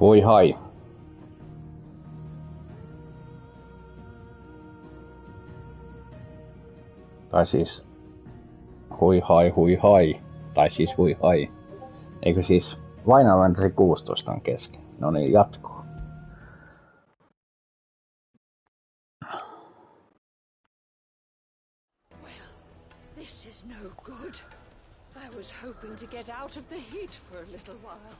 Voi hai. Tai siis hui hai. Tai siis hui hai. Eikö siis Final Fantasy 16 on kesken? No niin, jatkuu. Well, this is no good. I was hoping to get out of the heat for a little while.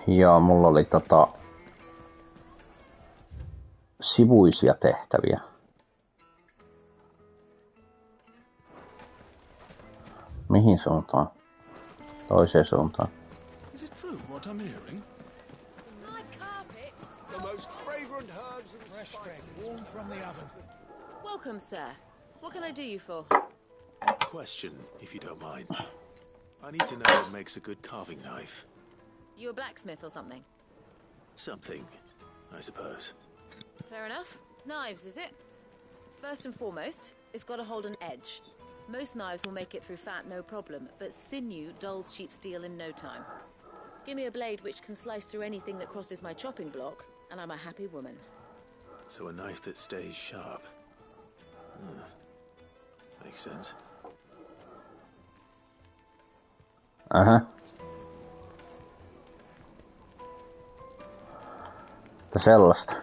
Joo, mulla oli sivuisia tehtäviä. Mihin suuntaan? Toiseen suuntaan. Is it true what I'm hearing? My carpet. The most fragrant herbs and Fresh spices. bread, warm from the oven. Welcome, sir. What can I do you for? Question, if you don't mind. I need to know what makes a good carving knife. You a blacksmith or something? Something, I suppose. Fair enough. Knives, is it? First and foremost, it's got to hold an edge. Most knives will make it through fat, no problem, but sinew dulls cheap steel in no time. Give me a blade which can slice through anything that crosses my chopping block, and I'm a happy woman. So a knife that stays sharp. Makes sense. Aha. Mutta sellaista.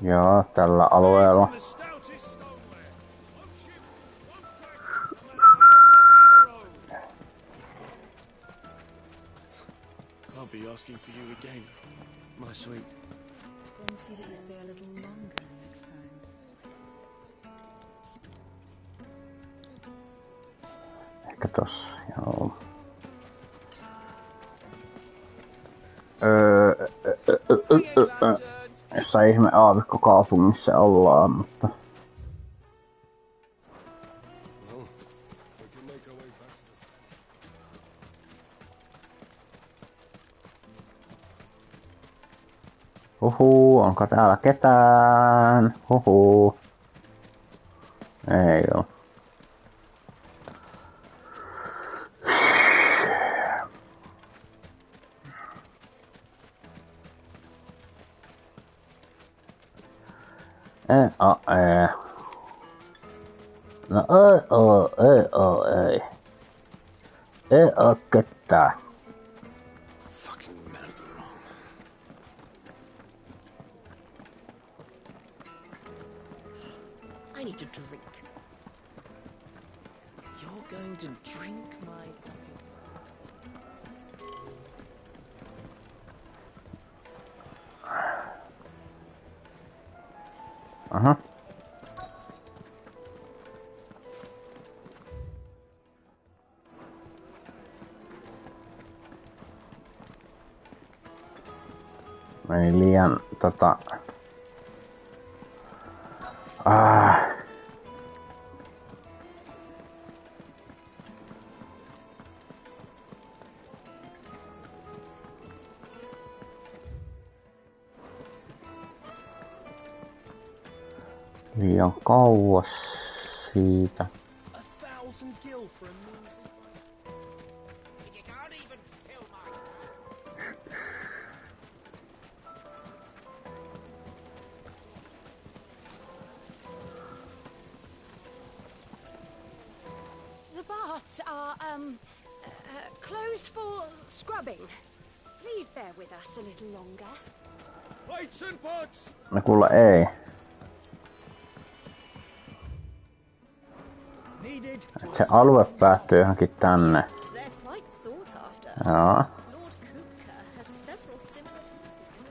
Joo, tällä alueella. I'll be asking for you again, my sweet. Then see that you stay a little longer next time. Ehkä tossa, joo. Jossain ihme aavikkokaupungissa ollaan, mutta... Huhuu, onko täällä ketään? Huhuu. Ei oo. No ei. Ei oo ketään. Fucking merda wrong. I need to drink. You're going to drink my pockets. Aha. Meni liian liian kauas siitä. 1,000 gil for a measly. You can't even fill my... The baths are, closed for scrubbing. Please bear with us a little longer. Plates and pots! No kuule ei. Needed. Se alue päättyy johonkin tänne. They're quite sought after. Joo. Lord Kupka has several similar pieces.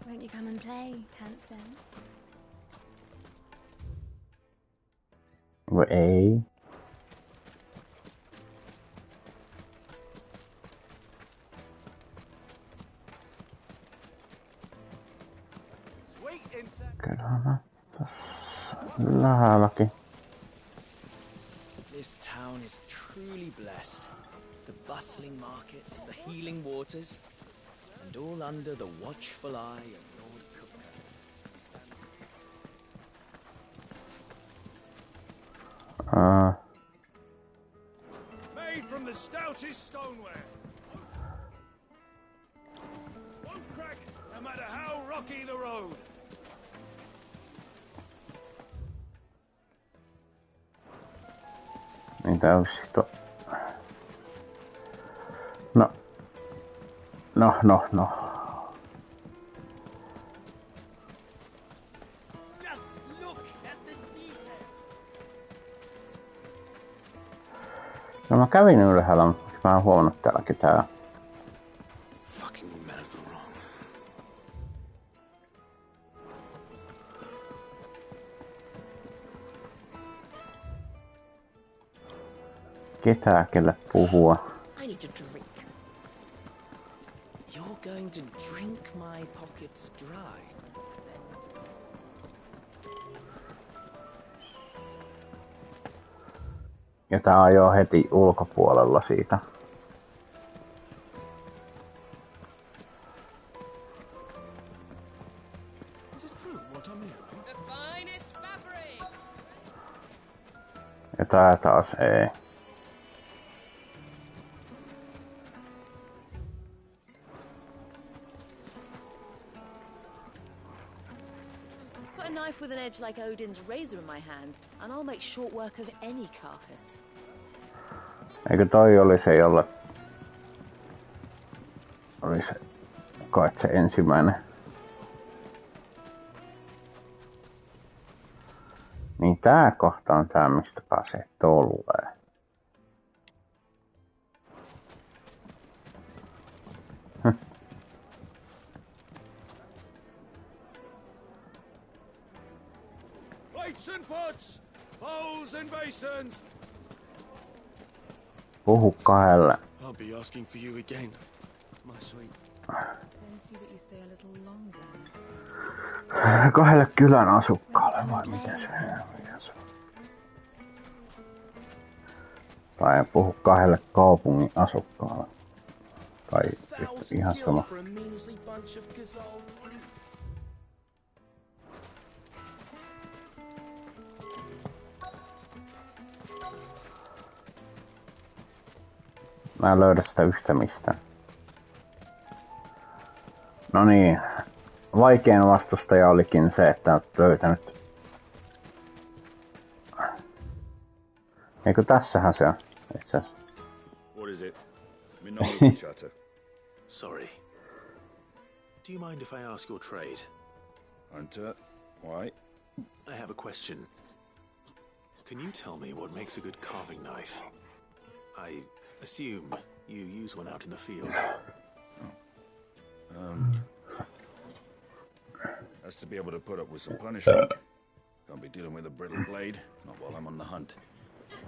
Won't you come and play, handsome? Ei. Lähelläkin. This town is truly blessed. The bustling markets, the healing waters, and all under the watchful eye of Lord Cooker. Made from the stoutest stoneware. Won't crack, no matter how rocky the road. Mitä on sitten? No. Just look at the detail. No mä kävin ylhäällä, mutta mä en huomannut täälläkin tää. Fucking men of the wrong. Ketään kelle puhua. I need to drink. You're going to drink my pockets dry. Ja tää on jo heti ulkopuolella siitä. Is it true what I'm hearing? The finest fabrics. Ja tää taas ei. Put a knife with an edge like Odin's razor in my hand, and I'll make short work of any carcass. Eikö toi oli se, jolle oli se, kai se ensimmäinen. Niin tää kohta on tää, mistä pääsee tolleen. Plates and pots, bowls and basins. Puhu kahdelle. I'll be asking for you again, my sweet. Then see that you stay a little longer. Kahdelle kylän asukkaalle vai miten se on? Tai puhu kahdelle kaupungin asukkaalle. Tai ihan sama. For a measly bunch of gazelle. Mä en löydä sitä yhtä mistään. No niin. Vaikein vastustaja olikin se, että olet löytänyt. Eikö tässähän se on itse asiassa? What is it? Minority chatter. Sorry. Do you mind if I ask your trade? Hunter, why? I have a question. Can you tell me what makes a good carving knife? I assume you use one out in the field. Has to be able to put up with some punishment. Can't be dealing with a brittle blade, not while I'm on the hunt.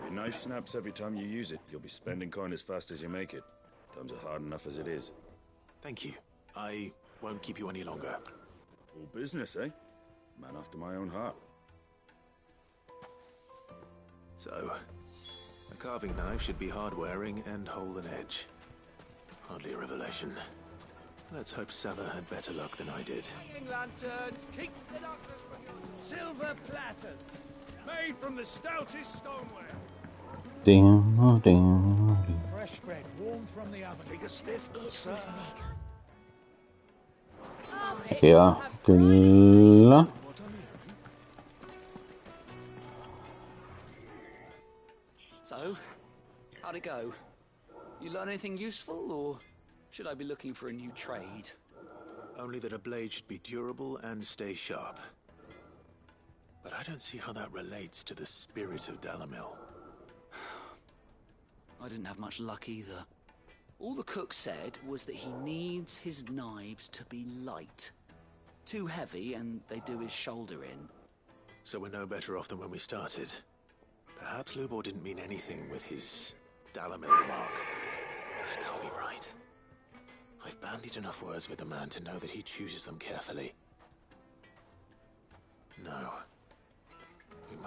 Your knife snaps every time you use it. You'll be spending coin as fast as you make it. Times are hard enough as it is. Thank you. I won't keep you any longer. All business, eh? Man after my own heart. So, a carving knife should be hard-wearing and hold an edge. Hardly a revelation. Let's hope Sever had better luck than I did. Lanterns, keep the doctors from you. Silver platters, made from the stoutest stoneware. Fresh bread, warm from the oven. Take a sniff, good sir. Ja kyllä. What I'm hearing. So, how'd it go? You learn anything useful, or should I be looking for a new trade? Only that a blade should be durable and stay sharp. But I don't see how that relates to the spirit of Dalamil. I didn't have much luck either. All the cook said was that he needs his knives to be light. Too heavy and they do his shoulder in. So we're no better off than when we started. Perhaps Lubor didn't mean anything with his Dalamil remark. But that can't be right. I've bandied enough words with the man to know that he chooses them carefully.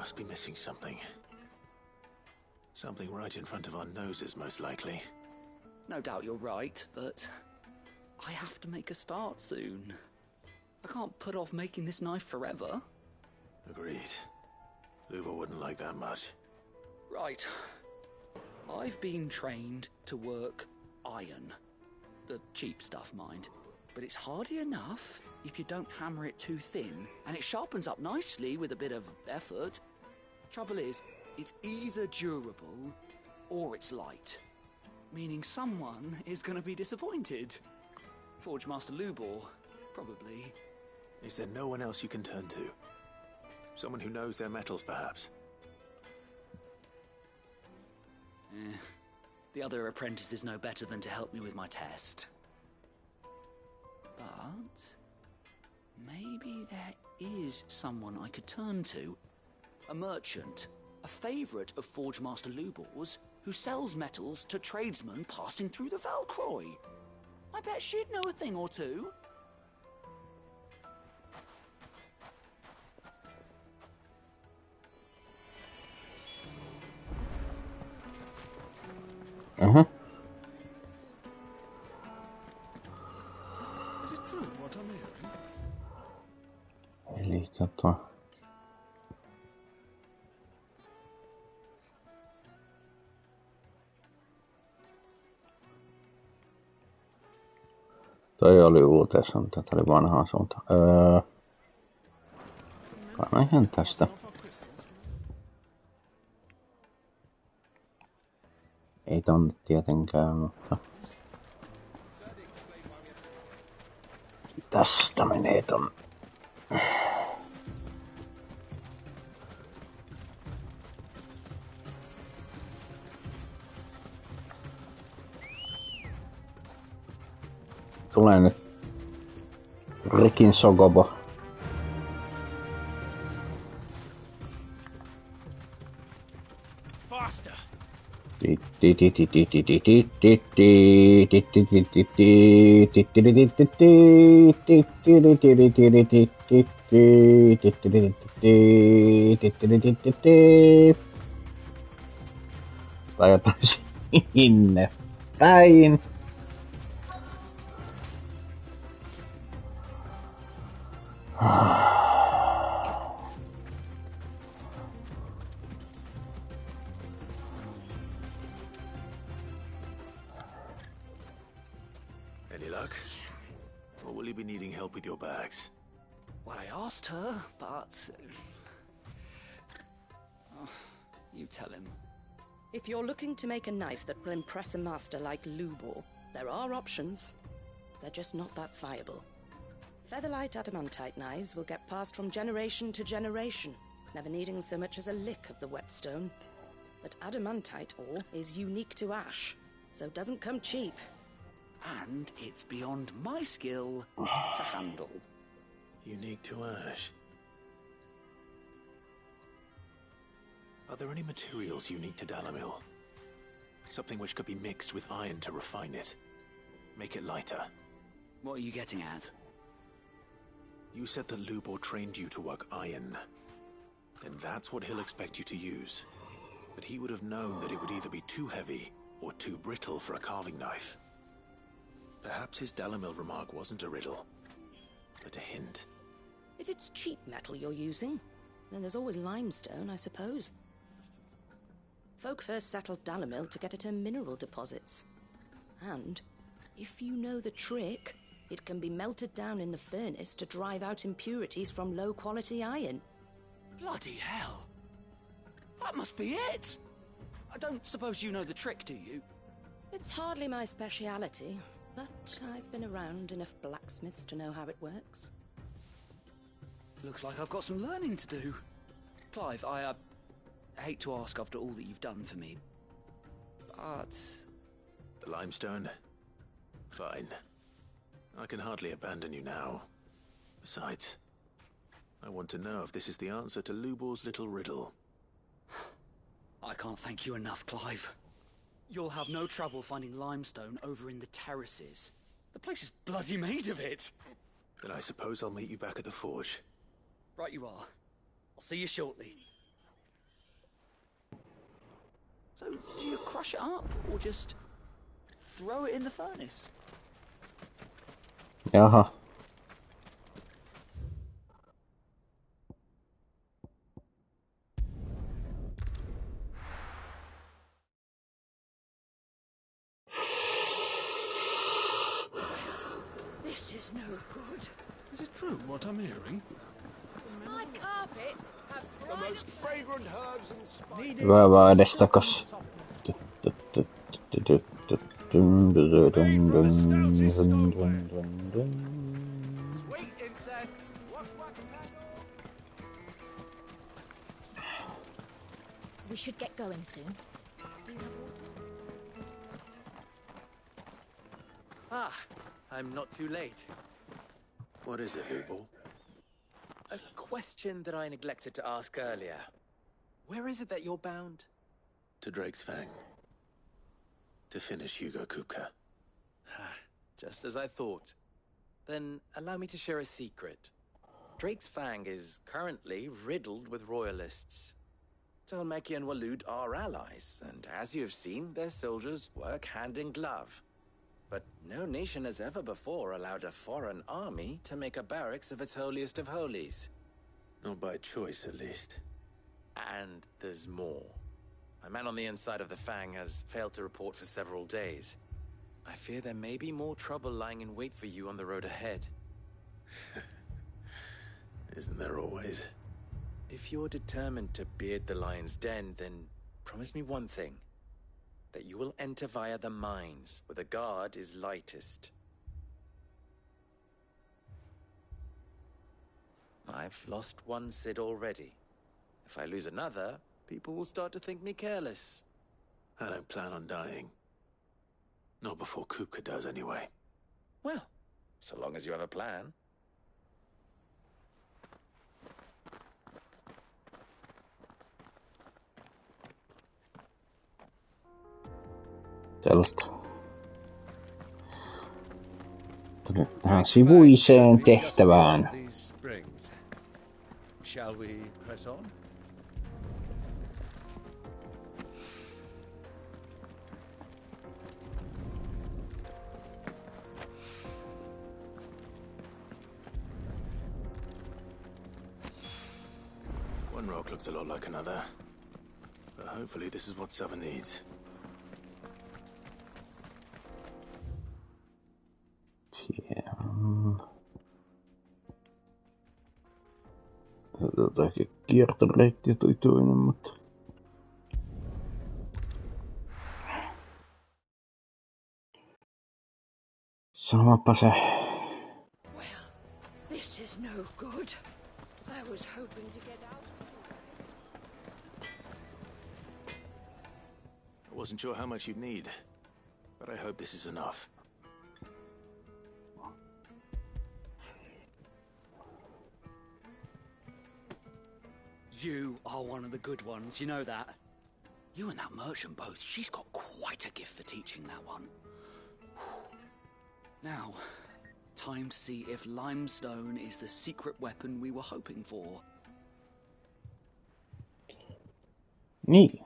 must be missing something. Something right in front of our noses, most likely. No doubt you're right, but I have to make a start soon. I can't put off making this knife forever. Agreed. Luba wouldn't like that much. Right. I've been trained to work iron. The cheap stuff, mind. But it's hardy enough if you don't hammer it too thin, and it sharpens up nicely with a bit of effort. Trouble is, it's either durable or it's light. Meaning someone is going to be disappointed. Forge Master Lubor, probably. Is there no one else you can turn to? Someone who knows their metals, perhaps? The other apprentices know better than to help me with my test. But maybe there is someone I could turn to. A merchant, a favourite of Forge Master Lubor's, who sells metals to tradesmen passing through the Valcroy. I bet she'd know a thing or two. Uh-huh. Is it true what I'm hearing? Eli toi oli uutessa, mutta tää oli vanhaa suuntaan. Kai ihan tästä. Ei tonne tietenkään, mutta tästä menee tonne. Tulee nyt Rikin Sogobo. Faster! Tai jotain sinne päin. Any luck? Or will you be needing help with your bags? Well, I asked her, but... you tell him. If you're looking to make a knife that will impress a master like Lubor, there are options. They're just not that viable. Featherlight adamantite knives will get passed from generation to generation, never needing so much as a lick of the whetstone. But adamantite ore is unique to ash, so it doesn't come cheap. And it's beyond my skill to handle. Unique to ash. Are there any materials unique to Dalamil? Something which could be mixed with iron to refine it. Make it lighter. What are you getting at? You said that Lubor trained you to work iron. Then that's what he'll expect you to use. But he would have known that it would either be too heavy or too brittle for a carving knife. Perhaps his Dalamil remark wasn't a riddle, but a hint. If it's cheap metal you're using, then there's always limestone, I suppose. Folk first settled Dalamil to get at her mineral deposits. And, if you know the trick, it can be melted down in the furnace to drive out impurities from low-quality iron. Bloody hell! That must be it! I don't suppose you know the trick, do you? It's hardly my speciality, but I've been around enough blacksmiths to know how it works. Looks like I've got some learning to do. Clive, I hate to ask after all that you've done for me, but... The limestone? Fine. I can hardly abandon you now. Besides, I want to know if this is the answer to Lubor's little riddle. I can't thank you enough, Clive. You'll have no trouble finding limestone over in the terraces. The place is bloody made of it. Then I suppose I'll meet you back at the forge. Right you are. I'll see you shortly. So, do you crush it up or just throw it in the furnace? Jaha. This is no good. Is it true what I'm hearing? My carpets have The most fragrant herbs and spices. Hyvä vaan edestakas. Sweet incense. What's waxing candle? We should get going soon. Do you have water? Ah, I'm not too late. What is it, Lubo? A question that I neglected to ask earlier. Where is it that you're bound? To Drake's Fang. To finish Hugo Kupka. Just as I thought. Then allow me to share a secret. Drake's Fang is currently riddled with royalists. Talmeki and Walud are allies, and as you have seen, their soldiers work hand in glove. But no nation has ever before allowed a foreign army to make a barracks of its holiest of holies. Not by choice, at least. And there's more. A man on the inside of the Fang has failed to report for several days. I fear there may be more trouble lying in wait for you on the road ahead. Isn't there always? If you're determined to beard the lion's den, then promise me one thing. That you will enter via the mines, where the guard is lightest. I've lost one Cid already. If I lose another, people will start to think me careless. I don't plan on dying. Not before Kupka does, anyway. Well, so long as you have a plan. Sellaista. Tähän sivuiseen tehtävään. Shall we press on? One rock looks a lot like another. But hopefully this is what Sava needs. Jotakin kiertoreittiä toi toinen, mutta... Sanoppa se. Well, this is no good. I was hoping to get out. I wasn't sure how much you'd need, but I hope this is enough. You are one of the good ones, you know that? You and that merchant both, she's got quite a gift for teaching that one. Now, time to see if limestone is the secret weapon we were hoping for. Niin.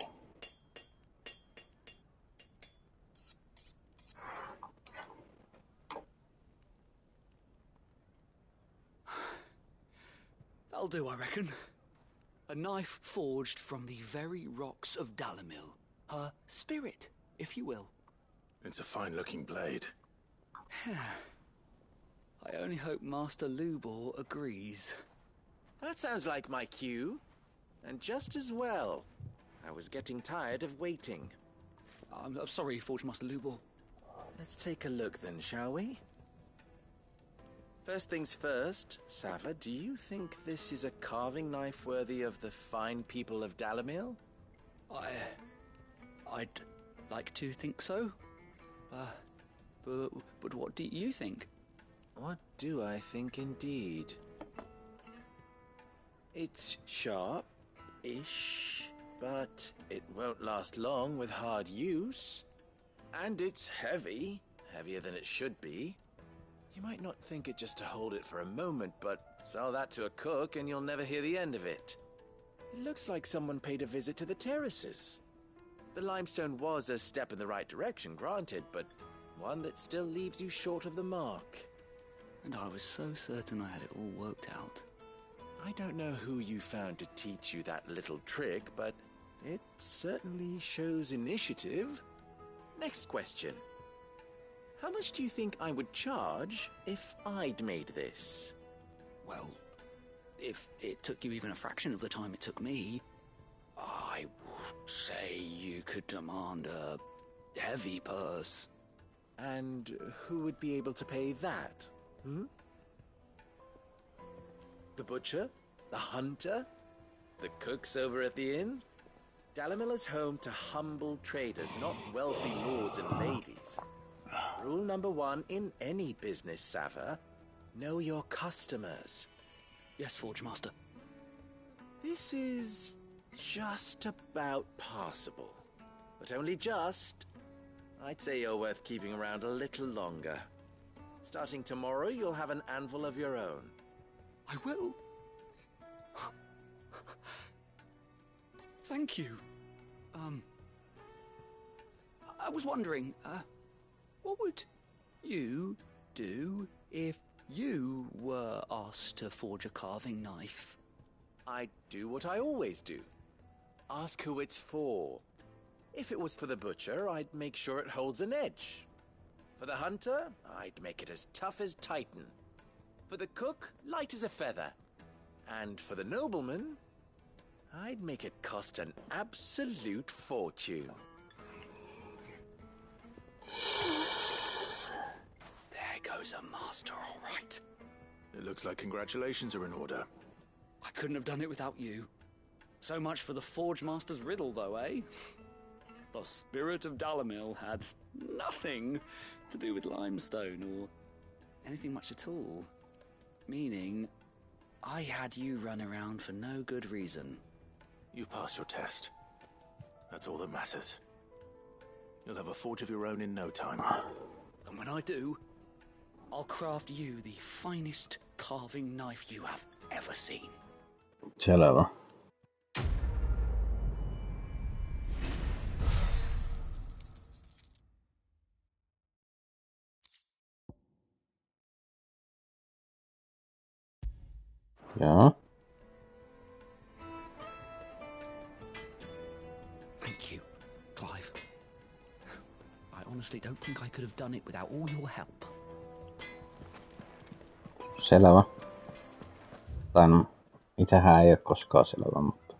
That'll do, I reckon. A knife forged from the very rocks of Dalamil. Her spirit, if you will. It's a fine-looking blade. I only hope Master Lubor agrees. That sounds like my cue. And just as well. I was getting tired of waiting. I'm sorry, Forge Master Lubor. Let's take a look then, shall we? First things first, Sava, do you think this is a carving knife worthy of the fine people of Dalamil? I'd like to think so. But what do you think? What do I think indeed? It's sharp-ish, but it won't last long with hard use. And it's heavy, heavier than it should be. You might not think it just to hold it for a moment, but sell that to a cook and you'll never hear the end of it. It looks like someone paid a visit to the terraces. The limestone was a step in the right direction, granted, but one that still leaves you short of the mark. And I was so certain I had it all worked out. I don't know who you found to teach you that little trick, but it certainly shows initiative. Next question. How much do you think I would charge if I'd made this? Well, if it took you even a fraction of the time it took me, I would say you could demand a heavy purse. And who would be able to pay that? The butcher? The hunter? The cooks over at the inn? Dalimil is home to humble traders, not wealthy lords and ladies. Rule number 1 in any business, Sava: know your customers. Yes, Forge Master. This is just about passable. But only just. I'd say you're worth keeping around a little longer. Starting tomorrow, you'll have an anvil of your own. I will. Thank you. I was wondering, what would you do if you were asked to forge a carving knife? I'd do what I always do. Ask who it's for. If it was for the butcher, I'd make sure it holds an edge. For the hunter, I'd make it as tough as Titan. For the cook, light as a feather. And for the nobleman, I'd make it cost an absolute fortune. There goes a master, all right. It looks like congratulations are in order. I couldn't have done it without you. So much for the Forge Master's riddle, though, eh? The spirit of Dalimil had nothing to do with limestone or anything much at all. Meaning, I had you run around for no good reason. You've passed your test. That's all that matters. You'll have a forge of your own in no time. And when I do, I'll craft you the finest carving knife you have ever seen. Selvä. Joo. Thank you, Clive. I honestly don't think I could have done it without all your help. Selvä. Tai no, itähän ei ole koskaan selvä, mutta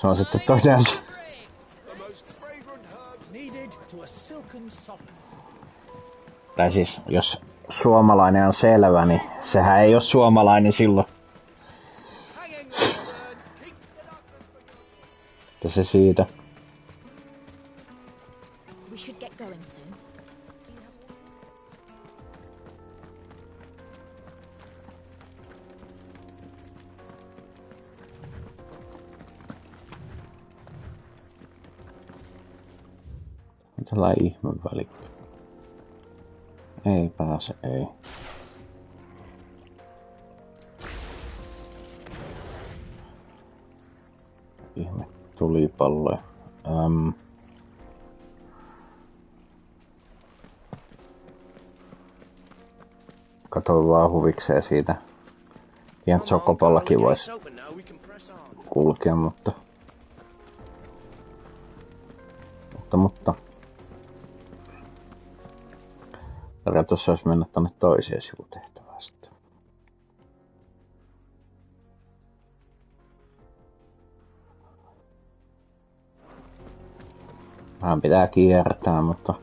se on sitten toinen asia. Tai siis, jos suomalainen on selvä, niin sehän ei ole suomalainen silloin. Ja se siitä. We should get going soon. Tällainen ihme välikkä. Ei pääse, ei. Ihme tulipalloja. Katoin vaan huvikseen siitä. Ihan Chocobollakin vois kulkea, mutta... Tarkoitus olisi mennä tonne toiseen sivutehtävään sitten. Vähän pitää kiertää, mutta...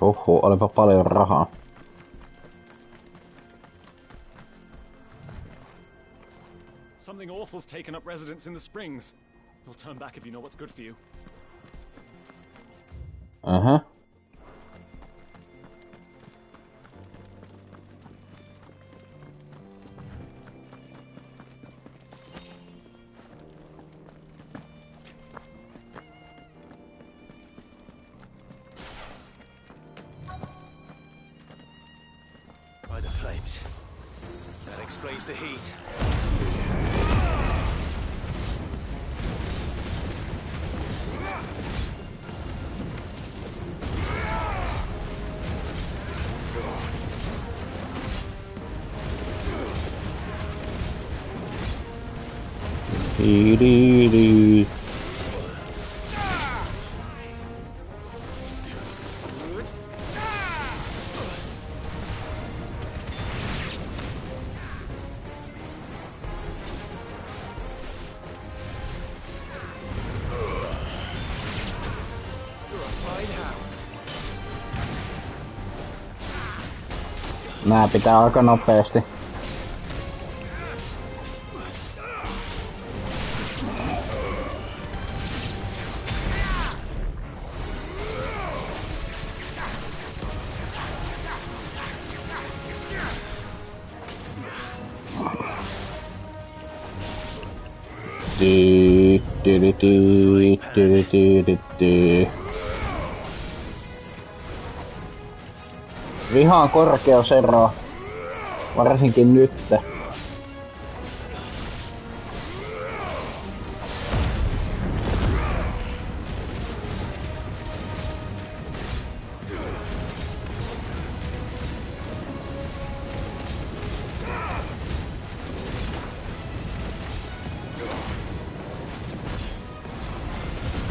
Huhhuh, olipa paljon rahaa. Something awful's taken up residence in the springs. You'll turn back if you know what's good for you. Uh-huh. displays the heat. Nää pitää aika nopeesti. Vihaan korkeuseroa, varsinkin nyt.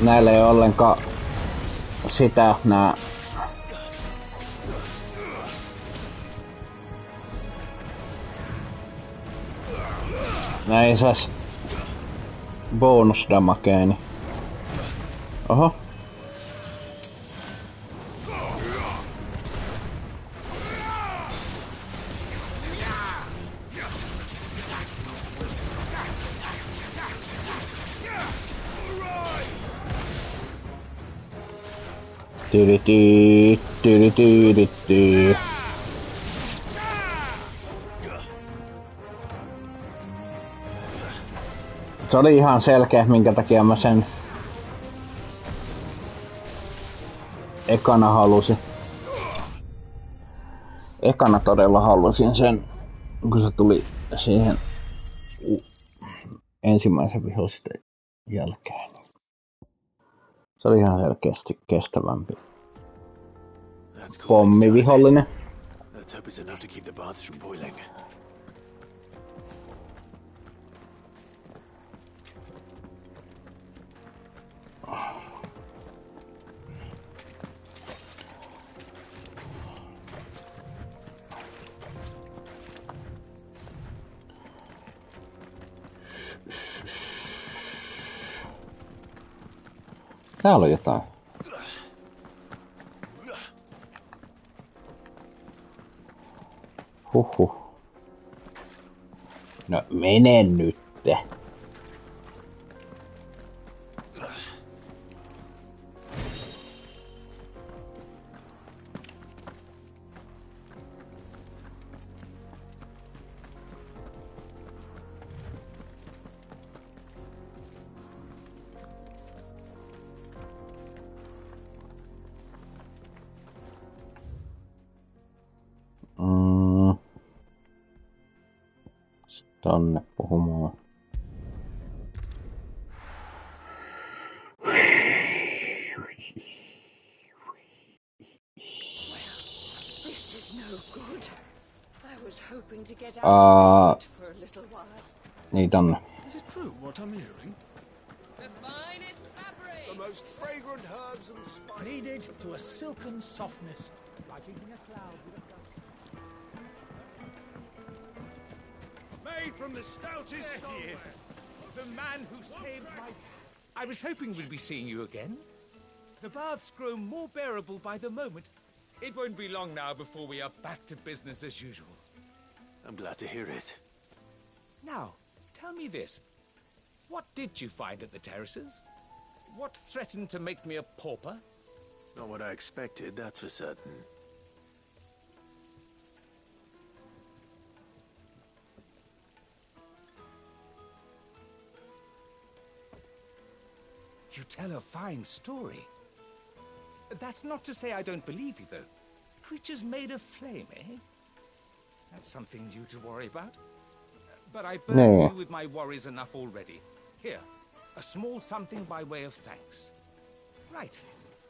Näillä ei ole ollenkaan sitä nää. Nää ei sais bonusdamageeni. Oho. Tyrytyy. Se oli ihan selkeä, minkä takia mä sen ekana halusin. Ekana todella halusin sen, kun se tuli siihen ensimmäisen vihollisten jälkeen. Se oli ihan selkeästi kestävämpi pommivihollinen. Let's hope it's enough to keep the baths from boiling. Täällä on jotain. Huhhuh. No mene nytte. Tonne puhumaan. This is no good. I was hoping to get out of for a little while. Niin tonne. Is it true what I'm hearing? The finest fabric. The most fragrant herbs and spices. Kneaded to a silken softness, like eating a cloud with a Made from the stoutest stone. He is. The man who saved my... I was hoping we'd be seeing you again. The baths grow more bearable by the moment. It won't be long now before we are back to business as usual. I'm glad to hear it. Now, tell me this. What did you find at the terraces? What threatened to make me a pauper? Not what I expected, that's for certain. You tell a fine story. That's not to say I don't believe you, though. Creatures made of flame, eh? That's something new to worry about. but I burned Nee. you with my worries enough already. Here, a small something by way of thanks. Right.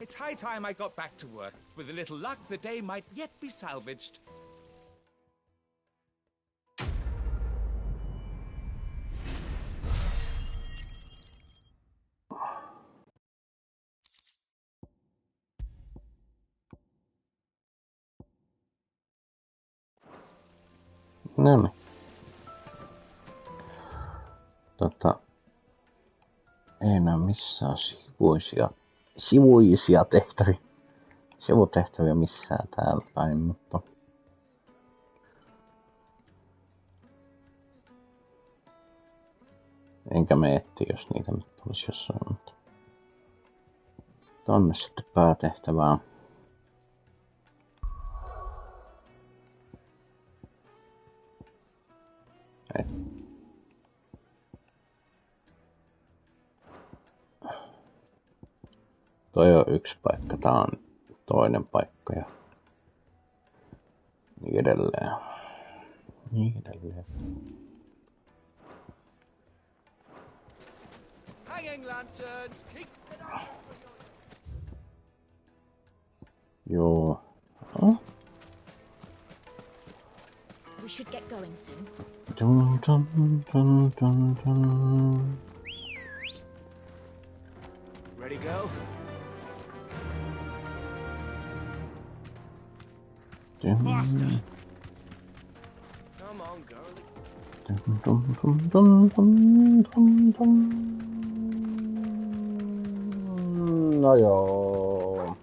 It's high time I got back to work. With a little luck, the day might yet be salvaged. No niin. Ei näe missään sivuisia tehtäviä. Sivutehtäviä missään täällä päin, mutta... Enkä me etti, jos niitä nyt tulisi jossain, mutta... Tonne sitten päätehtävää. Ei. Toi on yksi paikka, tää on toinen paikka ja niin edelleen. Niin edelleen. Hanging lanterns, keep it up. Joo. Oh. We should get going soon. Dun, dun, dun, dun, dun. Ready, girl? Faster! Come on, girl. Dun, dun, dun, dun, dun, dun, dun. No joo.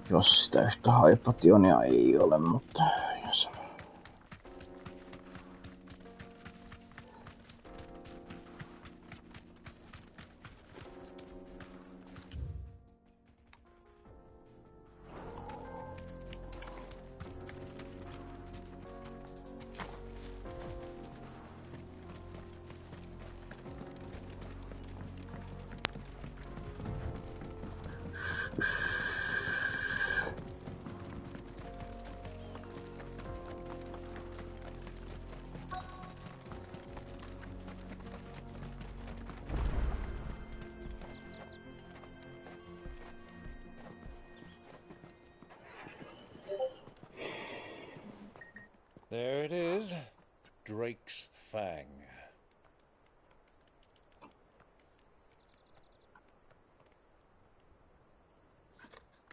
Jos sitä yhtä haipationia ei ole, mutta... Jos... There it is. Drake's Fang.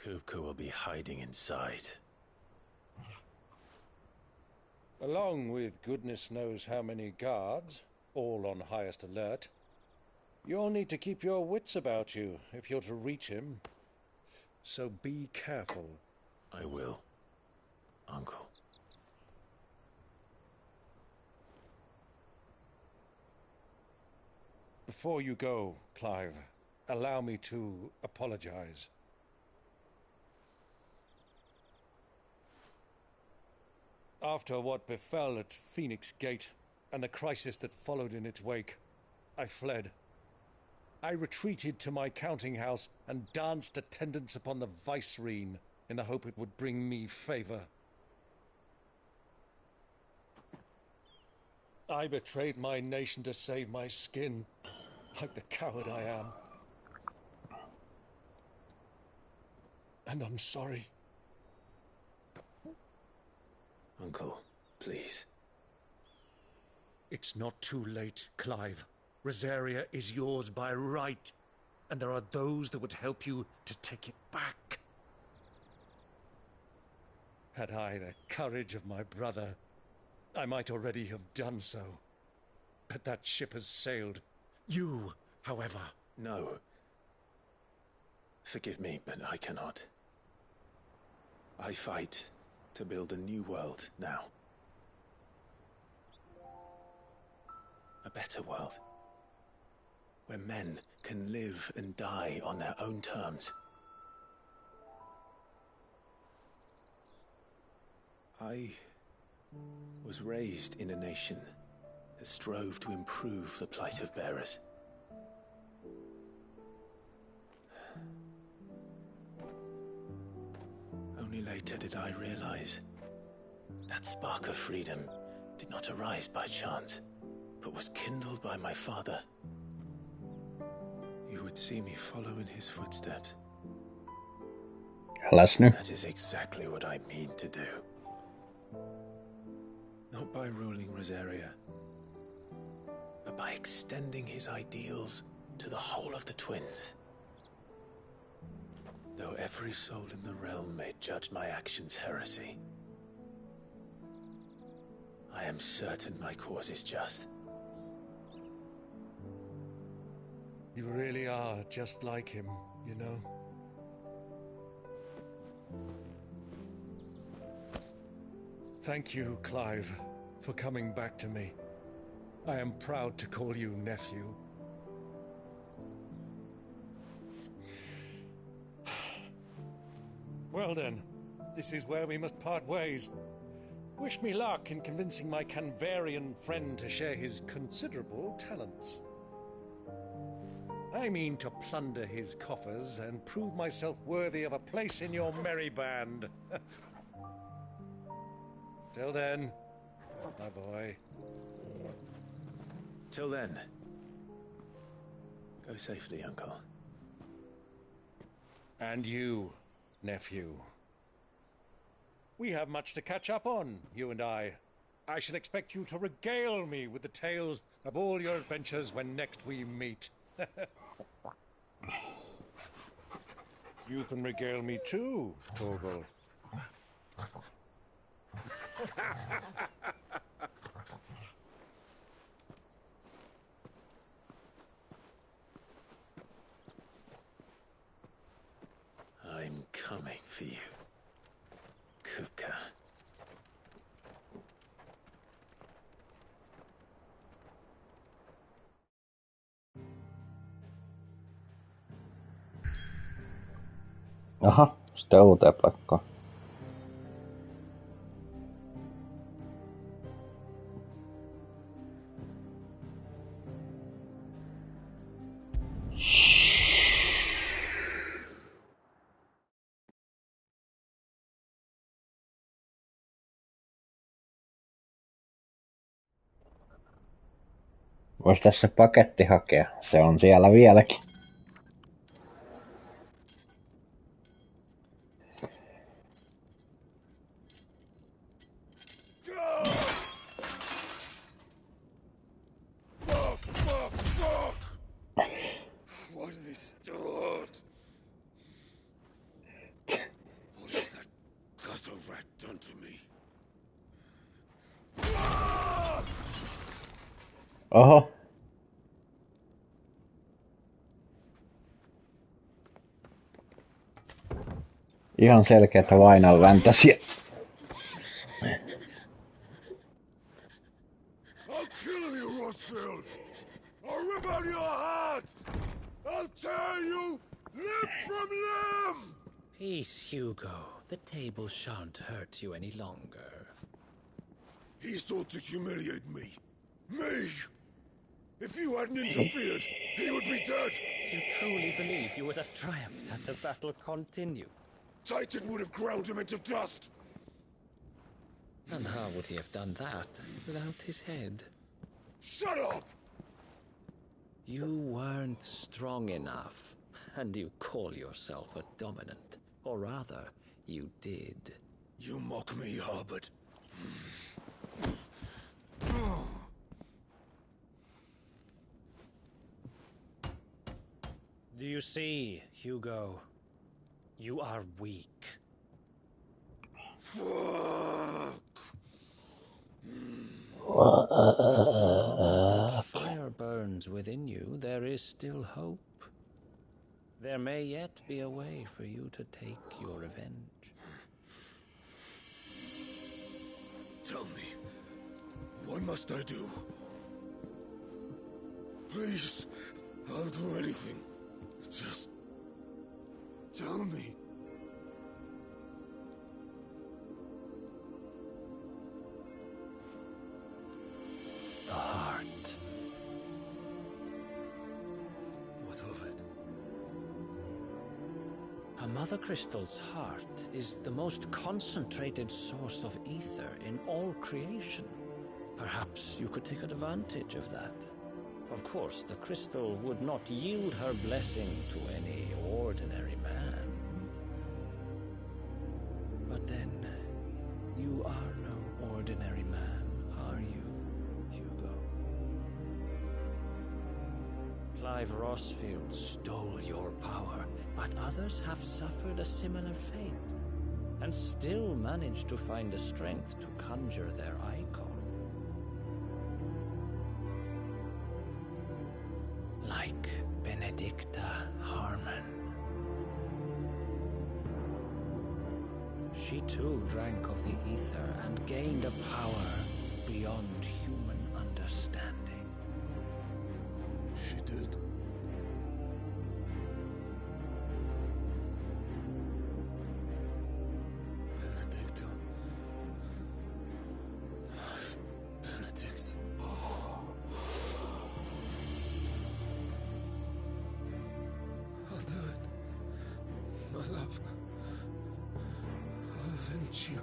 Kupka will be hiding inside. Along with goodness knows how many guards, all on highest alert. You'll need to keep your wits about you if you're to reach him. So be careful. I will, Uncle. Before you go, Clive, allow me to apologize. After what befell at Phoenix Gate and the crisis that followed in its wake, I fled. I retreated to my counting house and danced attendance upon the vicereine in the hope it would bring me favor. I betrayed my nation to save my skin, like the coward I am. And I'm sorry. Uncle, please. It's not too late, Clive. Rosaria is yours by right, and there are those that would help you to take it back. Had I the courage of my brother, I might already have done so. But that ship has sailed. You, however... No. Forgive me, but I cannot. I fight to build a new world now. A better world. Where men can live and die on their own terms. I was raised in a nation that strove to improve the plight of bearers. Only later did I realize That spark of freedom did not arise by chance, but was kindled by my father. You would see me follow in his footsteps. That is exactly what I mean to do. Not by ruling Rosaria, but by extending his ideals to the whole of the twins. Though every soul in the realm may judge my actions heresy, I am certain my cause is just. You really are just like him, you know? Thank you, Clive, for coming back to me. I am proud to call you nephew. Well then, this is where we must part ways. Wish me luck in convincing my Canvarian friend to share his considerable talents. I mean to plunder his coffers and prove myself worthy of a place in your merry band. Till then, my boy. Till then, go safely, Uncle. And you, nephew. We have much to catch up on, you and I. I shall expect you to regale me with the tales of all your adventures when next we meet. You can regale me too, Torgal. I'm coming for you, Kupka. Aha, sitten uuteen paikkaan. Vois tässä paketti hakea, se on siellä vieläkin. Why do they start? What has that gutter rat done to me? Oho. Ihan selkeätä Final Fantasy. I'll kill you, Rosfield! I'll rip out your heart! I'll tear you limb from limb! Peace, Hugo. The table shan't hurt you any longer. He sought to humiliate me. Me! If you hadn't interfered, he would be dead! You truly believe you would have triumphed had the battle continued? Titan would have ground him into dust! And how would he have done that without his head? Shut up! You weren't strong enough, and you call yourself a dominant. Or rather, you did. You mock me, Harbert. Do you see, Hugo? You are weak. Fuck! As long as that fire burns within you, there is still hope. There may yet be a way for you to take your revenge. Tell me, what must I do? Please, I'll do anything. Just tell me. The heart. What of it? A Mother Crystal's heart is the most concentrated source of ether in all creation. Perhaps you could take advantage of that. Of course, the crystal would not yield her blessing to any ordinary man. But then, you are no ordinary man, are you, Hugo? Clive Rossfield stole your power, but others have suffered a similar fate, and still managed to find the strength to conjure their icon. Like Benedicta Harmon. She too drank of the ether and gained a power beyond human understanding. She did. Benedicta. Benedict. I'll do it. My love. I'll avenge you.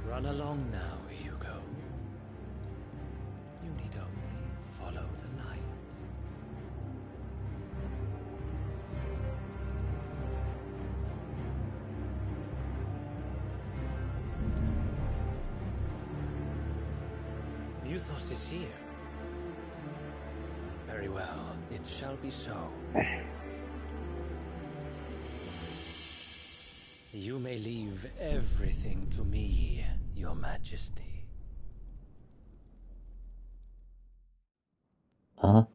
Run along now, Hugo. You need only follow the light. Muthos is here. Very well, it shall be so. You may leave everything to me, Your Majesty. Uh-huh.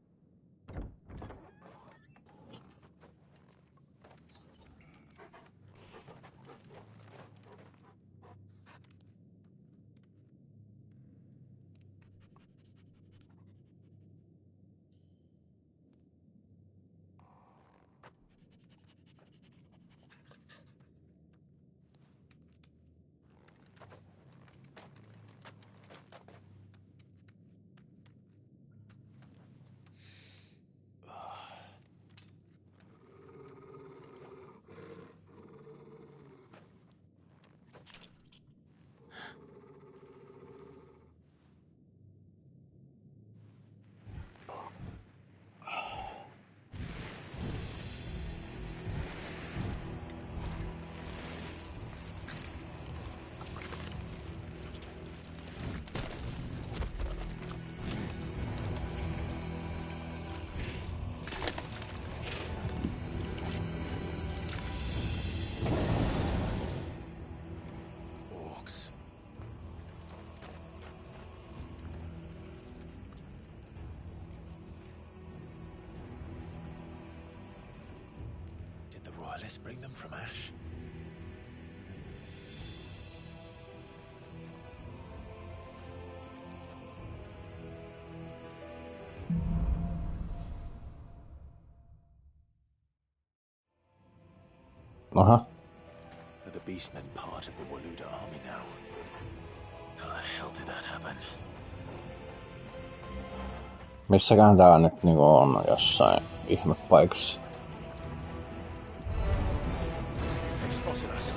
Did the Royalists bring them from Ash? Aha. Are the Beastmen part of the Waluda army now? How the hell did that happen? Missäkään tää nyt niinku on jossain ihmepaikassa? They've spotted us.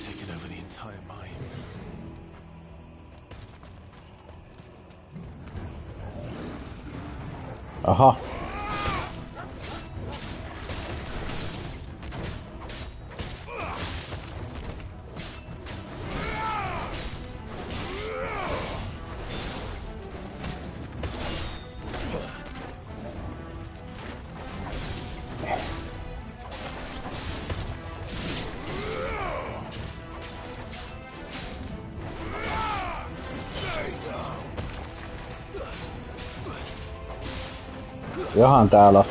Taken over the entire mine. Aha. Johan täällä on.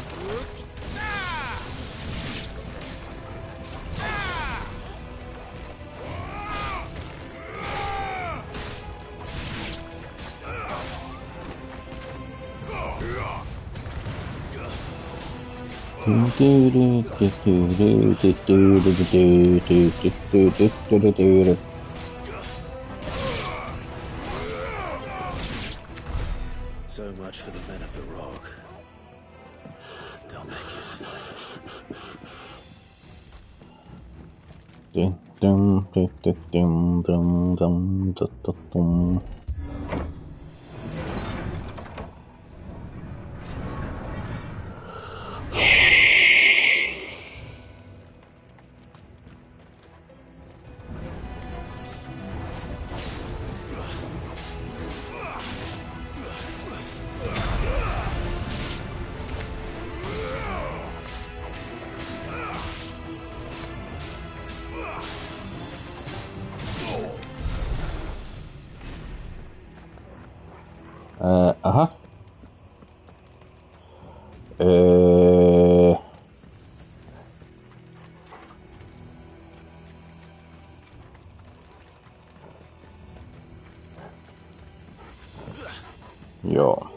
So much for the men of the rock. Dalmacia's finest. Aha. Joo.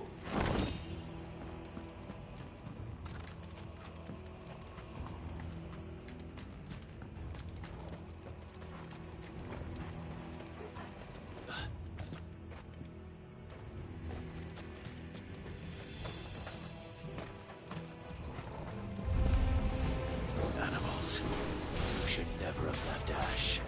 Animals. You should never have left Ash.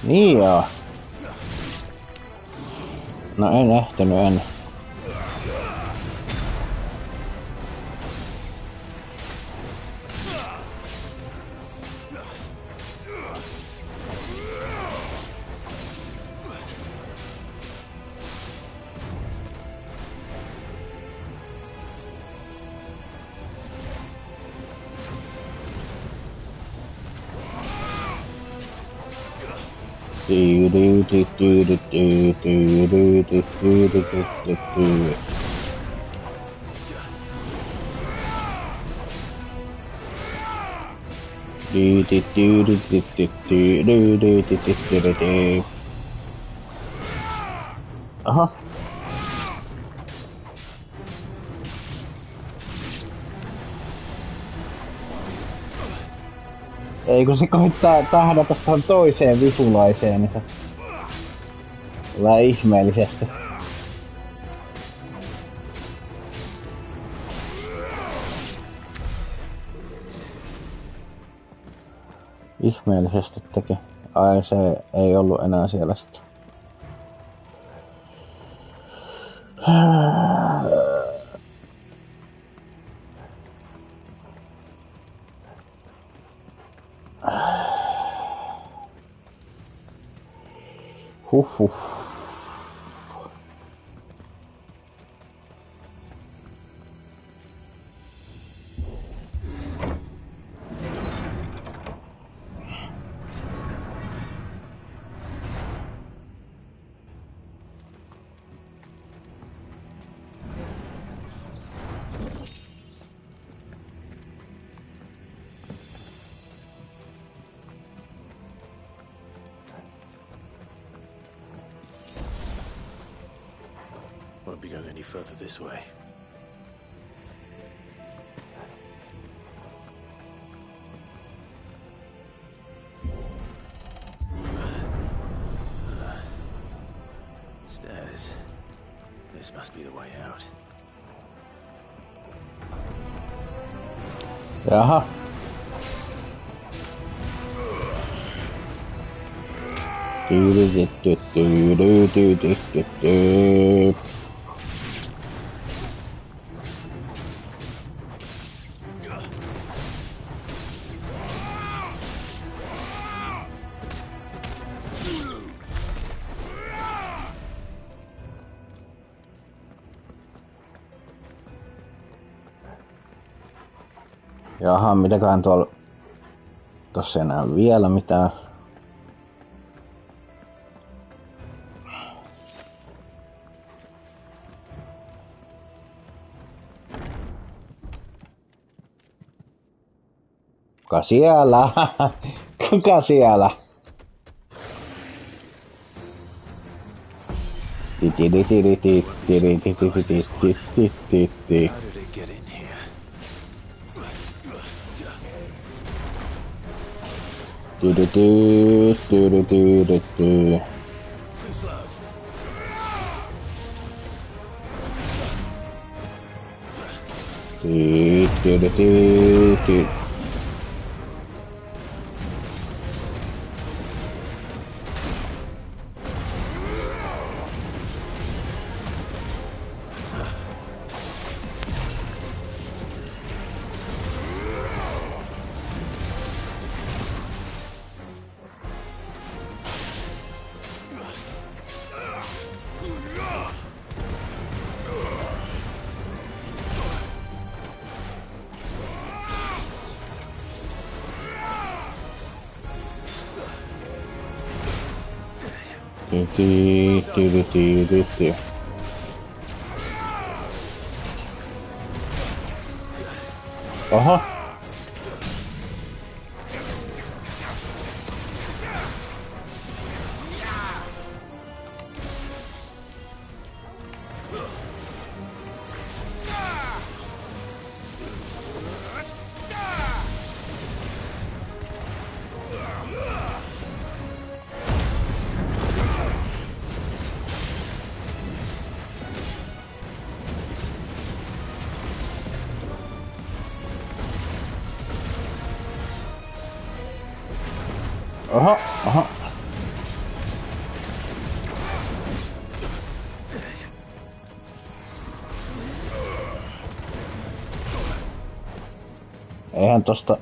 Niin joo. No en ehtinyt, en. Aha. Ei kun se koittaa tahdata tähän toiseen vipulaiseen, niin se tulee ihmeellisesti. Ihmeellisesti teki. Ai se ei ollut enää siellä sitten. Won't be going any further this way. Stairs. This must be the way out. Jaha. Jaha, mitäköhän tuolla... Tossa ei enää vielä mitään. Kuka siellä? Kuka siellä? Oho. Oho, oho. Eihän tosta...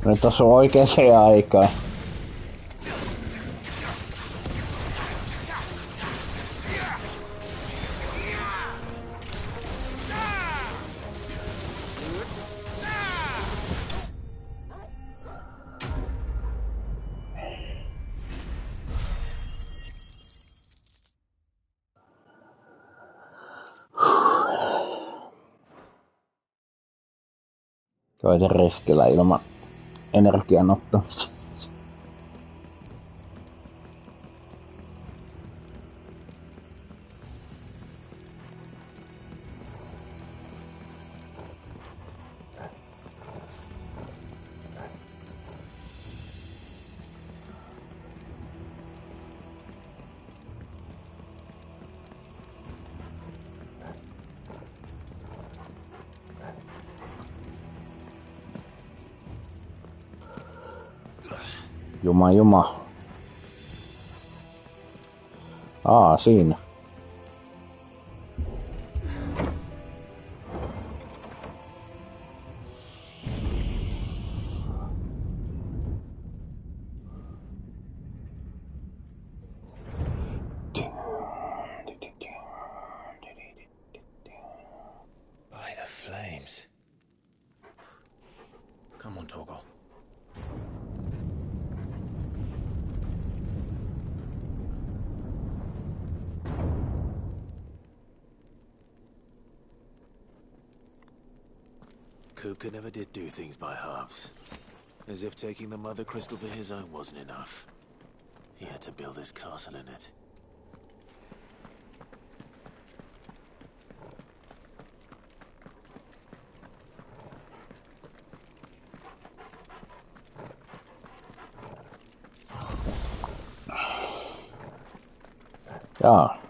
Nyt tossa on oikein se aikaa. Käydä reskellä ilman energian ottamista. Juma. Siinä. By the flames. Come on, Torgal. Kupka never did do things by halves. As if taking the Mother Crystal for his own wasn't enough. He had to build his castle in it.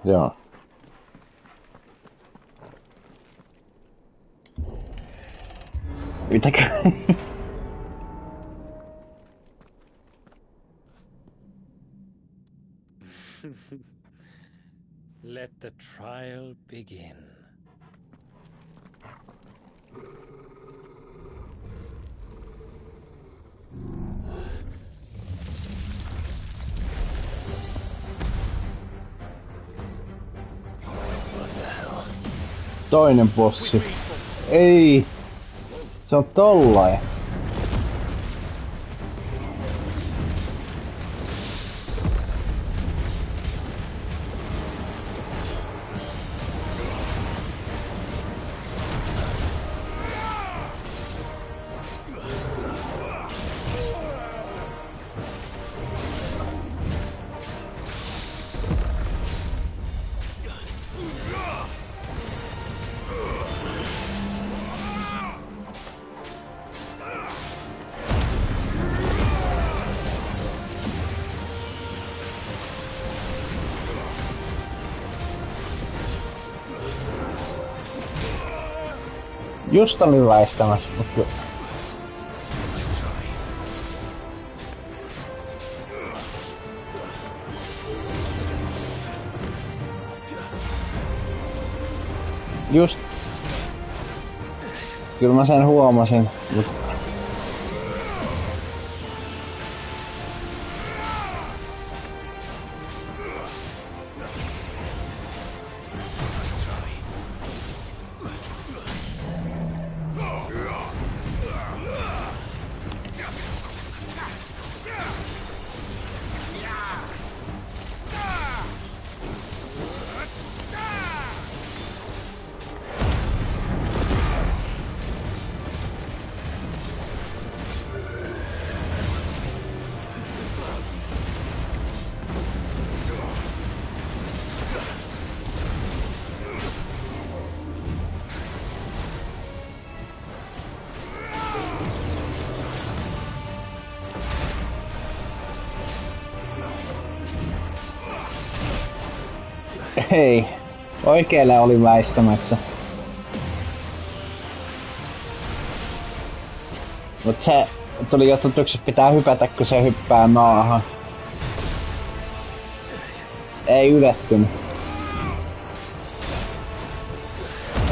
Joo. Mitäkö? Let the trial begin. Toinen bossi. Ei! Se on tollain. Just olin väistämässä, mutta... Just... Kyllä mä sen huomasin, mutta... Hei, oikealle olin väistämässä. Mut se tuli jo tutuksi, pitää hypätä kun se hyppää maahan. Ei ylettynyt.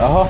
Oho.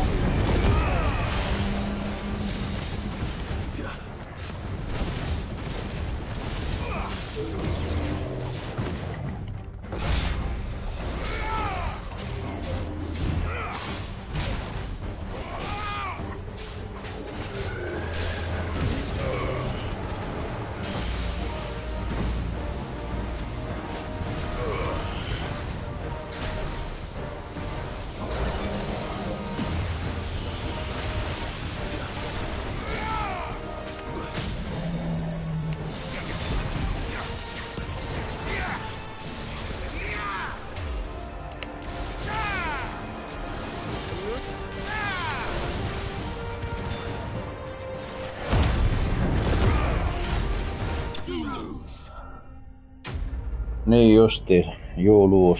Niin justiin, Julius.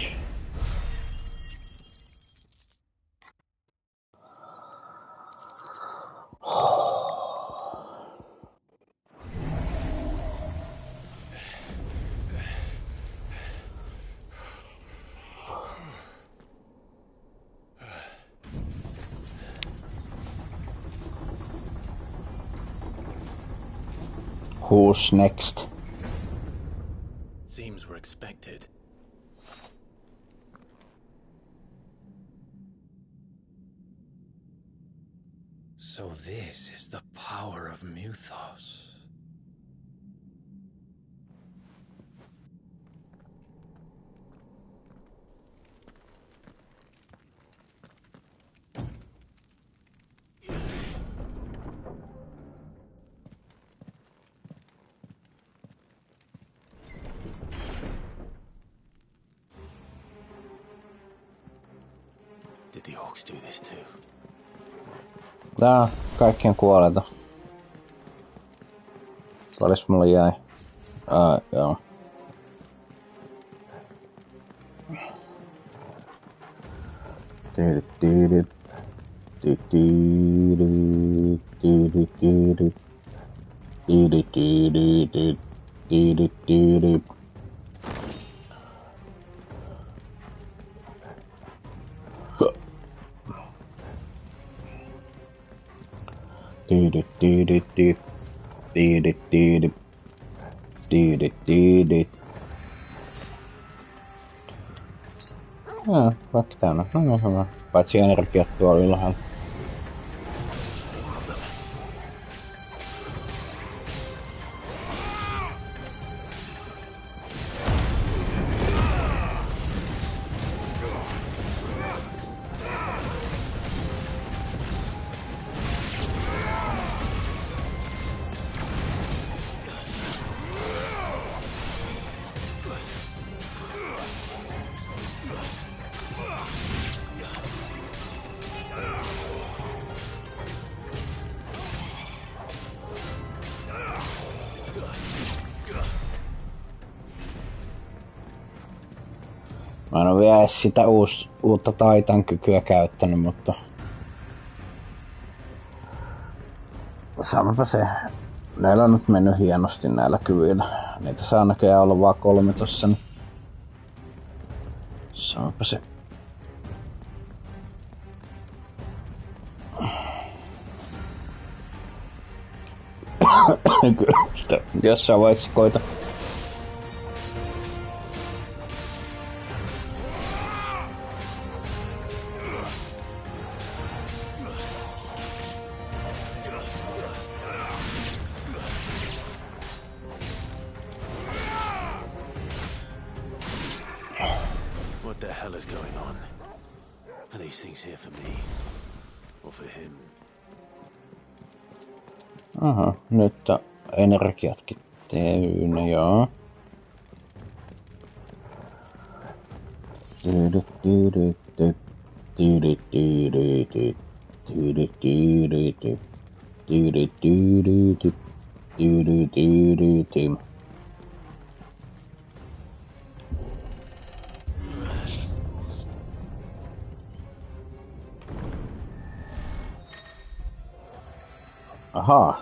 Who's next? Seems we're expected. So this is the power of Mythos. The orcs do this too. Tää kaikkien kuoleta. Palis mulle jäi? Joo. Kaikki täynnä. No hyvä. Paitsi energiat tuolla ylhäällä. Mä en oo vielä edes sitä uutta taitan kykyä käyttänyt, mutta... Sanonpa se. Näillä on nyt mennyt hienosti näillä kyvyillä. Niitä saa näköjään olla vaan 3 tossa, niin... Sanonpa se. Kyllä sitä jossain vaiheessa koita. What the hell is going on? Are these things here for me? Or for him? Aha, nyt energiatkin täynnä, joo. Ahaa.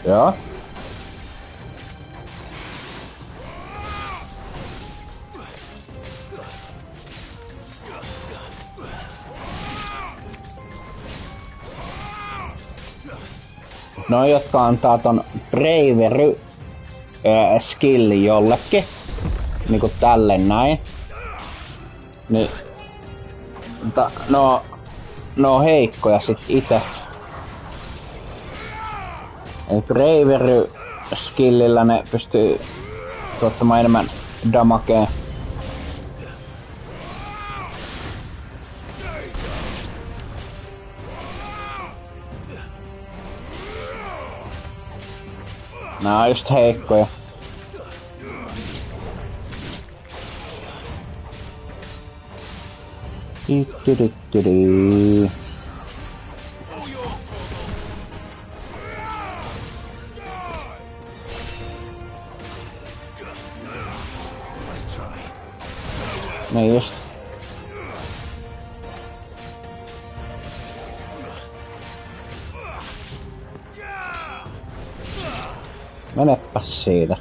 Joo. No, jotka antaa ton Bravery skilli jollekin. Niinku tälle näin. Niin. No heikkoja sit ite. Eli Bravery skillillä ne pystyy tuottamaan enemmän damagea. Nää on just heikkoja. Niin just. Menepäs siitä.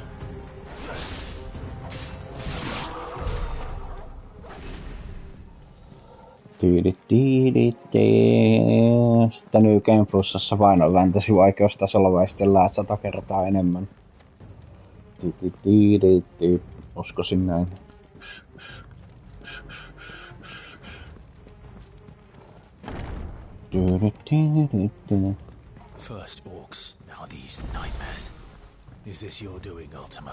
Sitten New Game Plusassa Final Fantasy vaikeustasolla väistellään 100 kertaa enemmän. Uskoisin näin. First orcs, now these nightmares. Is this your doing, Ultima?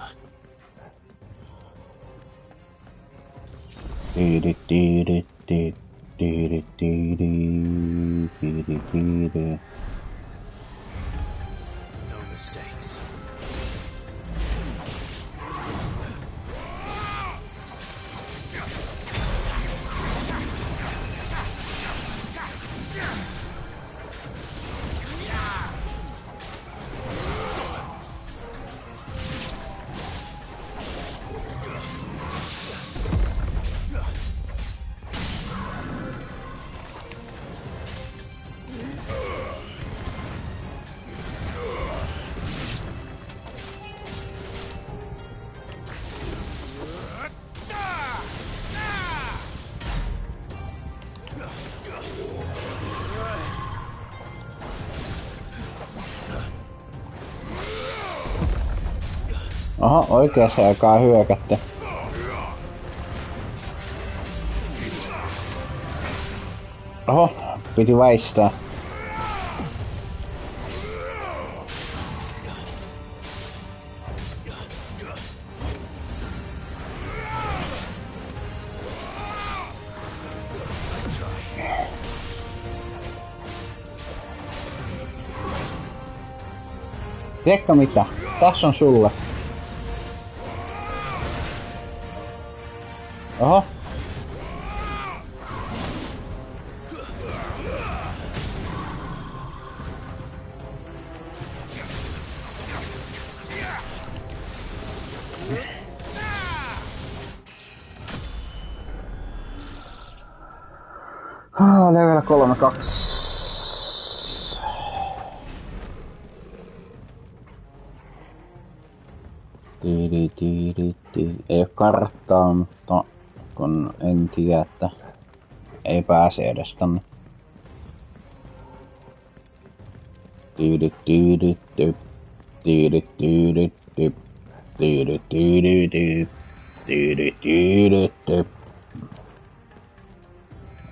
Oho, oikeaan aikaan hyökätte. Oho, piti väistää. Tiedätkö mitä? Tässä on sulle. Oho. Level 32. Ei oo karttaa, mutta kun en tiedä, että ei pääse edes tonne.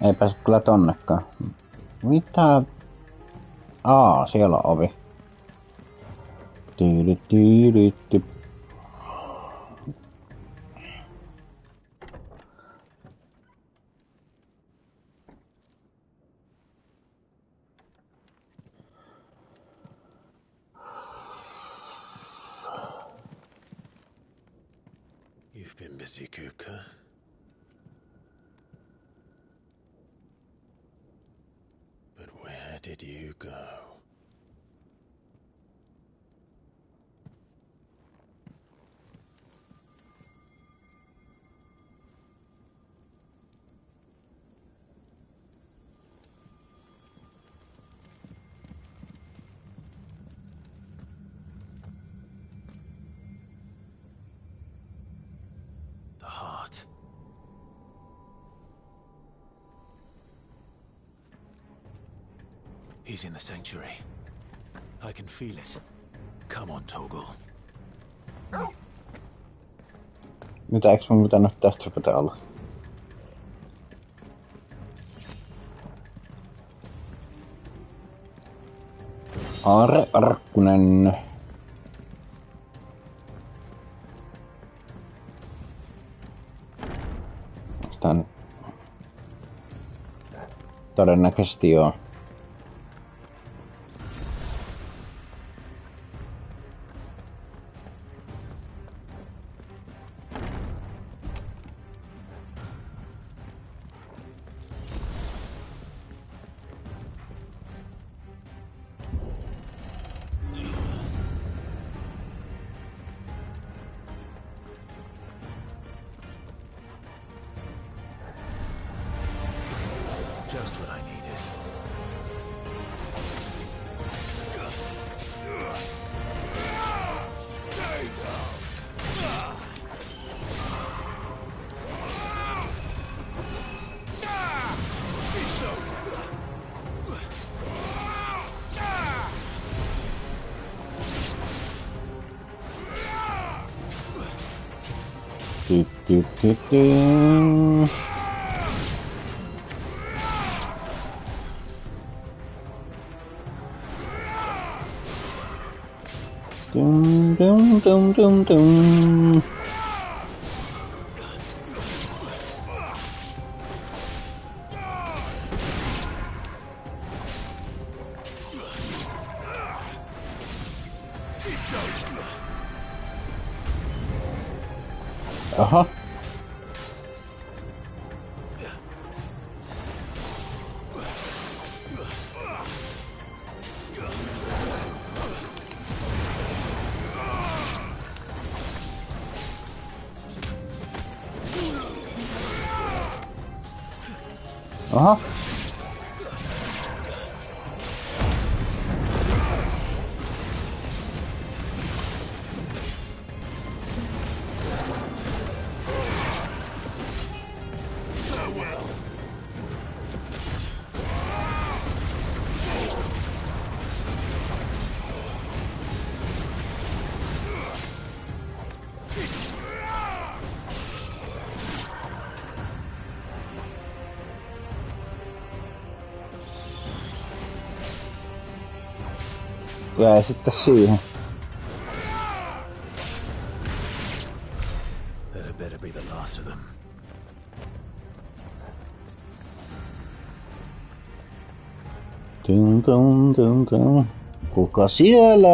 Ei pääse kyllä tonnekaan. Mitä? Siellä on ovi. You've been busy, Kupka. But where did you go? The heart. He's in the sanctuary. I can feel it. Come on, Toggle. Mitä, eiks mun pitänyt tästä hypätä olla? Aare Arkkunen. Tän todennäköisesti joo. Just what I needed. Stay down. It's over. Dum dum dum dum dum. Aha. Aha. jäi sitten siihen. That better be the last of them. Dun dun dun dun. Kuka siellä?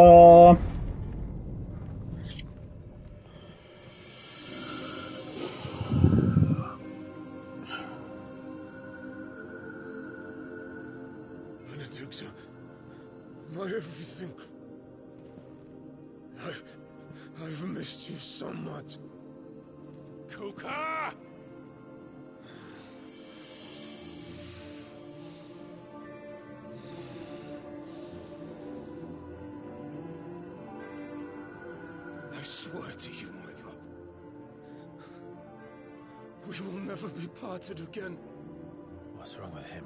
Benedicta, my everything. I've missed you so much. Kuka! I swear to you, my love, we will never be parted again. What's wrong with him?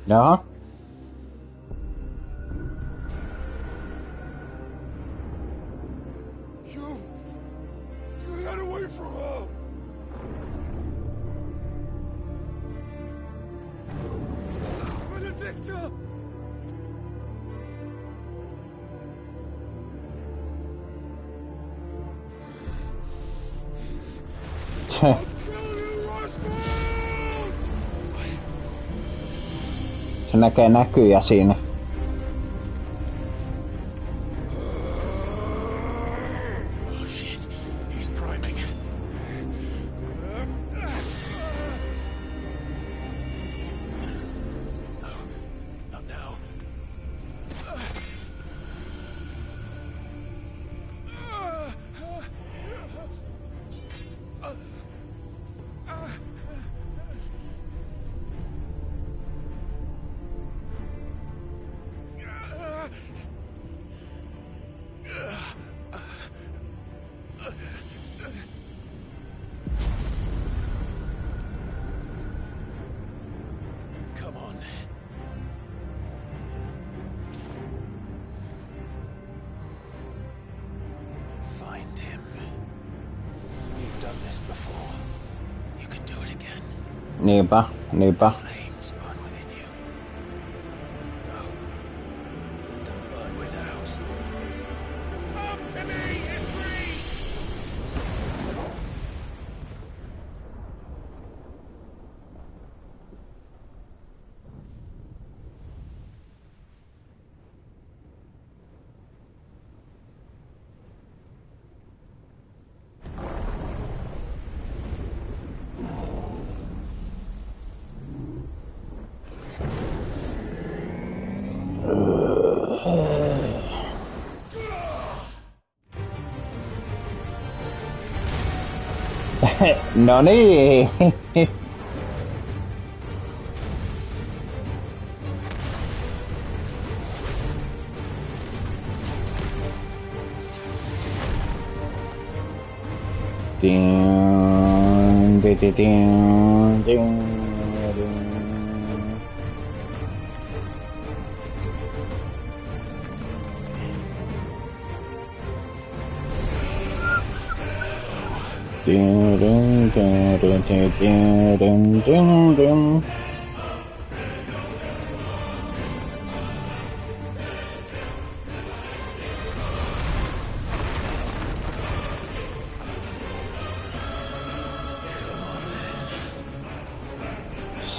Jaha. You got away from her. Benedicta! Se näkee näkyjä siinä. Oh shit, he's priming. No, not now. Come on. Find him. You've done this before. You can do it again. Niinpä, niinpä. Flames burn within you. No. Let them burn without. Come to me, Henry! No niin. Ding, ding, ding, ding, ding. Ding, ding, ding, ding, ding, ding, ding, ding.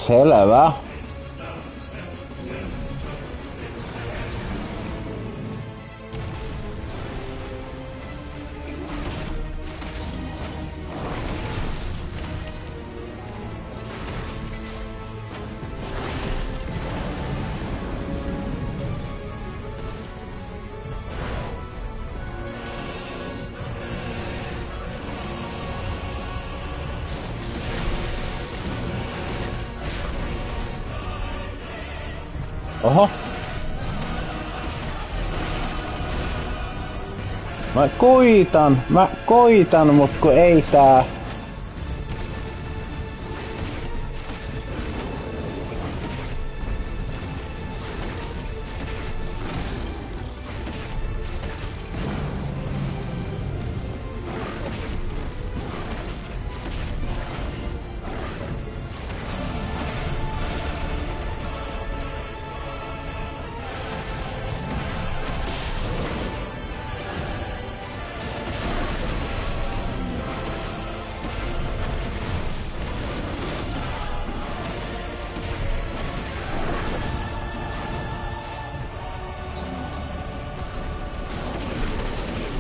Selvä. Oho. Mä koitan, mut kun ei tää.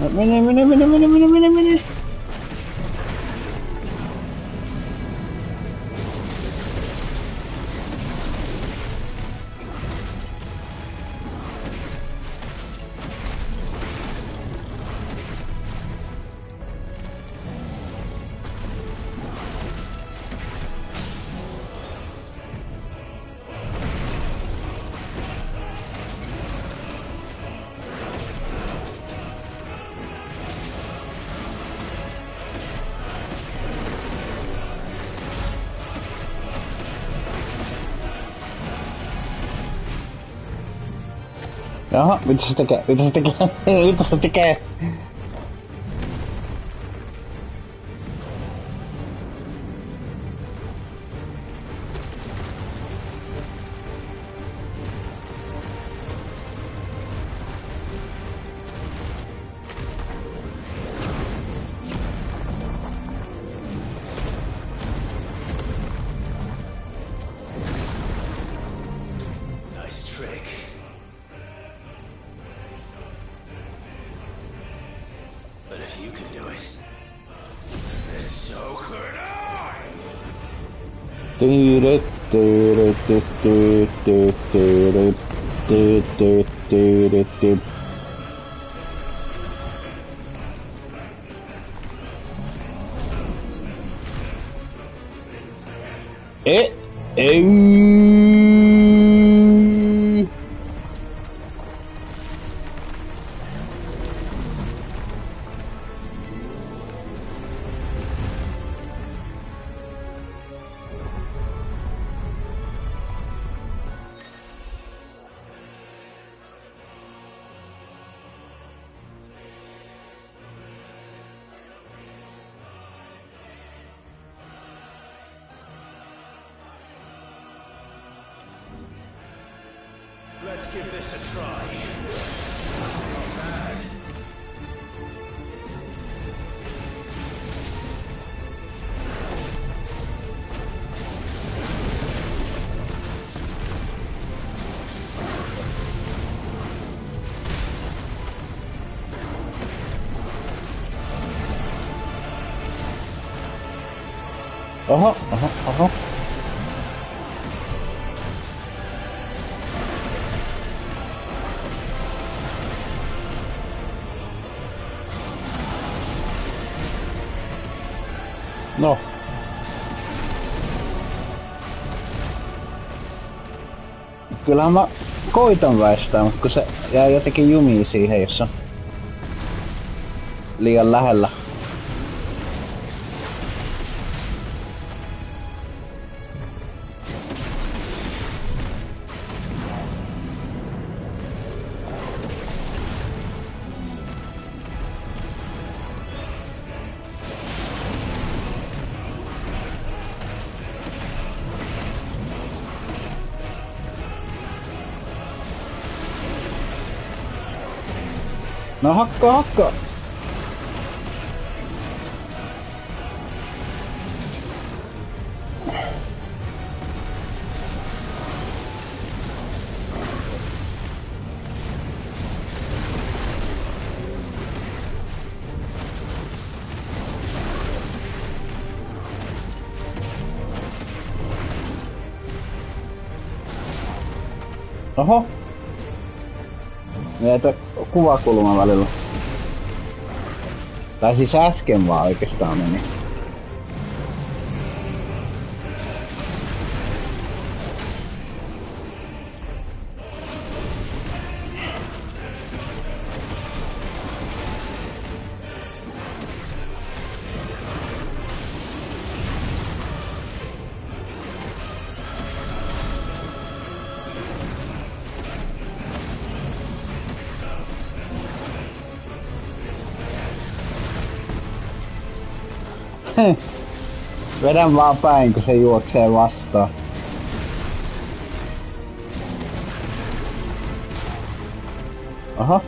Mene. Jaha, mitä se tekee? Mitä se tekee? Nice trick. But if you can do it, then so could I! Let's give this a try. Not bad. Oho. No. Kyllähän mä koitan väistää, mutta kun se jää jotenkin jumiin siihen, jos on liian lähellä. No hakkaa! Oho! Meitä kuvakulma välillä. Tai siis äsken vaan oikeastaan meni. Vedän vaan päin, kun se juoksee vastaan. Aha.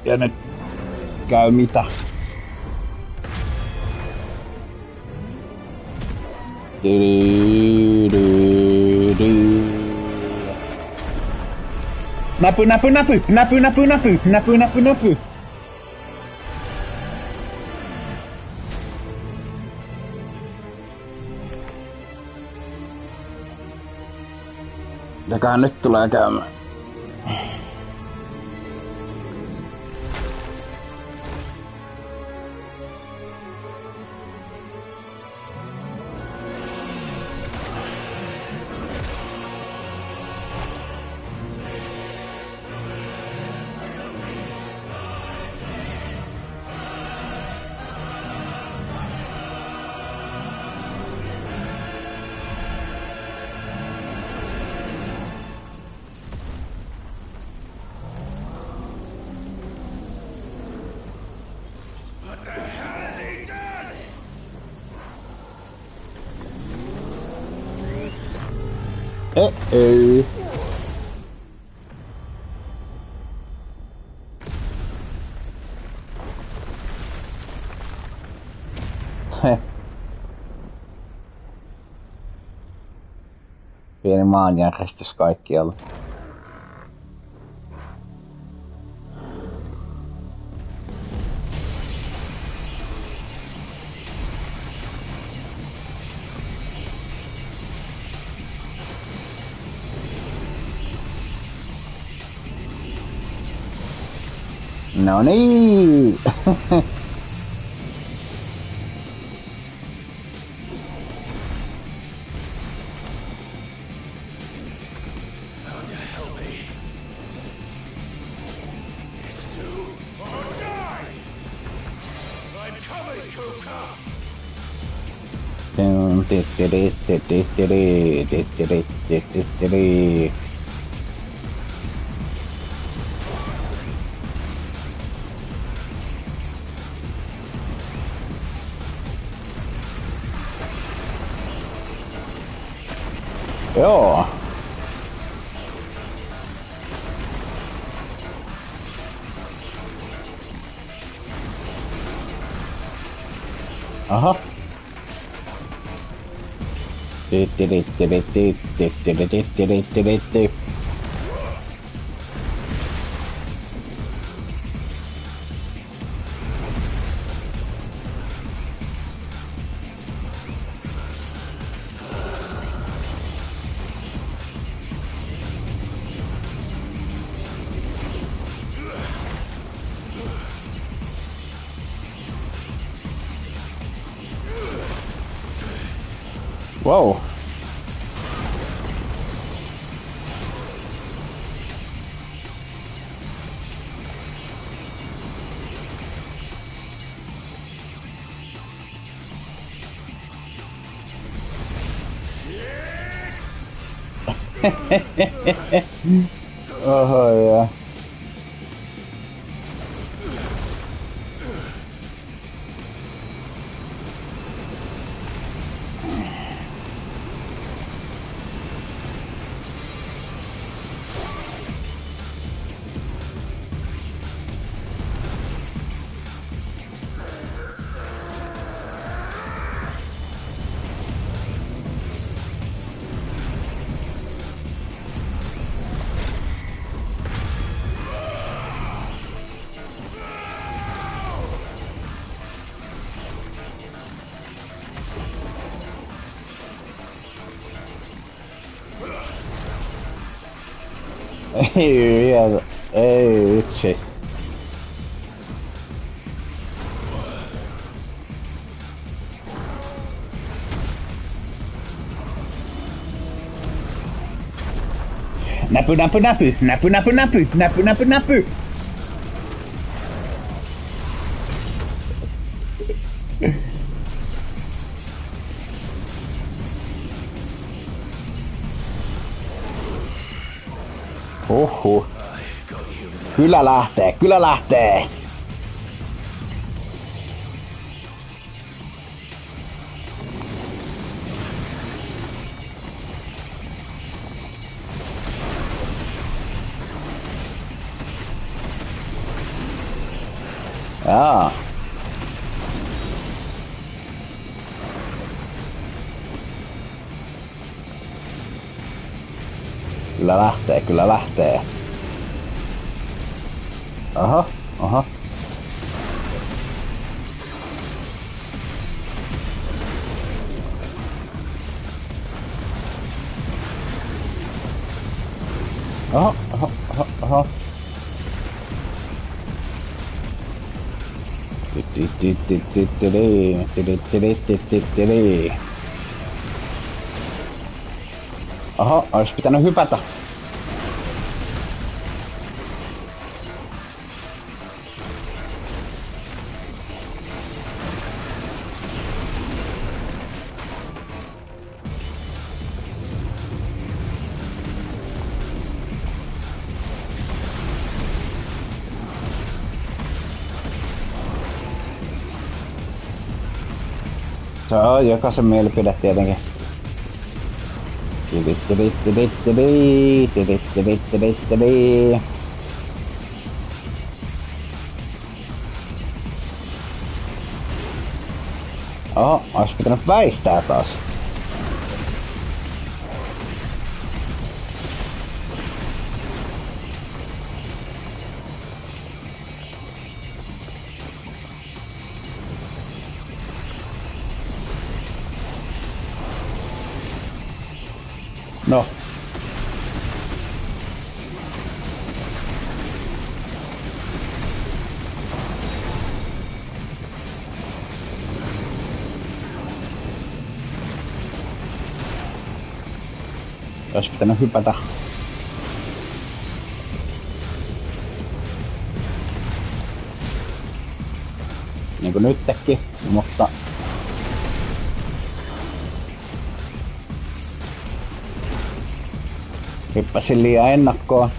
Ja nyt käy mitä? Näpy, näpy, näpy, näpy, näpy, näpy, näpy, näpy, näpy. Mitäköhän nyt tulee käymään? Uh-oh. Pieni maanjärjestys kaikkialla. No niin! Joo. Aha. Whoa. Oh yeah. Yeah, hey, shit. Näpy, näpy, näpy, näpy, näpy, näpy, näpy, näpy, näpy. Huhhuh. Kyllä lähtee, kyllä lähtee. Jaa. Kyllä lähtee, kyllä lähtee. Aha, aha. Aha, aha, aha, aha. Aha, olisi pitänyt hypätä. Se on jokaisen mielipide tietenkin. Oho, ois pitänyt väistää taas. No. Olisi pitänyt hypätä. Niin kuin nytkin, mutta hyppäsin liian ennakkoon.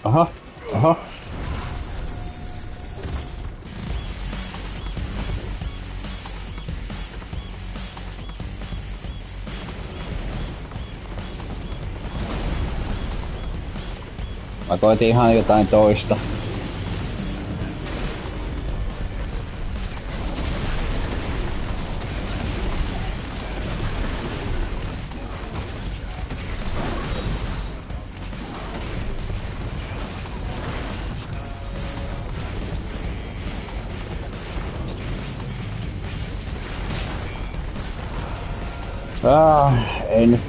Aha, aha. Mä koitin ihan jotain toista. Ei nyt.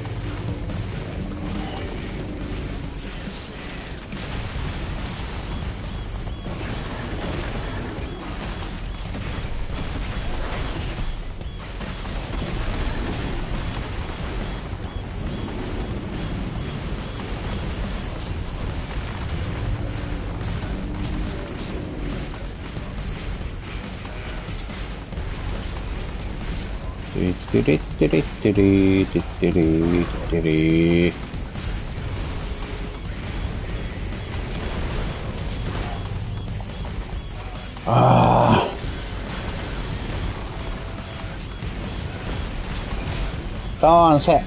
Tää on se.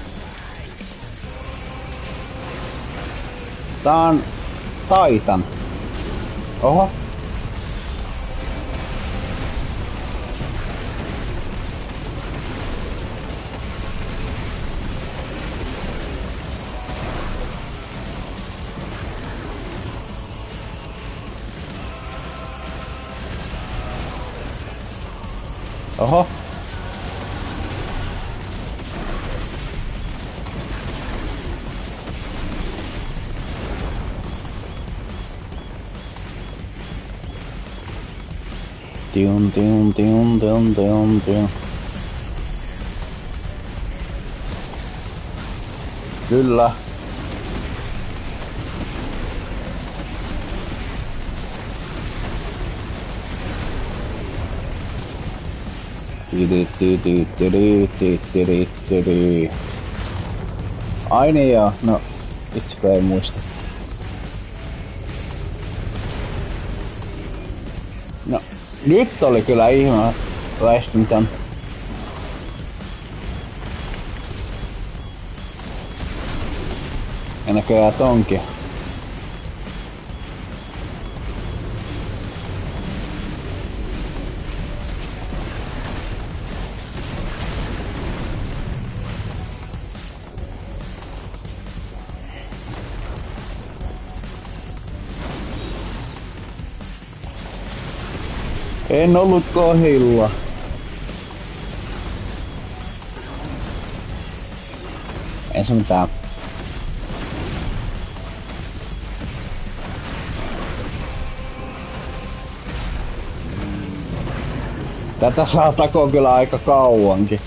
Tää on Titan. Oho. Oho. Tiun. Kyllä. Ai niin joo, no itsekö ei muista. No, nyt oli kyllä ihme väistyn tän. Ja näköjään tonkin. En ollut kohdilla. Ei se mitään. Tätä saa takoa kyllä aika kauankin.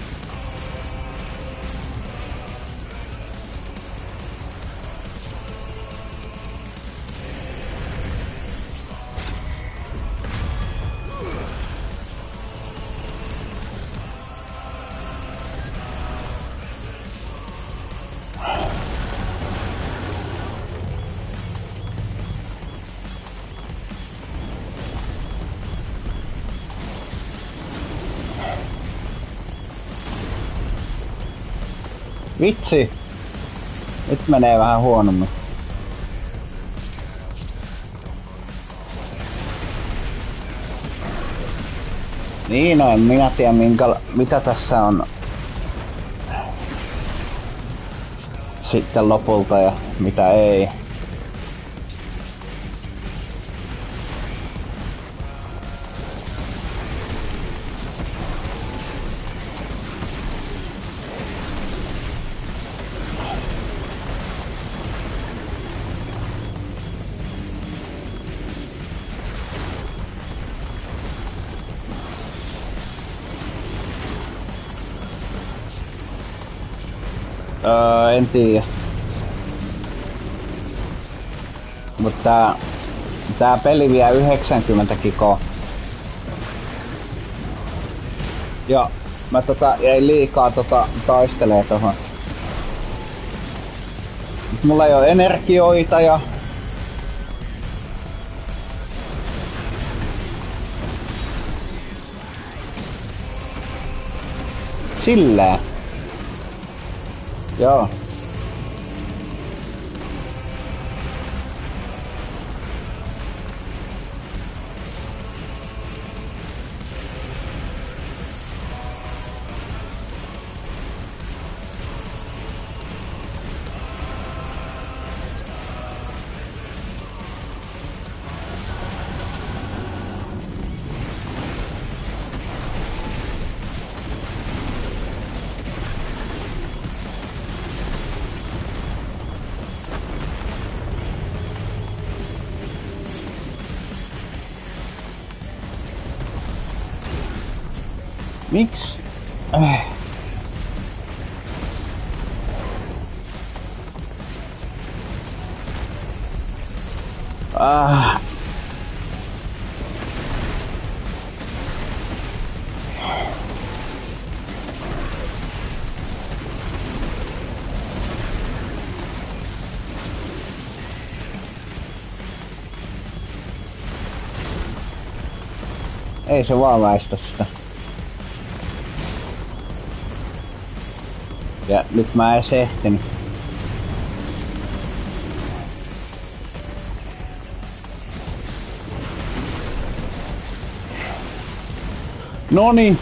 Vitsi! Nyt menee vähän huonommin. Niin, no en minä tiedä mitä tässä on sitten lopulta ja mitä ei. En tiedä. Mutta tää peli vie 90 kikoa. Ja mä jäin liikaa taistelee tohon. Mulla ei oo energioita ja silleen. Joo. Miksi? Ei se vaan väistä sitä. Ja nyt mä en ehtinyt. Noniin.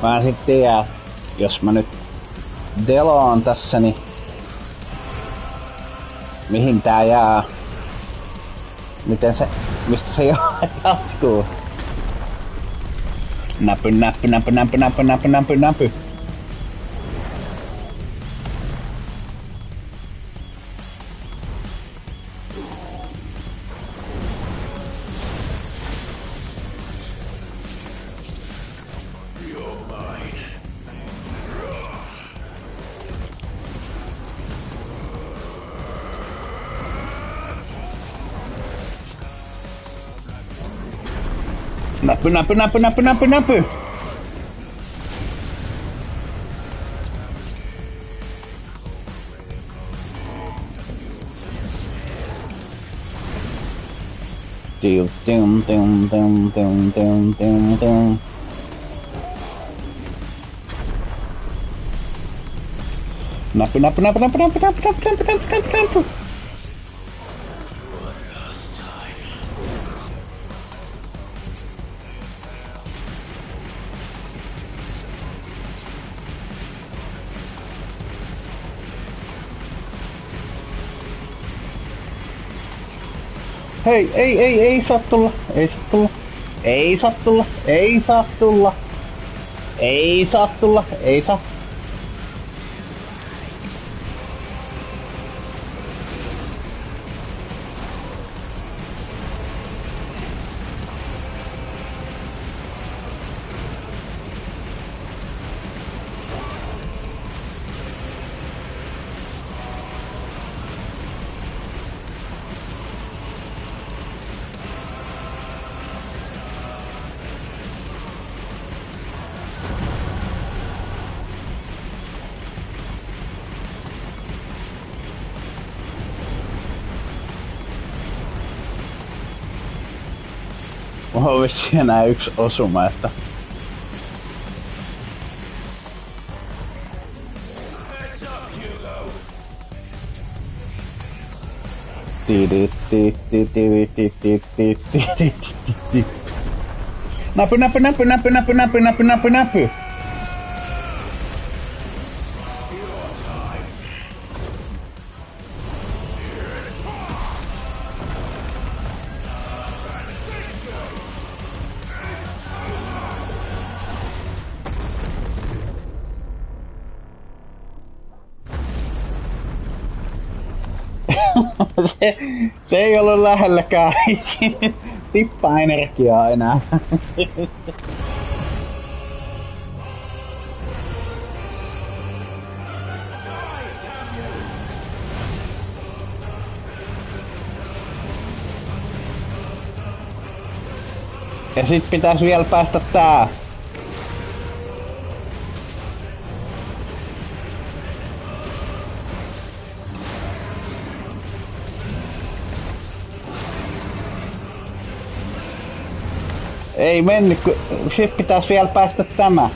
Mä en sit tiedä, jos mä nyt deloan tässä, niin mihin tää jää? Miten se, mistä se jatkuu? Näpy. Näpy. Näpy. Hei, ei saa tulla. Mulla on vissiin enää yksi osuma, että... Näpy. Se ei ollut lähelläkään tippaa energiaa enää. Ja sit pitäis vielä päästä tää. Ei mennyt, kun sit pitäis vielä päästä tämä.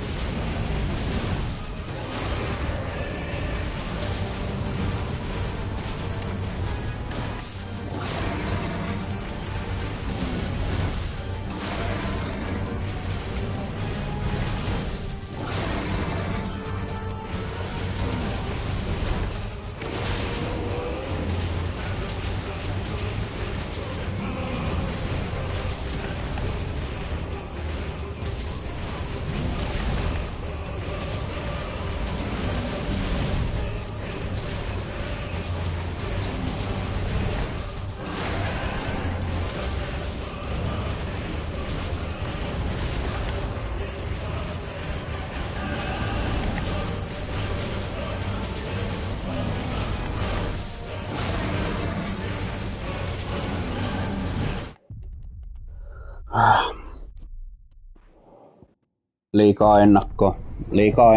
Liikaa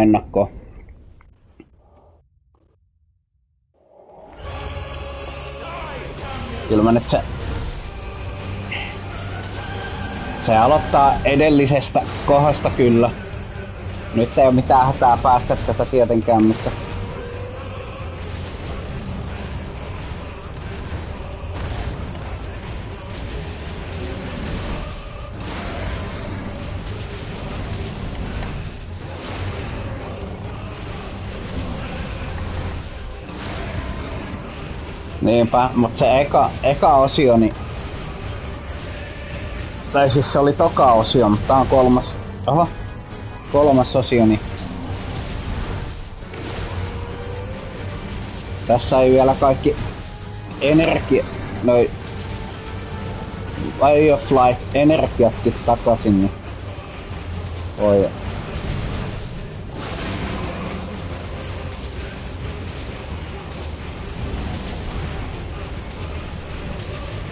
ennakko. Kyllä mä nyt se aloittaa edellisestä kohdasta kyllä. Nyt ei oo mitään hätää päästä tätä tietenkään, mutta... Niinpä, mut se eka osio, niin... Tai siis se oli toka osio, mutta tää on kolmas osio, niin... Tässä ei vielä kaikki Way of Life energiatkin takaisin, niin... Oi.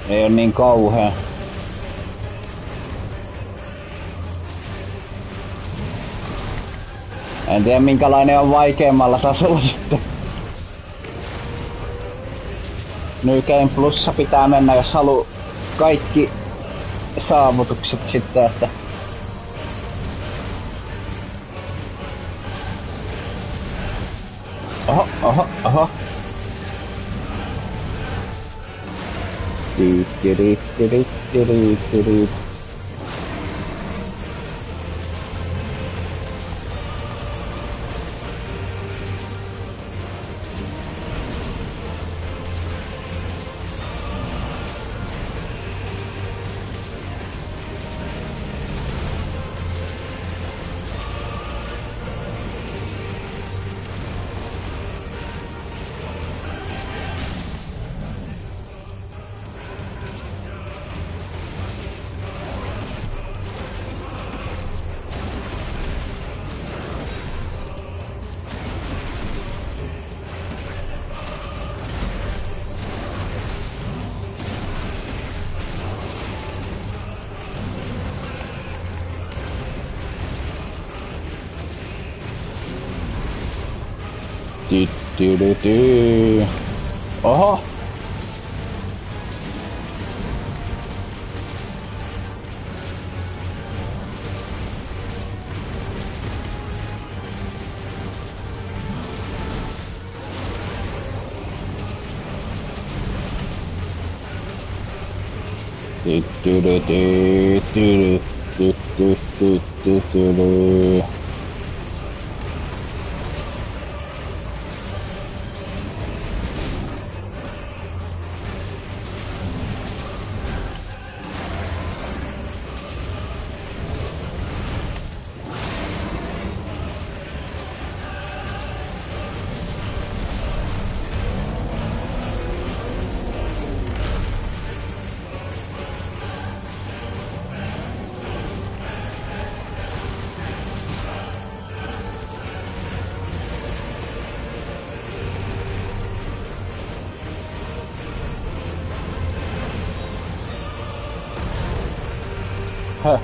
Ei oo niin kauhea. En tiedä minkälainen on vaikeammalla tasolla sitten. New Game Plussa pitää mennä, jos haluu kaikki saavutukset sitten, että... Oho. Oho! Höh.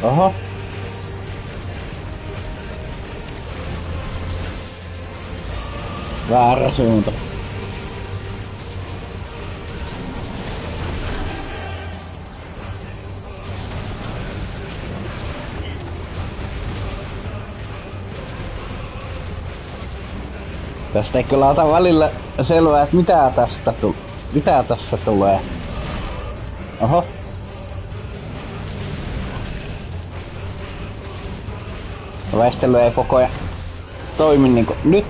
Oho. Väärä suunta. Tästä ei kyllä ota välillä selvää, että mitä tässä tulee. Oho. Väistely ei koko ajan toimi niinku nyt.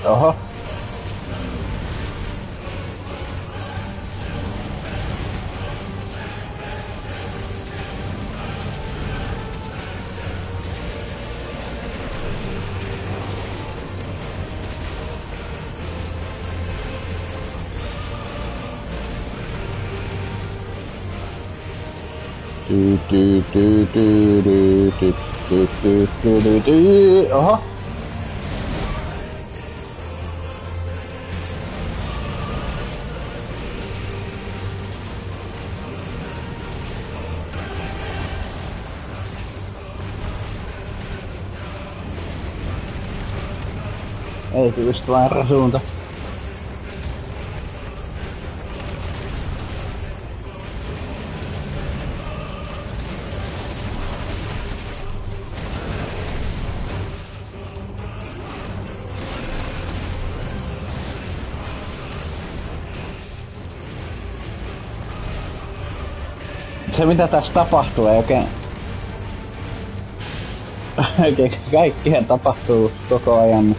Oho. Oho. Eikö just väärä suunta? Se mitä tässä tapahtuu ei oikein... Kaikkihan tapahtuu koko ajan.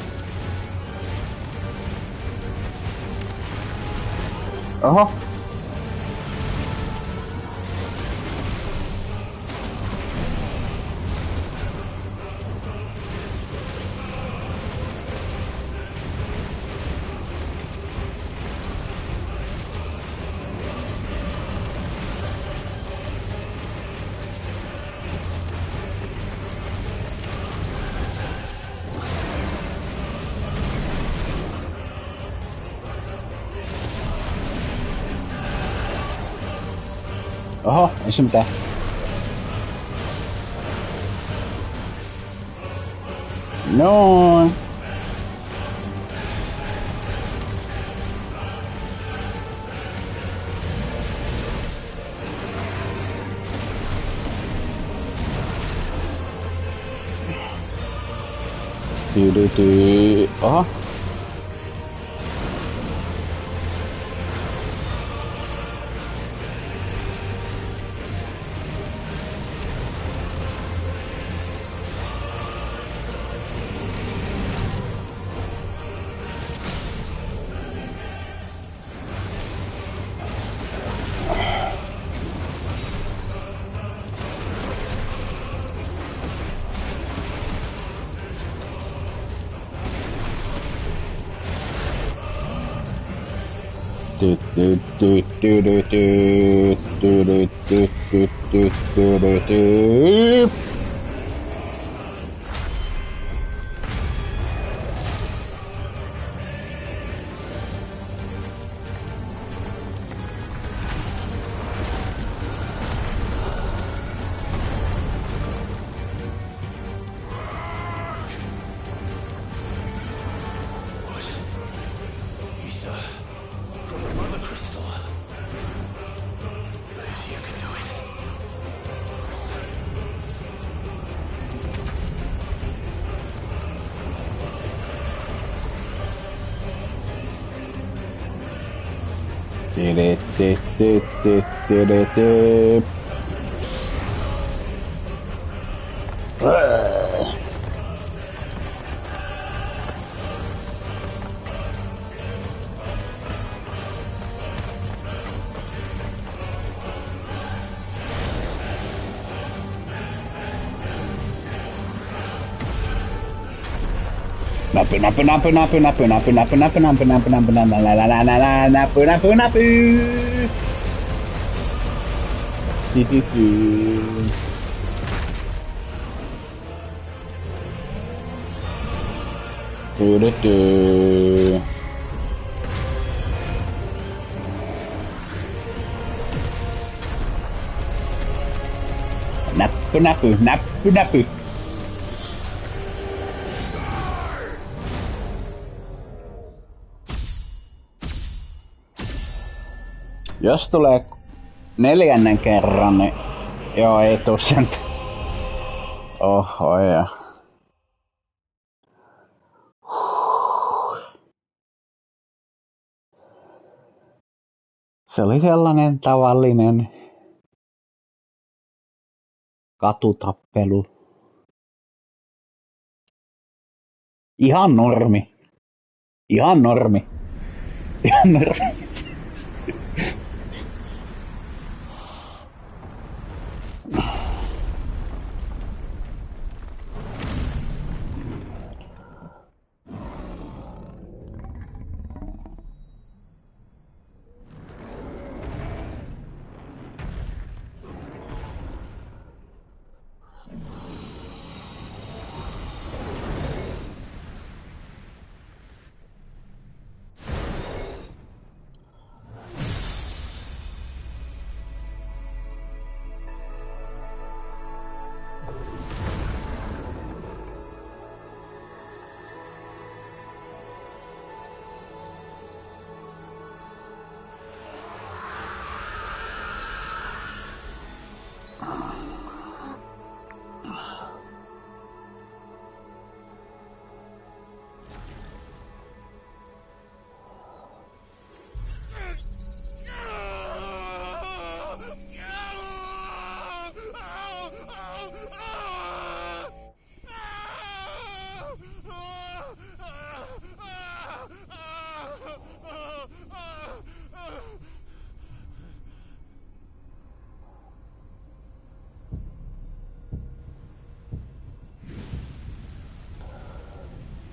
Oho. Oho, ei se mitään. No. Oho. Näppy. Jos tulee 4. kerran, niin joo, ei tuu sen. Oho, ja. Se oli sellainen tavallinen katutappelu. Ihan normi.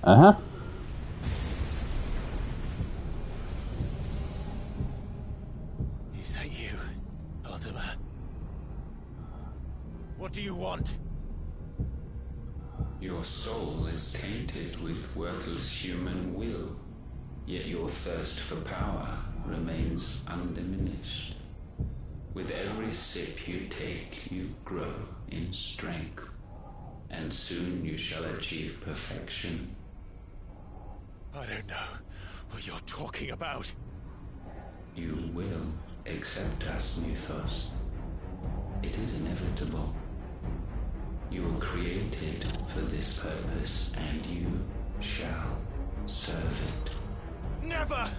Uh-huh. Is that you, Ultima? What do you want? Your soul is tainted with worthless human will, yet your thirst for power remains undiminished. With every sip you take, you grow in strength, and soon you shall achieve perfection. I don't know what you're talking about. You will accept us, Mythos. It is inevitable. You were created for this purpose, and you shall serve it. Never!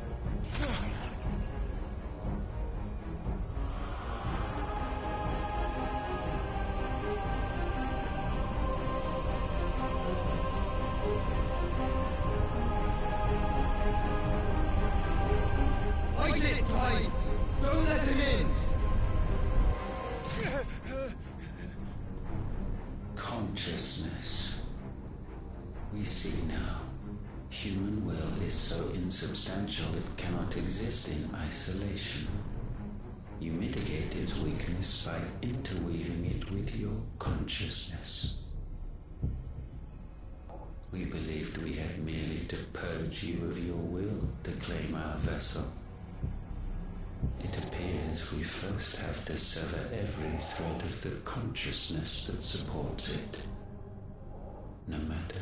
Fight it, Tide! Don't let him in! Consciousness. We see now. Human will is so insubstantial it cannot exist in isolation. You mitigate its weakness by interweaving it with your consciousness. We believed we had merely to purge you of your will to claim our vessel. It appears we first have to sever every thread of the consciousness that supports it. No matter.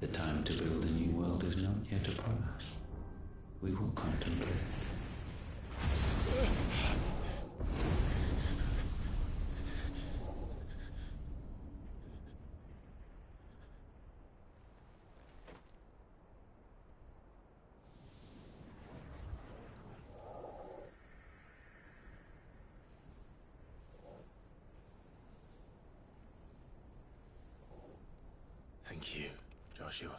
The time to build a new world is not yet upon us. We will contemplate. Thank you, Joshua.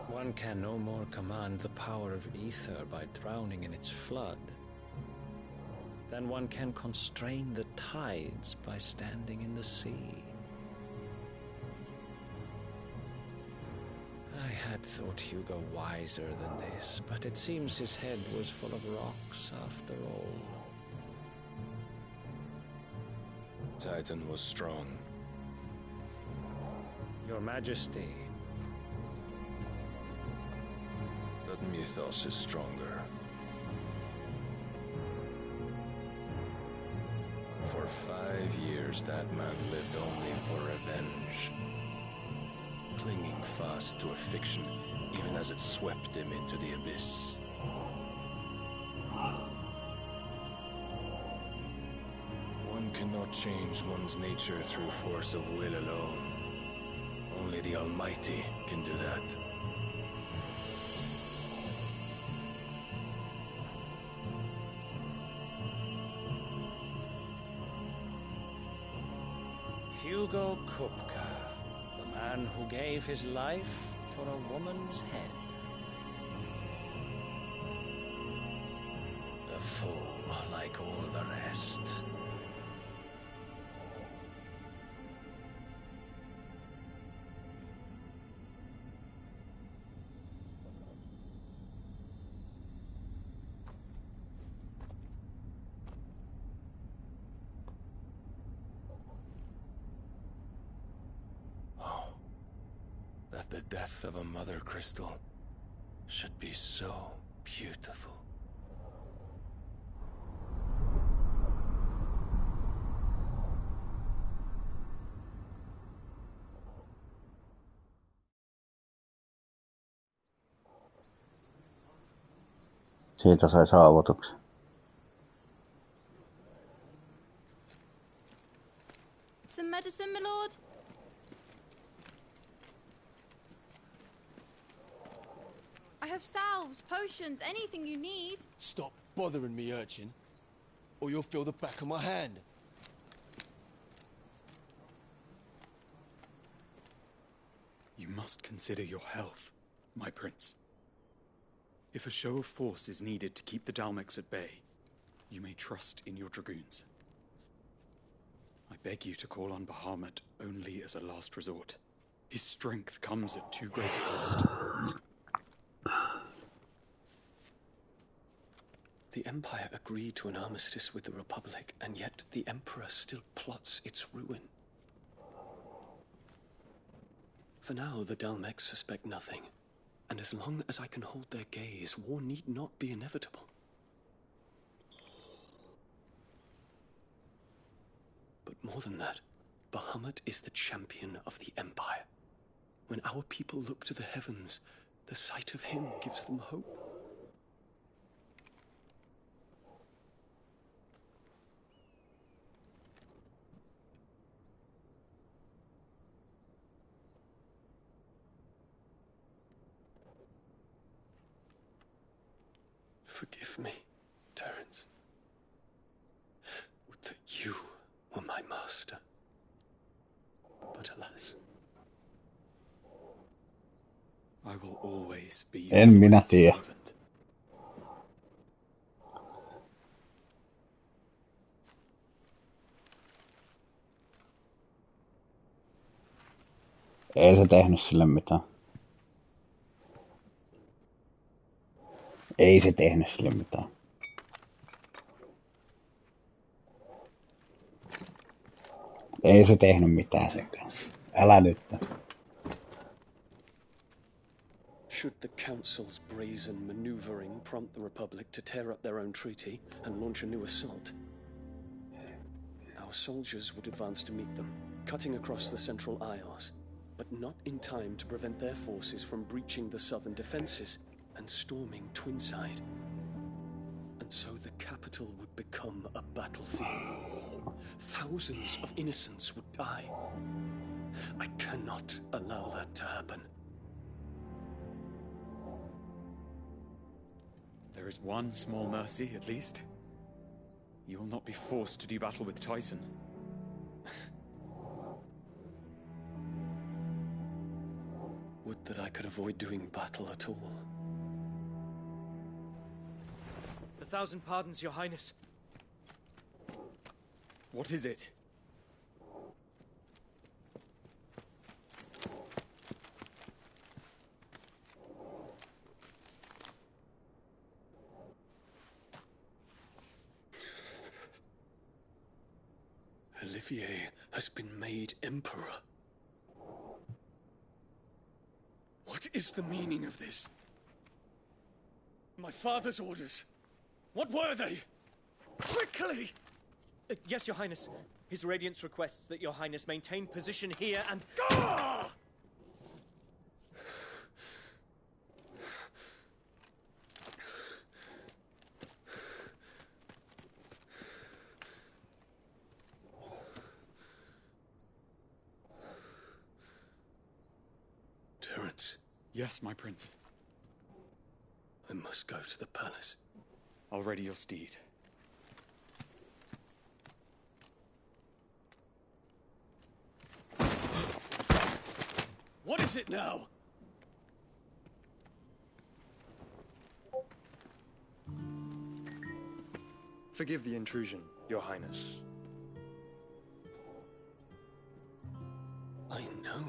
One can no more command the power of ether by drowning in its flood than one can constrain the tides by standing in the sea. I had thought Hugo wiser than this, but it seems his head was full of rocks after all. Titan was strong. Your Majesty. But Mythos is stronger. For 5 years, that man lived only for revenge. Clinging fast to a fiction, even as it swept him into the abyss. One cannot change one's nature through force of will alone. Only the Almighty can do that. Hugo Kupka, the man who gave his life for a woman's head. A fool like all the rest. That the death of a mother crystal should be so beautiful. Siitä sai saavutuksen. Some medicine, my lord? I have salves, potions, anything you need. Stop bothering me, urchin, or you'll feel the back of my hand. You must consider your health, my prince. If a show of force is needed to keep the Dalmex at bay, you may trust in your dragoons. I beg you to call on Bahamut only as a last resort. His strength comes at too great a cost. The Empire agreed to an armistice with the Republic, and yet the Emperor still plots its ruin. For now, the Dalmex suspect nothing, and as long as I can hold their gaze, war need not be inevitable. But more than that, Bahamut is the champion of the Empire. When our people look to the heavens, the sight of him gives them hope. Forgive me, Terence. Would that you were my master. But alas. I will always be En your minä tiedä. servant. Ei se tehnyt sille mitään. Ei se tehnyt sille mitään. Ei se tehnyt mitään sen kanssa. Älä nyt. Should the Council's brazen maneuvering prompt the Republic to tear up their own treaty and launch a new assault, our soldiers would advance to meet them, cutting across the Central Isles, but not in time to prevent their forces from breaching the southern defenses and storming Twinside. And so the capital would become a battlefield. Thousands of innocents would die. I cannot allow that to happen. There is one small mercy, at least. You will not be forced to do battle with Titan. Would that I could avoid doing battle at all. 1,000 pardons, Your Highness. What is it? Olivier has been made Emperor. What is the meaning of this? My father's orders. What were they? Quickly! Yes, Your Highness. His Radiance requests that Your Highness maintain position here and... Gah! Terence. Yes, my prince. I must go to the palace. I'll ready your steed. What is it now? Forgive the intrusion, Your Highness. I know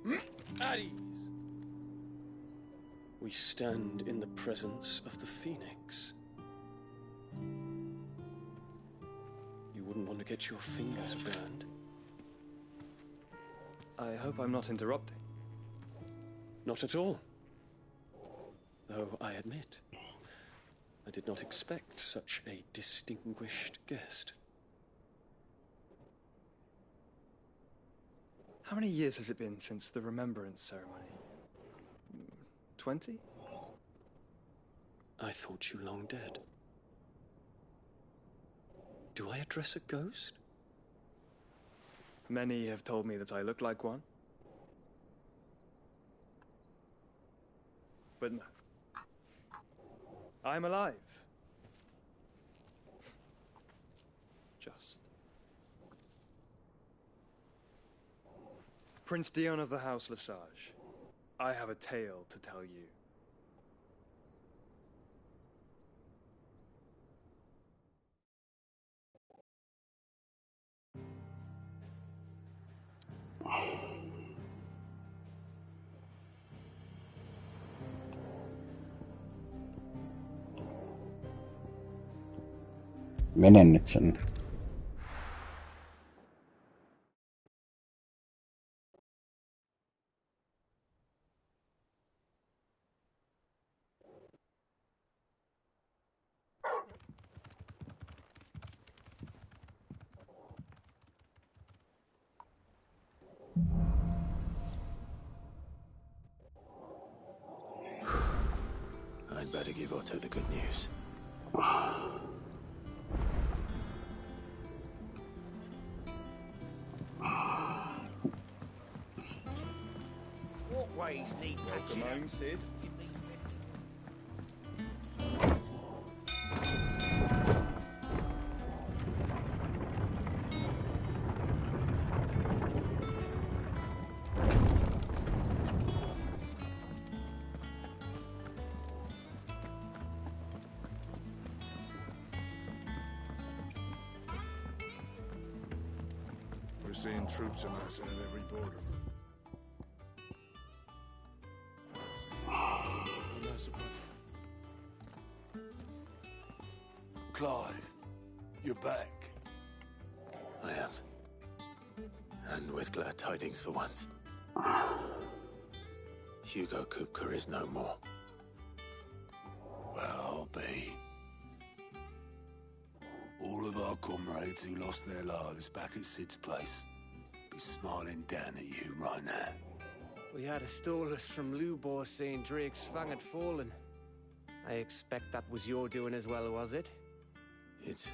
you. At ease. We stand in the presence of the Phoenix. You wouldn't want to get your fingers burned. I hope I'm not interrupting. Not at all. Though I admit, I did not expect such a distinguished guest. How many years has it been since the Remembrance ceremony? 20? I thought you long dead. Do I address a ghost? Many have told me that I look like one. But no. I'm alive. Just. Prince Dion of the House Lesage, I have a tale to tell you. Menen nyt sen. I'd better give Otto the good news. Walkways need patching up. Welcome home, Sid. We're seeing troops amassing at every border. Clive, you're back. I am. And with glad tidings for once. Hugo Kupka is no more. Well, I'll be. All of our comrades who lost their lives back at Sid's place be smiling down at you right now. We had a stolus from Lubor saying Drake's fang had fallen. I expect that was your doing as well, was it? It's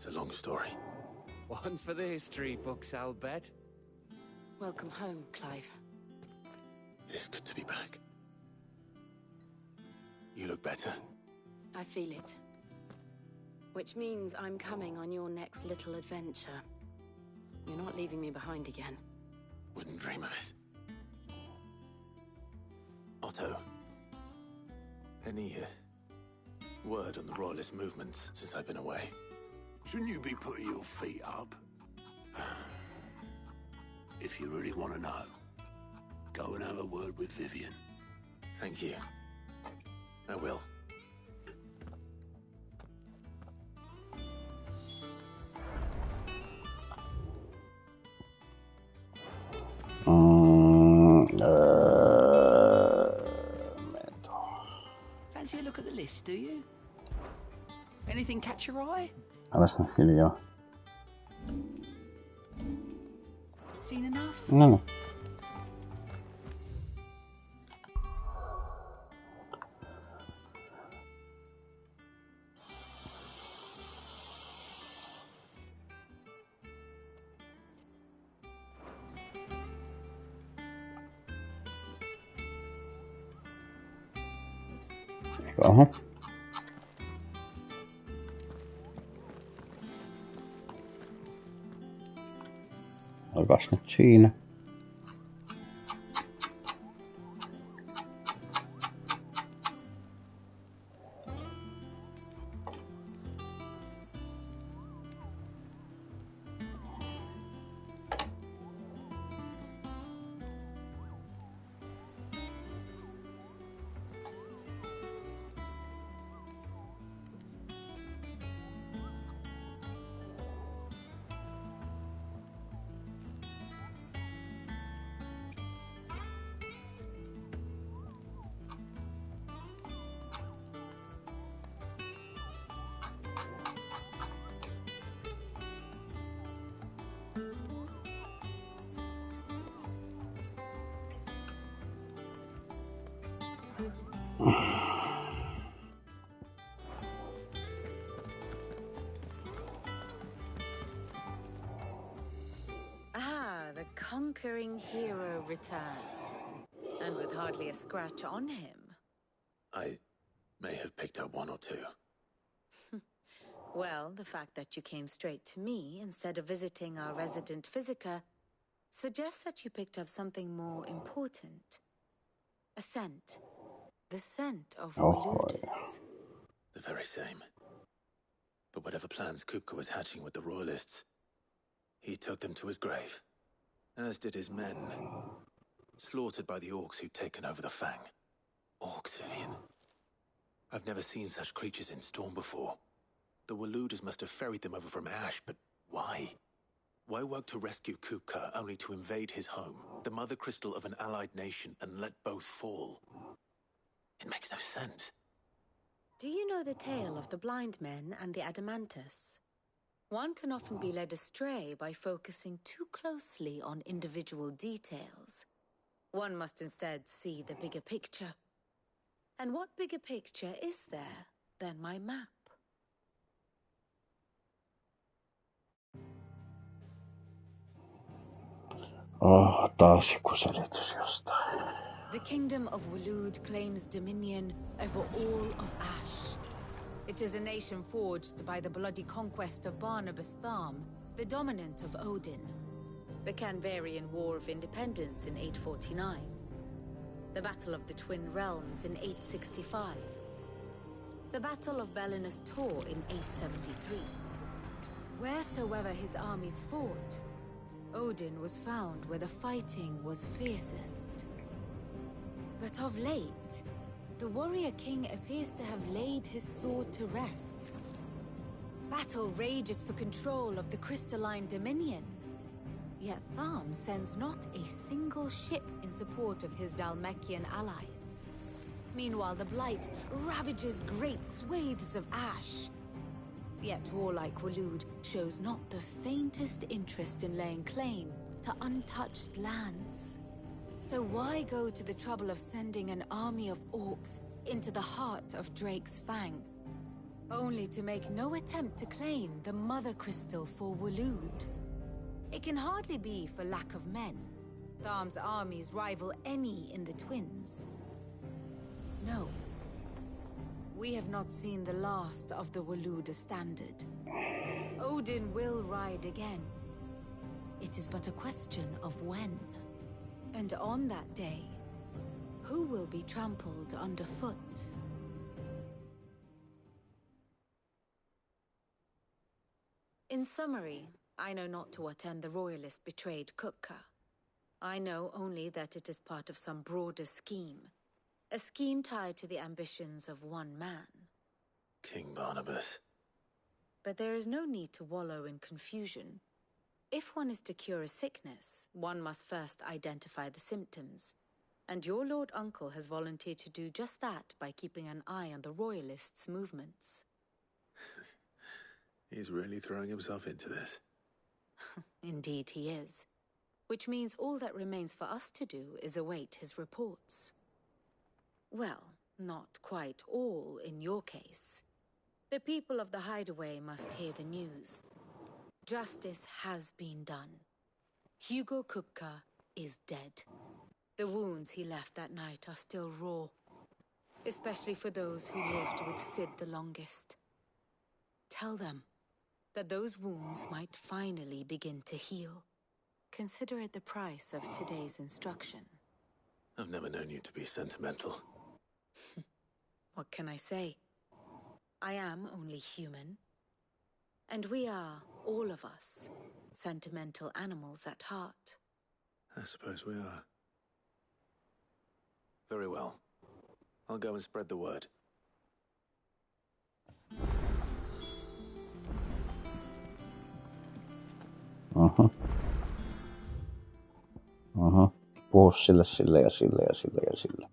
a long story. One for the history books, I'll bet. Welcome home, Clive. It's good to be back. You look better. I feel it. Which means I'm coming on your next little adventure. You're not leaving me behind again. Wouldn't dream of it. Otto. Any word on the Royalist movements since I've been away? Shouldn't you be putting your feet up? If you really want to know, go and have a word with Vivian. Thank you. I will. Fancy a look at the list, do you? Anything catch your eye? Alas hiljaa. Seen enough? No. Aha. Alkaas nyt siinä. The conquering hero returns, and with hardly a scratch on him. I may have picked up one or two. Well, the fact that you came straight to me instead of visiting our resident physiker suggests that you picked up something more important. A scent. The scent of Waludis. The very same. But whatever plans Kupka was hatching with the Royalists, he took them to his grave. As did his men. Slaughtered by the orcs who'd taken over the Fang. Orcs, Vivian. I've never seen such creatures in Storm before. The Waluders must have ferried them over from Ash, but why? Why work to rescue Kupka only to invade his home, the mother crystal of an allied nation, and let both fall? It makes no sense. Do you know the tale of the blind men and the Adamantus? One can often be led astray by focusing too closely on individual details. One must instead see the bigger picture. And what bigger picture is there than my map? Taas joku selitys jostain. The kingdom of Walud claims dominion over all of Ash. It is a nation forged by the bloody conquest of Barnabas Tharm, the dominant of Odin. The Canvarian War of Independence in 849. The Battle of the Twin Realms in 865. The Battle of Belinus Tor in 873. Wheresoever his armies fought, Odin was found where the fighting was fiercest. But of late, the warrior king appears to have laid his sword to rest. Battle rages for control of the crystalline dominion. Yet Tharm sends not a single ship in support of his Dhalmekian allies. Meanwhile, the Blight ravages great swathes of Ash. Yet warlike Walud shows not the faintest interest in laying claim to untouched lands. So why go to the trouble of sending an army of orcs into the heart of Drake's Fang, only to make no attempt to claim the Mother Crystal for Walud? It can hardly be for lack of men. Tharm's armies rival any in the Twins. No. We have not seen the last of the Waluda standard. Odin will ride again. It is but a question of when. And on that day, who will be trampled underfoot? In summary, I know not to what end the royalists betrayed Kupka. I know only that it is part of some broader scheme. A scheme tied to the ambitions of one man. King Barnabas. But there is no need to wallow in confusion. If one is to cure a sickness, one must first identify the symptoms. And your Lord Uncle has volunteered to do just that by keeping an eye on the royalists' movements. He's really throwing himself into this. Indeed he is. Which means all that remains for us to do is await his reports. Well, not quite all in your case. The people of the Hideaway must hear the news. Justice has been done. Hugo Kupka is dead. The wounds he left that night are still raw, especially for those who lived with Sid the longest. Tell them that those wounds might finally begin to heal. Consider it the price of today's instruction. I've never known you to be sentimental. What can I say? I am only human. And we are, all of us, sentimental animals at heart. I suppose we are. Very well. I'll go and spread the word. Puhu sille ja sille.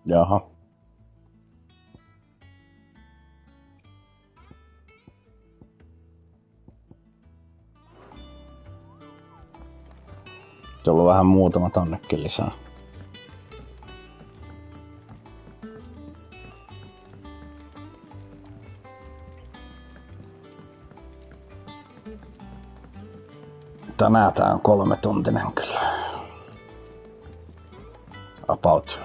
Jaha. Tullut vähän muutama tonnekin lisää. Tänään tää on 3-tuntinen kyllä. About.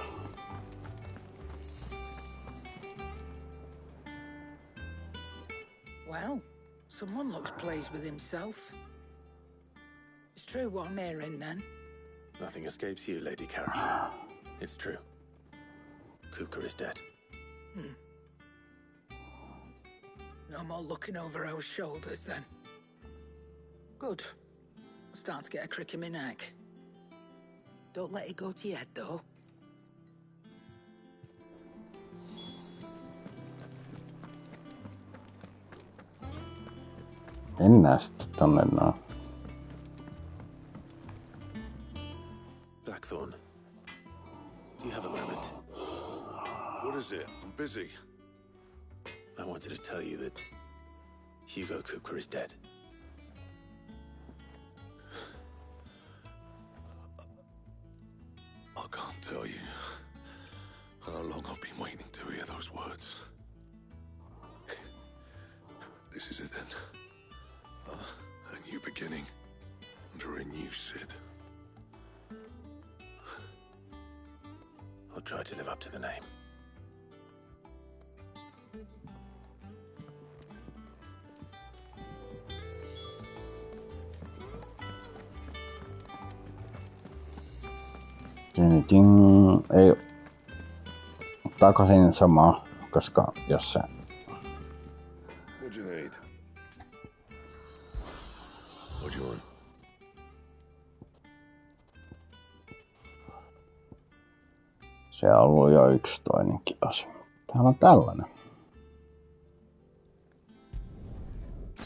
deals with himself. It's true what I'm hearing, then. Nothing escapes you, Lady Karen. It's true. Kupka is dead. No more looking over our shoulders, then. Good. I'm starting to get a crick in my neck. Don't let it go to your head, though. Mennään sitten tonne noin. Blackthorn, do you have a moment? What is it? I'm busy. I wanted to tell you that Hugo Kupka is dead. I can't tell you how long I've been waiting to hear those words. This is it then. A new beginning under a new Sid. I'll try to live up to the name. Ei takaisin samaa, koska jos se... What do you need? What do you want? Se on ollut jo yksi toinenkin asia. Täällä on tällainen.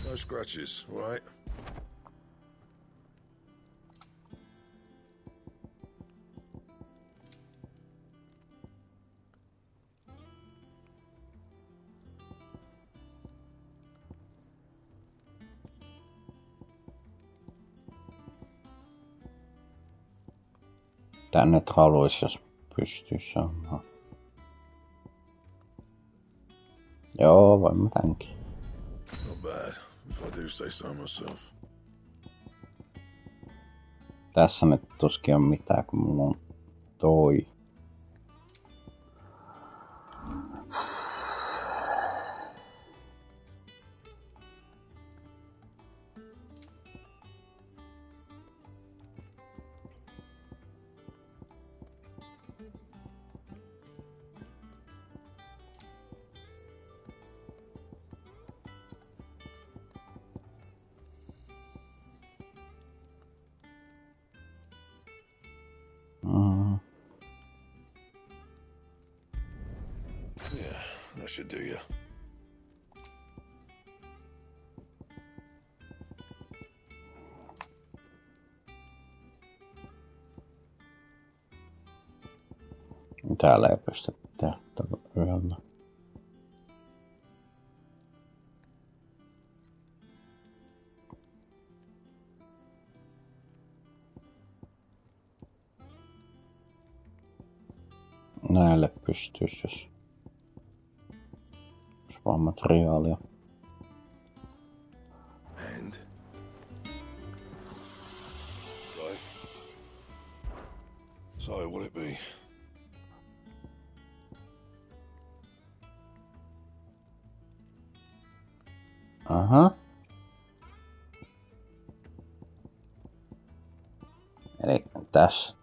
No scratches, right? Tänne haluais, jos pystyis saamaan. Joo, voin mä tämänkin. Not bad, if I do say so myself. Tässä nyt tuskin on mitään, kun mulla on toi. Yeah, that should do you. Täällä ei pysty tehdä yöllä. Näille pystyis, jos vaan materiaalia. And? Clive? So, will it be? Aha. Eli tässä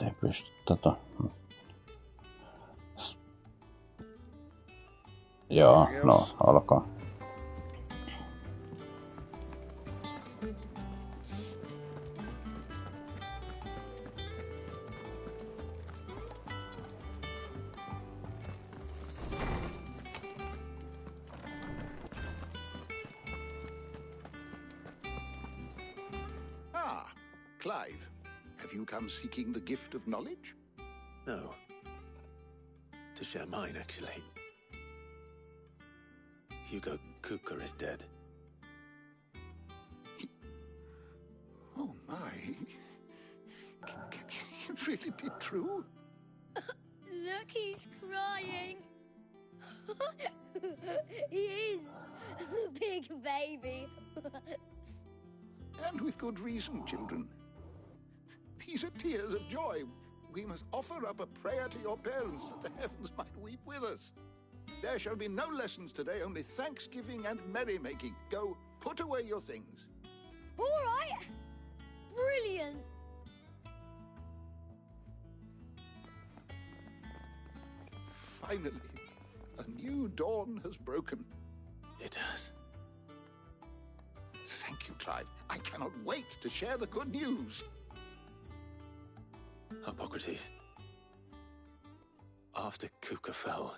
ei pysty Joo, no, olkoon. Ah, Clive. Have you come seeking the gift of knowledge? No. To share mine, actually. Hugo Kupka is dead. Oh my. Can it really be true? Look, he's crying. He is. The big baby. And with good reason, children. These are tears of joy. We must offer up a prayer to your parents that the heavens might weep with us. There shall be no lessons today, only thanksgiving and merrymaking. Go, put away your things. All right. Brilliant. Finally, a new dawn has broken. It has. Thank you, Clive. I cannot wait to share the good news. Hippocrates. After Kuka fell,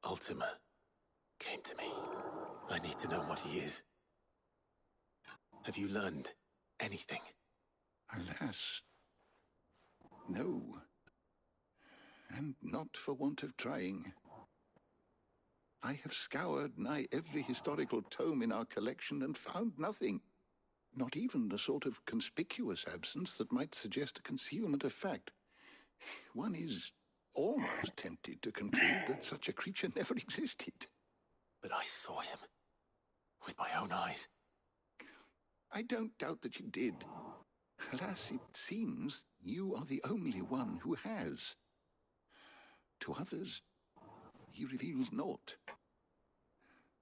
Ultima came to me. I need to know what he is. Have you learned anything? Alas, no. And not for want of trying. I have scoured nigh every historical tome in our collection and found nothing. Not even the sort of conspicuous absence that might suggest a concealment of fact. One is almost tempted to conclude that such a creature never existed. But I saw him with my own eyes. I don't doubt that you did. Alas, it seems you are the only one who has. To others, he reveals naught.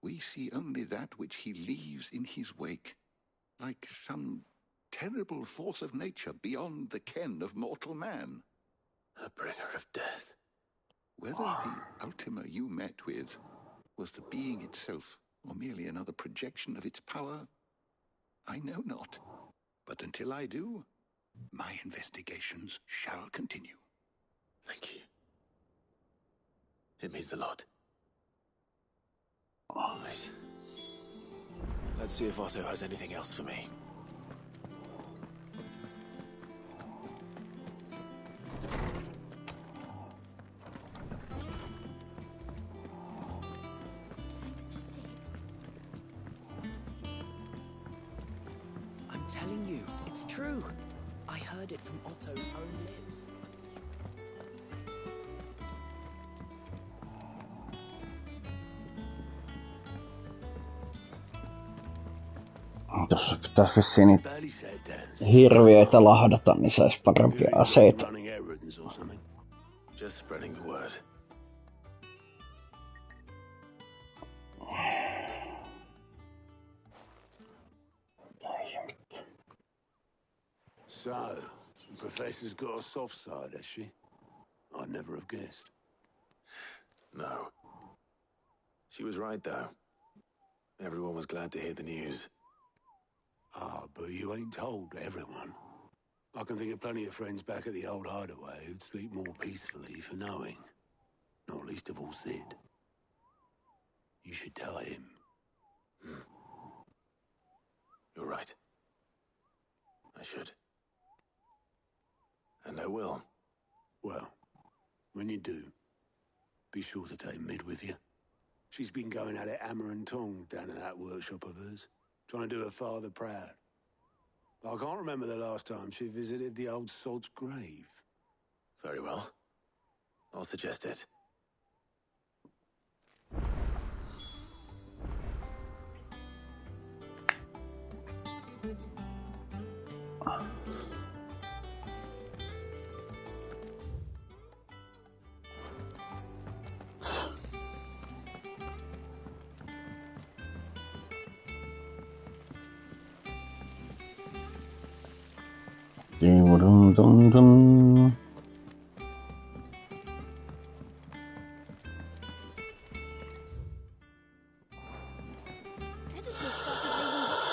We see only that which he leaves in his wake, like some terrible force of nature beyond the ken of mortal man. A bringer of death. Whether the Ultima you met with was the being itself, or merely another projection of its power, I know not. But until I do, my investigations shall continue. Thank you. It means a lot. Right. Let's see if Otto has anything else for me. I'm telling you, it's true. I heard it from Otto's own lips. Jos pitäis vissiin niitä hirviöitä lahdata, niin sais parempia aseita. Just spreading the word. So, the Professor's got a soft side, has she? I'd never have guessed. No. She was right, though. Everyone was glad to hear the news. Ah, but you ain't told everyone. I can think of plenty of friends back at the old hideaway who'd sleep more peacefully for knowing. Not least of all Sid. You should tell him. You're right. I should. And I will. Well, when you do, be sure to take Mid with you. She's been going at it hammer and tong down in that workshop of hers, trying to do her father proud. But I can't remember the last time she visited the old sod's grave. Very well. I'll suggest it. Dum dum dum. Editors started leaving books.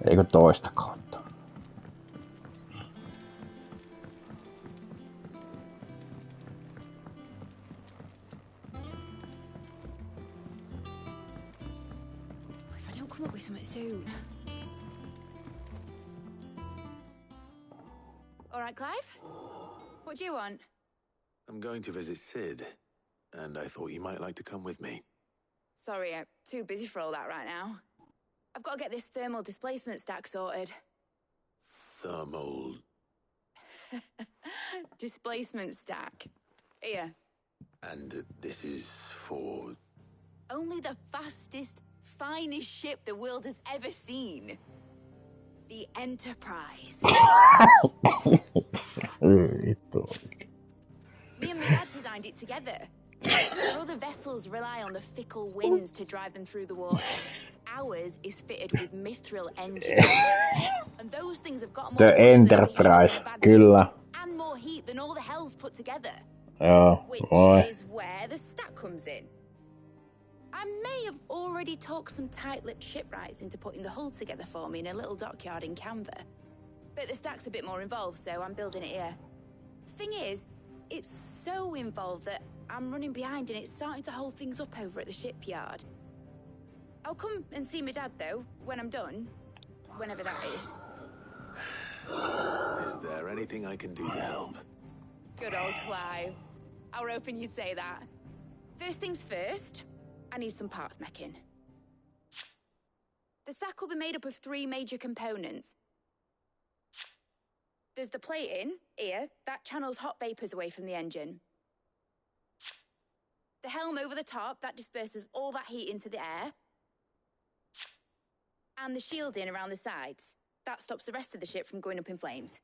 Eikö toista kautta? If I don't come up with something soon. All right, Clive? What do you want? I'm going to visit Sid, and I thought you might like to come with me. Sorry, I'm too busy for all that right now. I've got to get this thermal displacement stack sorted. Thermal... Displacement stack. Here. And this is for... Only the fastest, finest ship the world has ever seen. The Enterprise. Me and my dad designed it together. Our other vessels rely on the fickle winds to drive them through the water. Ours is fitted with mithril engines. And those things have got more The push than Enterprise, a bad kyllä. mood, and more heat than all the hells put together. Joo, Which voi. is where the stack comes in. I may have already talked some tight-lipped shipwrights into putting the hull together for me in a little dockyard in Canva. But the stack's a bit more involved, so I'm building it here. Thing is, it's so involved that I'm running behind and it's starting to hold things up over at the shipyard. I'll come and see my dad, though, when I'm done. Whenever that is. Is there anything I can do to help? Good old Clive. I were hoping you'd say that. First things first, I need some parts meching. The sack will be made up of 3 major components. There's the plating, here, that channels hot vapors away from the engine. The helm over the top, that disperses all that heat into the air. And the shielding around the sides. That stops the rest of the ship from going up in flames.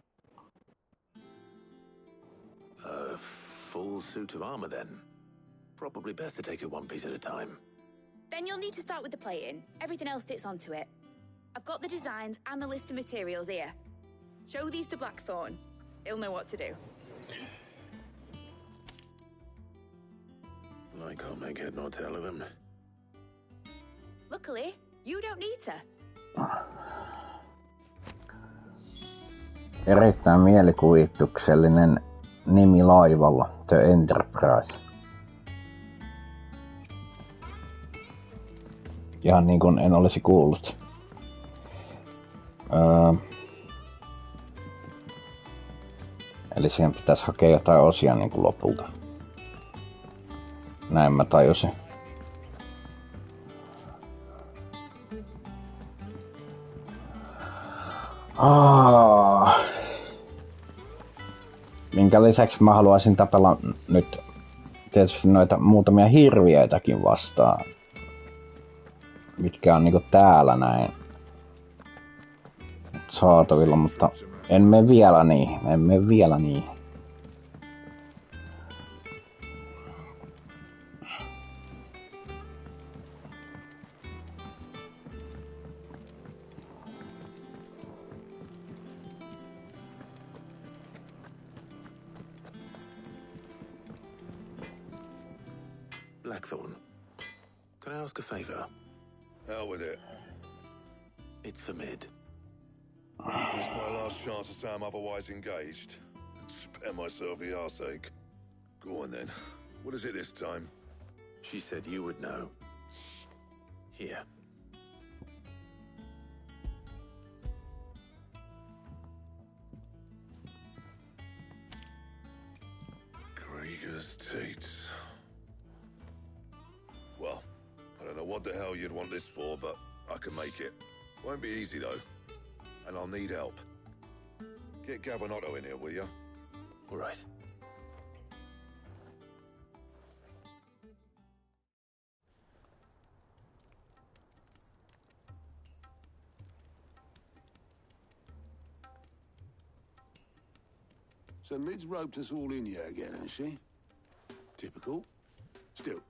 A full suit of armor, then. Probably best to take it one piece at a time. Then you'll need to start with the plating. Everything else fits onto it. I've got the designs and the list of materials here. Show these to Blackthorn. He'll know what to do. I can't make head nor tail of them. Luckily, you don't need to. Erittäin mielikuvituksellinen nimi laivalla, The Enterprise. Ihan niin kuin en olisi kuullut. Eli siihen pitäisi hakea jotain osia niin kuin lopulta. Näin mä tajusin. Minkä lisäksi mä haluaisin tapella nyt tietysti noita muutamia hirviöitäkin vastaan. Mitkä on niinku täällä näin saatavilla, mutta en mene vielä niihin. Blackthorn, can I ask a favor? Hell with it. It's for Mid. This is my last chance to say I'm otherwise engaged. Spare myself the arseache. Go on then. What is it this time? She said you would know. Here. Krieger's teats. Well, I don't know what the hell you'd want this for, but I can make it. Won't be easy though. And I'll need help. Get Gavin-Otto in here, will you? All right. So Mid's roped us all in here again, has she? Typical. Still,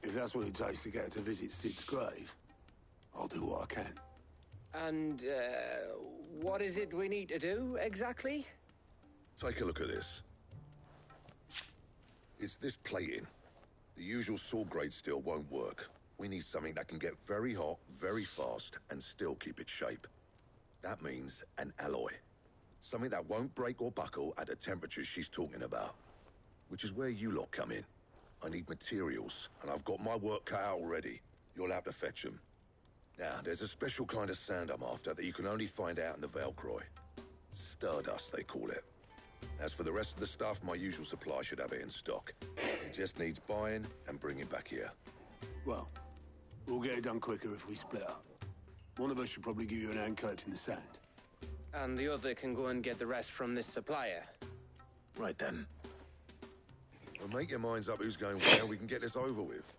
if that's what it takes to get her to visit Sid's grave, I'll do what I can. And, what is it we need to do, exactly? Take a look at this. It's this plating. The usual sword grade steel won't work. We need something that can get very hot, very fast, and still keep its shape. That means an alloy. Something that won't break or buckle at the temperatures she's talking about. Which is where you lot come in. I need materials, and I've got my work cut out already. You'll have to fetch them. Now, there's a special kind of sand I'm after that you can only find out in the Valcroy. Stardust, they call it. As for the rest of the stuff, my usual supply should have it in stock. It just needs buying and bringing back here. Well, we'll get it done quicker if we split up. One of us should probably give you an hand coat in the sand. And the other can go and get the rest from this supplier. Right then. Well, make your minds up who's going where, we can get this over with.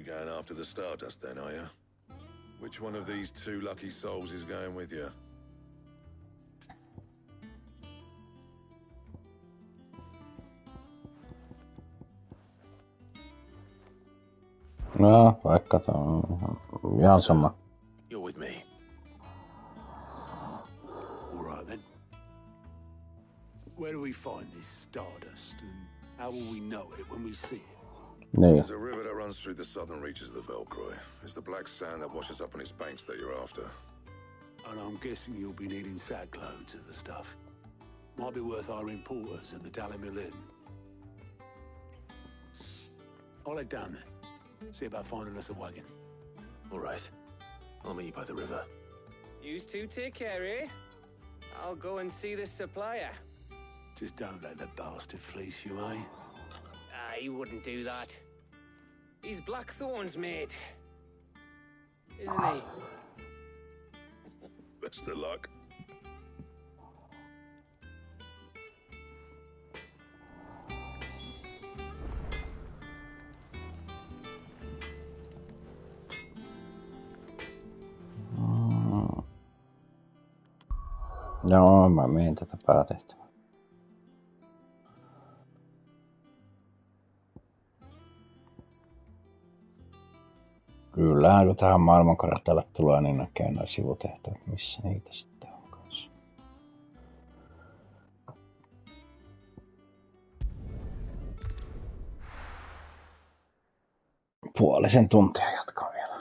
You going after the Stardust then, are you? Which one of these two lucky souls is going with you? No, vaikka on ihan sama. You're with me. All right then. Where do we find this Stardust, and how will we know it when we see it? Niin. There's a river that runs through the southern reaches of the Velcroy. It's the black sand that washes up on its banks that you're after. And I'm guessing you'll be needing sackloads of the stuff. Might be worth hiring porters at the Dalimil Inn. I'll head down there. See about finding us a wagon. All right. I'll meet you by the river. Yous two take care, eh? I'll go and see this supplier. Just don't let the bastard fleece you, eh? He wouldn't do that. He's Blackthorn's mate. Isn't he? Best of luck. Joo, mä menen tätä päätehtävää. Kyllähän kun tähän maailmankartalle tulee, niin näkee nämä sivutehtävät, missä niitä sitten on kanssa. Puolisen tuntia jatkan vielä.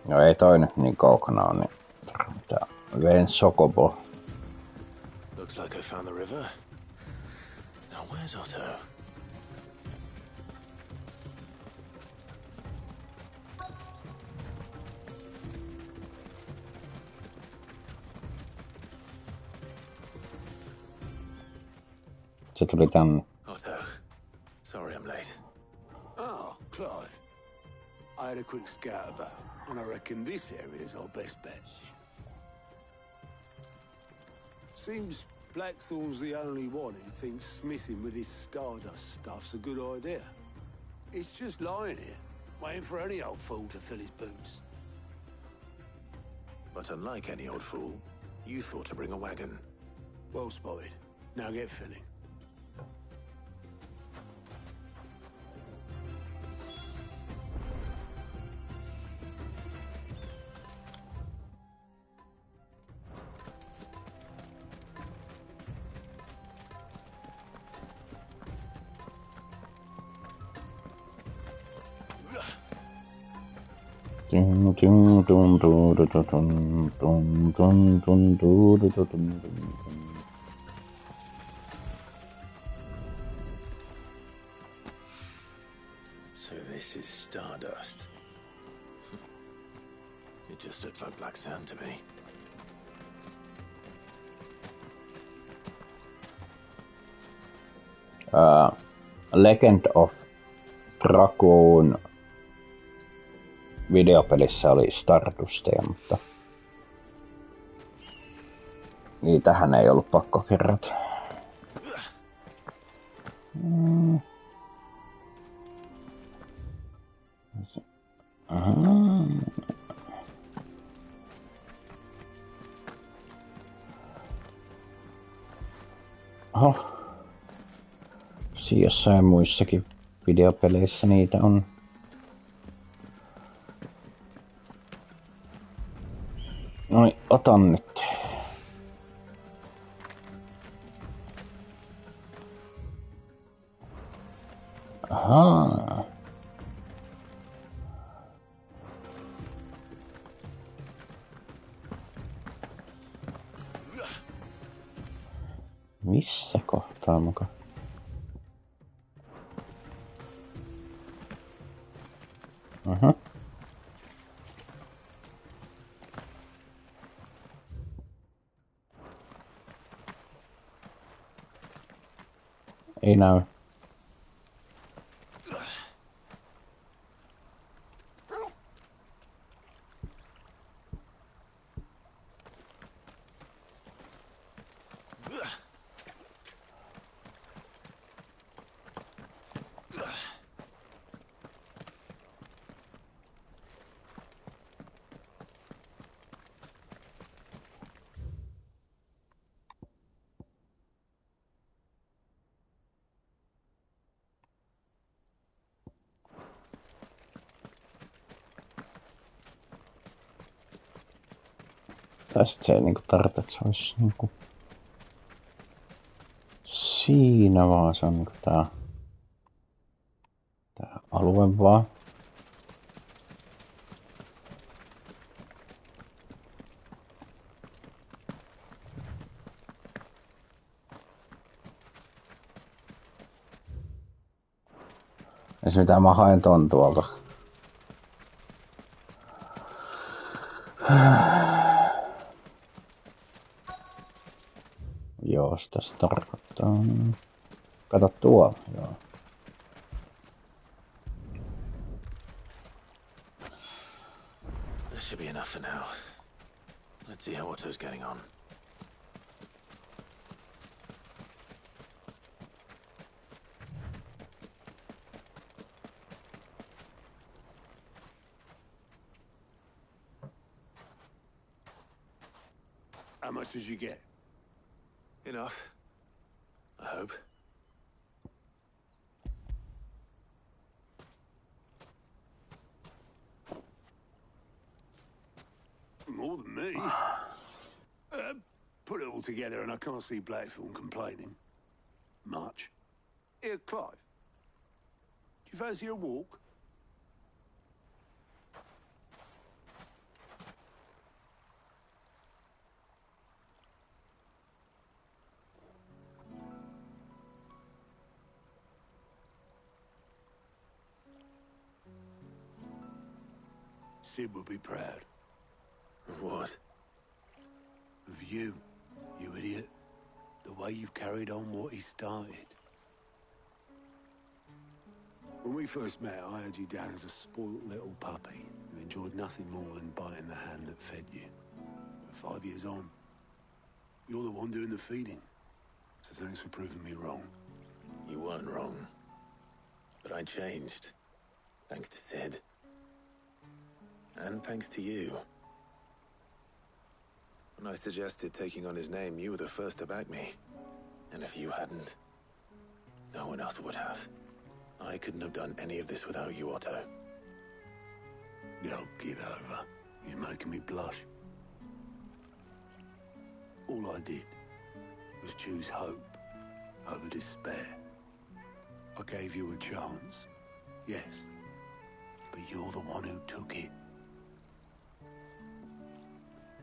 No ei toi nyt niin kaukana on, niin tarvitaan veen Sokobo. Looks like I found the river. Now where's Otto? Se tuli tänne. Otto. Sorry I'm late. Ah, Clive. I had a quick scout about, and I reckon this area's our best bet. Seems Blackthorn's the only one who thinks smithing with his Stardust stuff's a good idea. It's just lying here, waiting for any old fool to fill his boots. But unlike any old fool, you thought to bring a wagon. Well spotted. Now get filling. So this is Stardust. It just looks like black sand to me. Legend of Dragoon videopelissä oli Stardusteja, mutta niitähän ei ollut pakko kerätä. Oho. Jossain muissakin videopeleissä niitä on. Noniin, otan nyt. Ahaa. Missä kohtaa muka? Aha. Ei näy. Tai sit se ei niinku tarvita, että se olisi niinku... Siinä vaan se on niinku tää alue vaan. Ja se mitä mä haen ton tuolta. Joo, sitä se tarkoittaa. Kato tuolla, joo. That should be enough for now. Let's see how Otto's getting on. How much did you get? Enough. I hope. More than me. Put it all together and I can't see Blackthorn complaining. Much. Here, Clive. Do you fancy a walk? Sid would be proud. Of what? Of you, you idiot. The way you've carried on what he started. When we first met, I had you down as a spoilt little puppy who enjoyed nothing more than biting the hand that fed you. But 5 years on, you're the one doing the feeding. So thanks for proving me wrong. You weren't wrong. But I changed. Thanks to Sid. And thanks to you. When I suggested taking on his name, you were the first to back me. And if you hadn't, no one else would have. I couldn't have done any of this without you, Otto. Yo, give over. You're making me blush. All I did was choose hope over despair. I gave you a chance, yes, but you're the one who took it.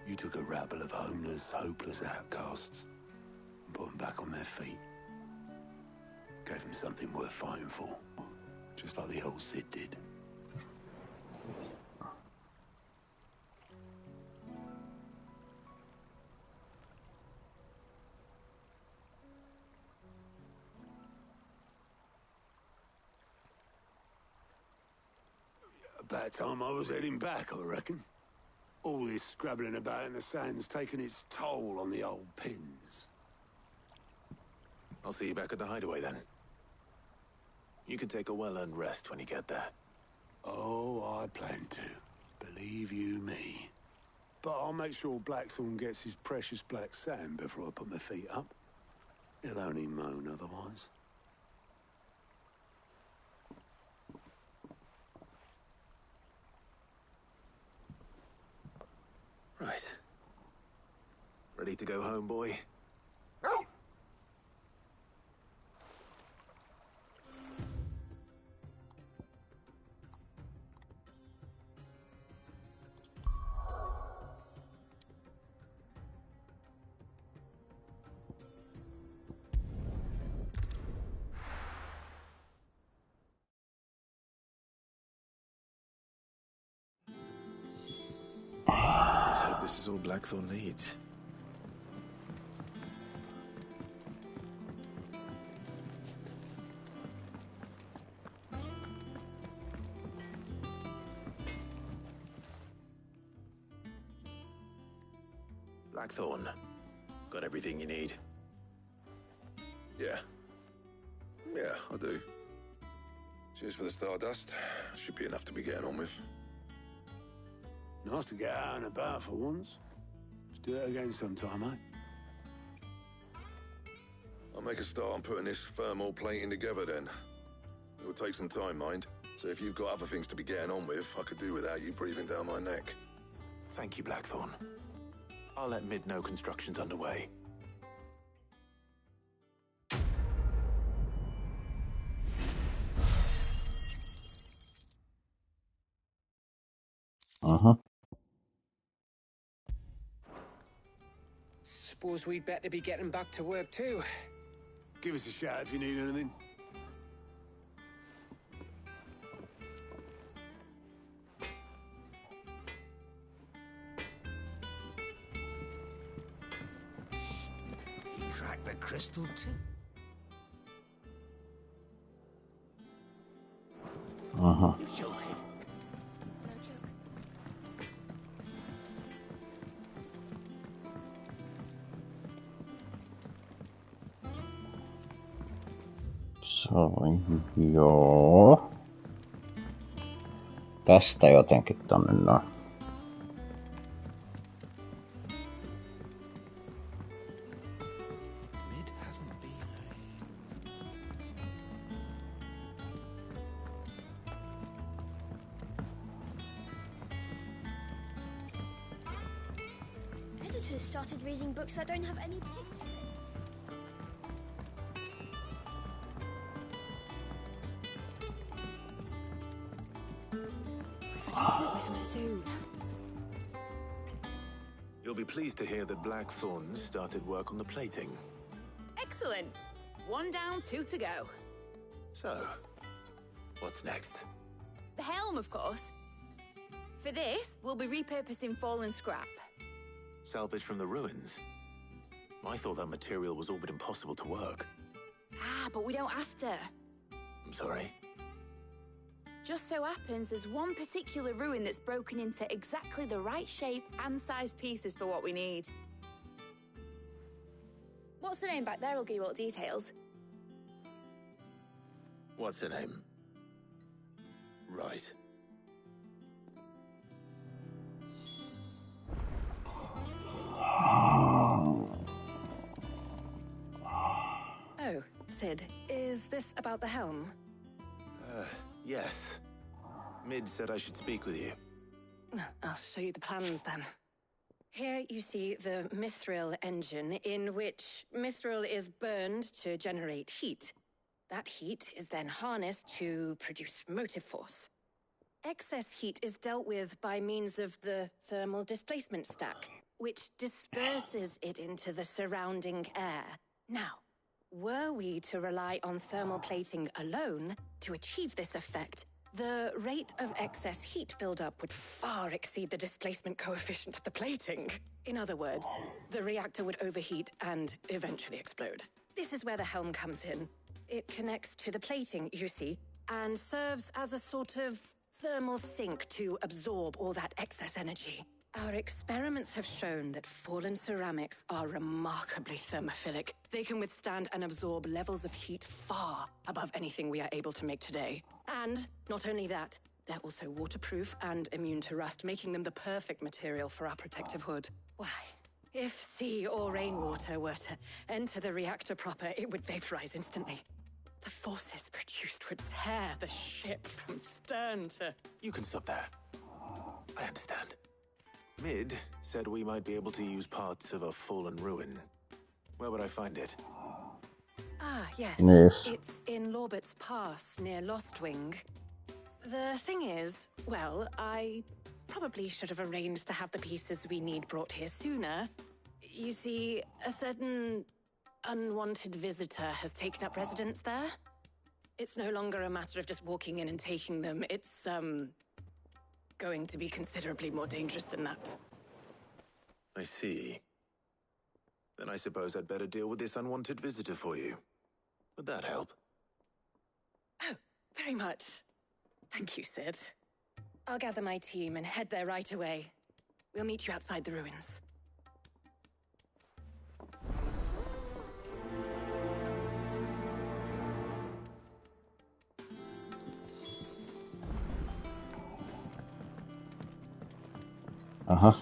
You took a rabble of homeless, hopeless outcasts and put them back on their feet. Gave them something worth fighting for, just like the old Sid did. About time I was heading back, I reckon. All this scrabbling about in the sand's taken its toll on the old pins. I'll see you back at the hideaway then. You can take a well-earned rest when you get there. Oh, I plan to. Believe you me. But I'll make sure Blackthorn gets his precious black sand before I put my feet up. He'll only moan otherwise. Right. Ready to go home, boy? Let's hope this is all Blackthorn needs. Blackthorn, got everything you need? Yeah. Yeah, I do. Cheers for the stardust. Should be enough to be getting on with. Nice to get out and about for once. Let's do it again sometime, eh? I'll make a start on putting this thermal plating together then. It will take some time, mind. So if you've got other things to be getting on with, I could do without you breathing down my neck. Thank you, Blackthorn. I'll let Mid know construction's underway. Suppose we'd better be getting back to work too. Give us a shout if you need anything. He cracked the crystal too. You're joking. It's no joke. Joo. Tästä jotenkin tonne noin. Mid hasn't been Editors started reading books that don't have any pictures in. Soon. You'll be pleased to hear that Blackthorn started work on the plating. Excellent. 1 down, 2 to go. So, what's next? The helm, of course. For this, we'll be repurposing fallen scrap. Salvage from the ruins? I thought that material was all but impossible to work. Ah, but we don't have to. I'm sorry. Just so happens there's one particular ruin that's broken into exactly the right shape and size pieces for what we need. What's the name back there? I'll give you all the details. What's her name? Right. Oh, Sid, is this about the helm? Yes. Mid said I should speak with you. I'll show you the plans then. Here you see the mithril engine, in which mithril is burned to generate heat. That heat is then harnessed to produce motive force. Excess heat is dealt with by means of the thermal displacement stack, which disperses it into the surrounding air. Now, were we to rely on thermal plating alone to achieve this effect, the rate of excess heat buildup would far exceed the displacement coefficient of the plating. In other words, the reactor would overheat and eventually explode. This is where the helm comes in. It connects to the plating, you see, and serves as a sort of thermal sink to absorb all that excess energy. Our experiments have shown that fallen ceramics are remarkably thermophilic. They can withstand and absorb levels of heat far above anything we are able to make today. And not only that, they're also waterproof and immune to rust, making them the perfect material for our protective hood. Why, if sea or rainwater were to enter the reactor proper, it would vaporize instantly. The forces produced would tear the ship from stern to... You can stop there. I understand. Mid said we might be able to use parts of a fallen ruin. Where would I find it? Ah, yes. Yes. It's in Lorbert's Pass, near Lostwing. The thing is, well, I probably should have arranged to have the pieces we need brought here sooner. You see, a certain unwanted visitor has taken up residence there. It's no longer a matter of just walking in and taking them. It's, going to be considerably more dangerous than that. I see. Then I suppose I'd better deal with this unwanted visitor for you. Would that help? Oh, very much. Thank you, Sid. I'll gather my team and head there right away. We'll meet you outside the ruins. Aha.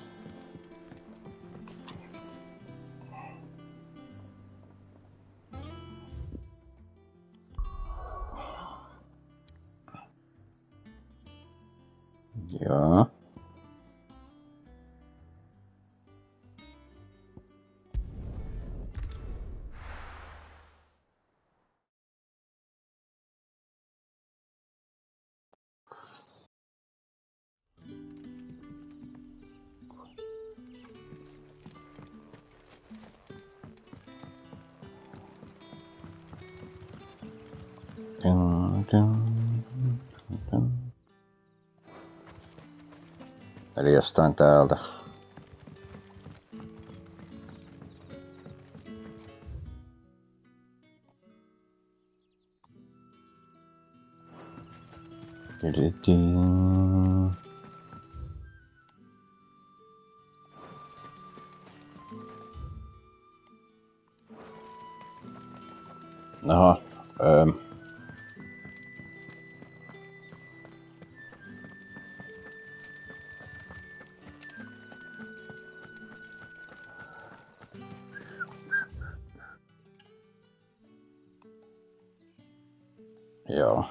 Joo. Eli jostain täältä. Aha, joo.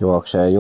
Juoksee.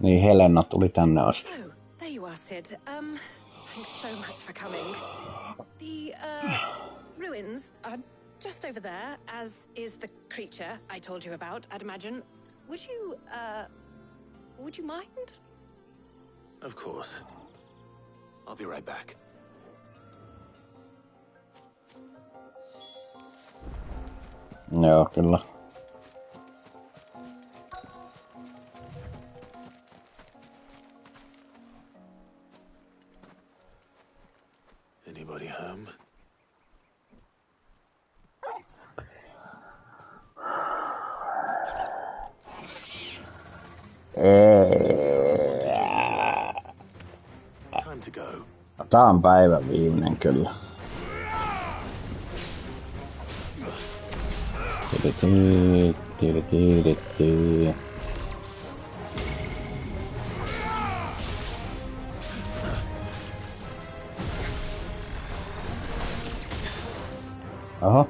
Niin Helena tuli tänne asti. Oh, there you are, Sid. Thanks so much for coming. The, ruins are just over there, as is the creature I told you about, I'd imagine. Would you mind? Of course. I'll be right back. Joo, kyllä. Anybody home? Time to go. Tää on päivän viimeinen kyllä. Aha.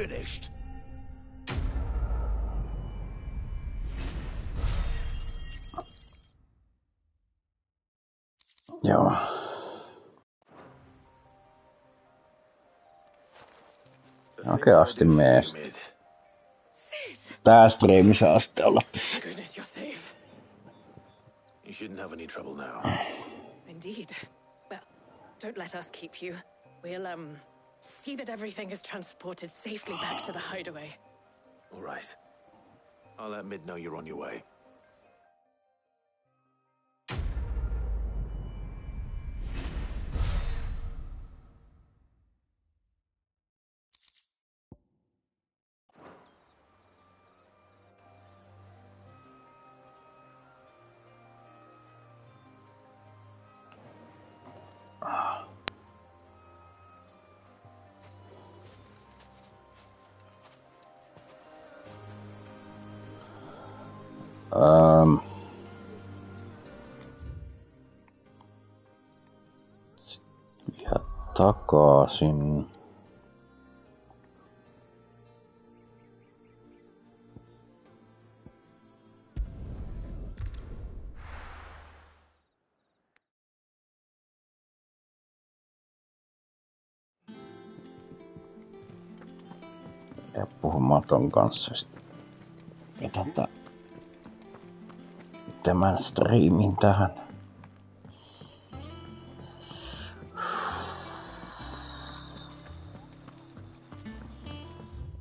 finished. Joo. Oikeasti meestä. Tää striimissä asti olla tässä. Goodness, you're safe. You shouldn't have any trouble now. Indeed. Well, don't let us keep you. We'll, see that everything is transported safely back to the hideaway. All right. I'll let Mid know you're on your way. Ja takaisin. Ja puhumaan ton kanssa. Jätän tämän striimin tähän.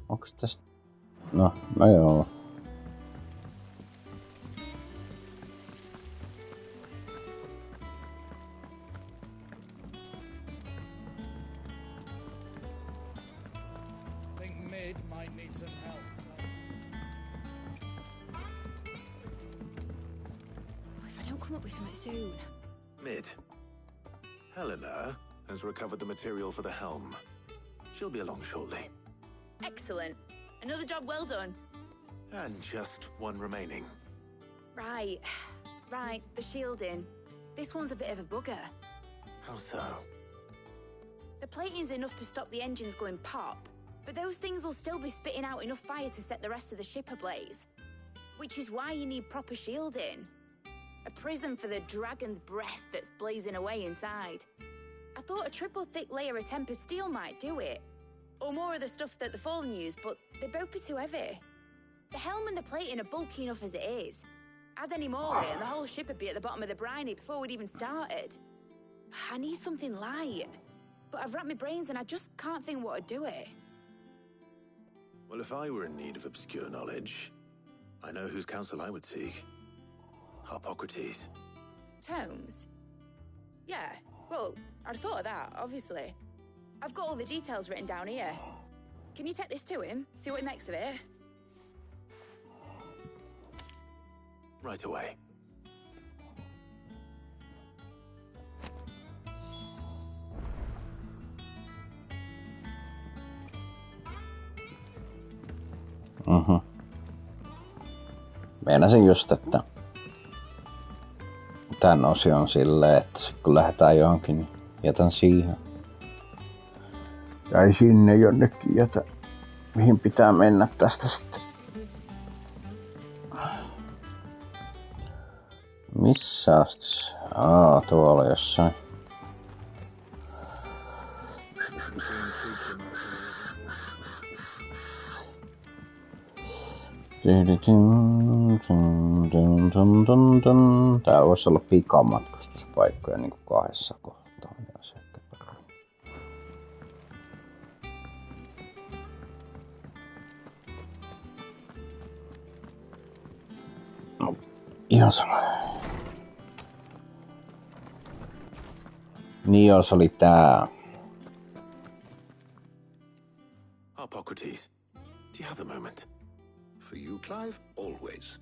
Onks tästä? No joo. Think Mid might need some help. If I don't come up with something soon. Mid. Helena has recovered the material for the helm. She'll be along shortly. Excellent. Another job well done. And just one remaining. Right. Right, the shielding. This one's a bit of a bugger. How so? The plating's enough to stop the engines going pop, but those things will still be spitting out enough fire to set the rest of the ship ablaze. Which is why you need proper shielding. A prison for the dragon's breath that's blazing away inside. I thought a triple thick layer of tempered steel might do it. Or more of the stuff that the Fallen use, but they'd both be too heavy. The helm and the plating are bulky enough as it is. Add any more and the whole ship would be at the bottom of the briny before we'd even started. I need something light. But I've racked my brains and I just can't think what would do it. Well, if I were in need of obscure knowledge, I know whose counsel I would seek. Hippocrates. Tomes? Yeah, well, I'd thought of that, obviously. I've got all the details written down here. Can you take this to him? See what he makes of it? Right away. Meinasin just, että tän osion silleen, että kun lähdetään johonkin, niin jätän siihen. Tai sinne jonnekin jätä, mihin pitää mennä tästä sitten. Missä asti? Tuolla jossain. Tää voisi olla pikamatkustuspaikkoja niinku kahdessa kohtaa. No, ihan sama. Niin jos oli tää. Hippocrates, do you have a moment? For you, Clive, always.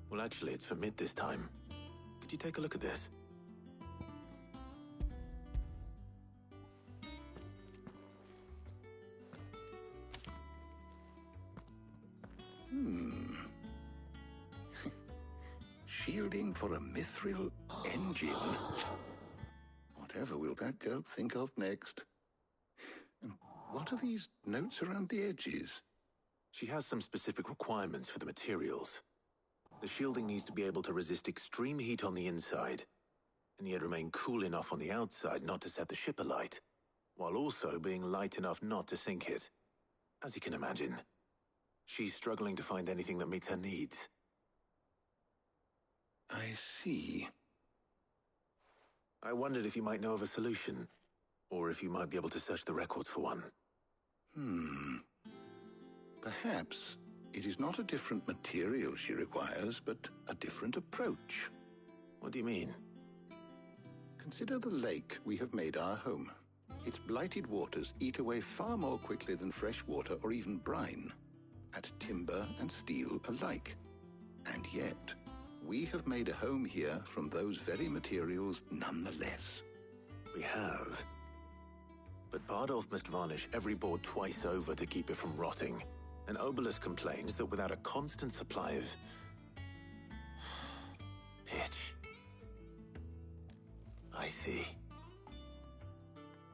Well, actually, it's for Mid this time. Could you take a look at this? Shielding for a mithril engine? Whatever will that girl think of next? What are these notes around the edges? She has some specific requirements for the materials. The shielding needs to be able to resist extreme heat on the inside, and yet remain cool enough on the outside not to set the ship alight, while also being light enough not to sink it. As you can imagine, she's struggling to find anything that meets her needs. I see. I wondered if you might know of a solution, or if you might be able to search the records for one. Perhaps it is not a different material she requires, but a different approach. What do you mean? Consider the lake we have made our home. Its blighted waters eat away far more quickly than fresh water or even brine, at timber and steel alike. And yet, we have made a home here from those very materials nonetheless. We have. But Bardolph must varnish every board twice over to keep it from rotting. And Obelus complains that without a constant supply of pitch. I see.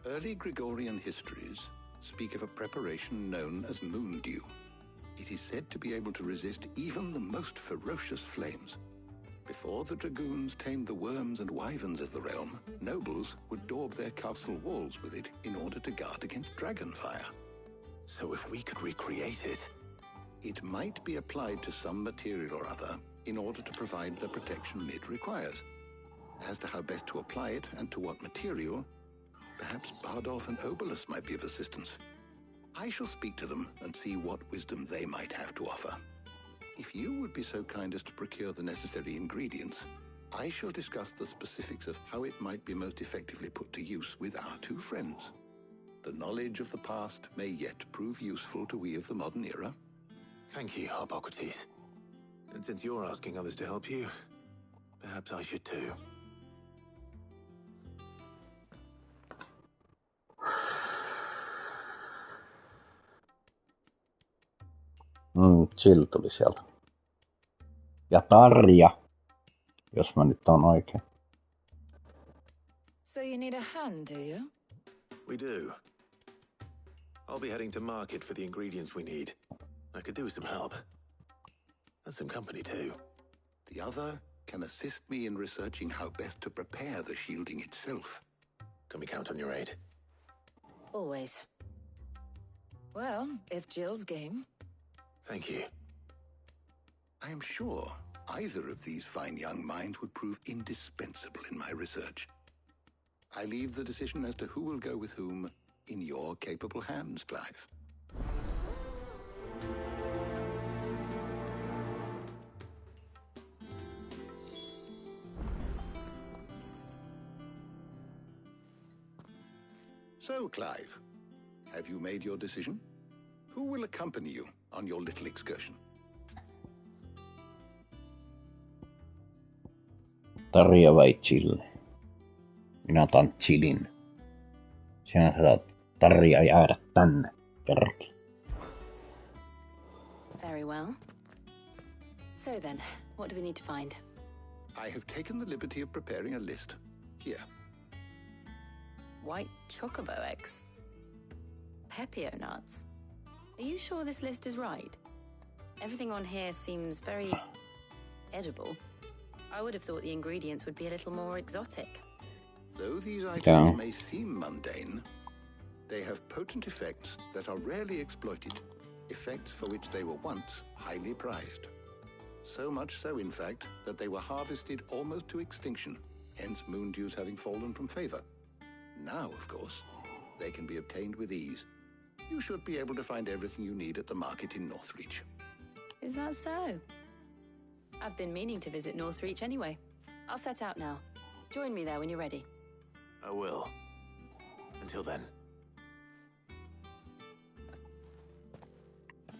Early Gregorian histories speak of a preparation known as moon dew. It is said to be able to resist even the most ferocious flames. Before the dragoons tamed the worms and wyverns of the realm, nobles would daub their castle walls with it in order to guard against dragon fire. So if we could recreate it... It might be applied to some material or other in order to provide the protection Mid requires. As to how best to apply it and to what material, perhaps Bardolph and Obelus might be of assistance. I shall speak to them and see what wisdom they might have to offer. If you would be so kind as to procure the necessary ingredients, I shall discuss the specifics of how it might be most effectively put to use with our two friends. The knowledge of the past may yet prove useful to we of the modern era. Thank you, Hippocrates. And since you're asking others to help you, perhaps I should too. Chill tuli sieltä. Ja Tarja, jos mä nyt on oikein. So you need a hand, do you? We do. I'll be heading to market for the ingredients we need. I could do with some help. And some company too. The other can assist me in researching how best to prepare the shielding itself. Can we count on your aid? Always. Well, if Jill's game. Thank you. I am sure either of these fine young minds would prove indispensable in my research. I leave the decision as to who will go with whom in your capable hands, Clive. So, Clive, have you made your decision? Who will accompany you on your little excursion? Tarja vai Chill? Minä otan Chillin. Sinä saat Tarja jäädä tänne. Perkele. Very well. So then, what do we need to find? I have taken the liberty of preparing a list. Here. White chocobo eggs. Pepio nuts. Are you sure this list is right? Everything on here seems very edible. I would have thought the ingredients would be a little more exotic. Though these items may seem mundane, they have potent effects that are rarely exploited, effects for which they were once highly prized. So much so, in fact, that they were harvested almost to extinction, hence moon dews having fallen from favor. Now, of course, they can be obtained with ease. You should be able to find everything you need at the market in Northreach. Is that so? I've been meaning to visit Northreach anyway. I'll set out now. Join me there when you're ready. I will. Until then.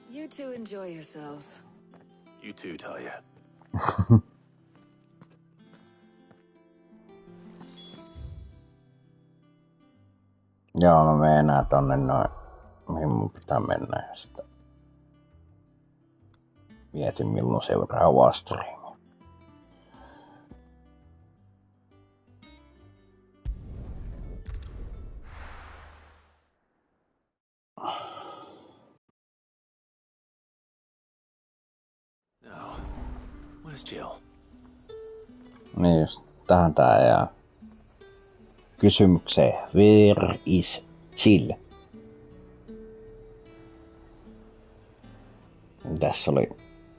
You two enjoy yourselves. You too, Talia. Joo, mä menen enää tonne noin, mihin mun pitää mennä ja sitten mietin milloin seuraavaa striimiä. Where's Jill? Niin just, tähän tää jää. Kysymykseen. Where is Jill? Tässä oli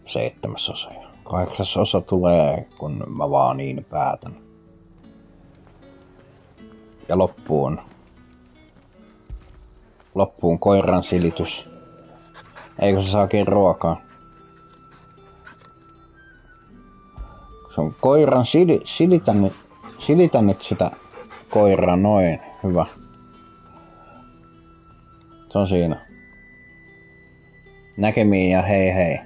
7. osa. 8. osa tulee, kun mä vaan niin päätän. Ja loppuun koiran silitys. Eikö se saakin ruokaa? Se on koiran silitän nyt sitä koiraa noin. Hyvä. Se on siinä. Näkemiin ja hei hei.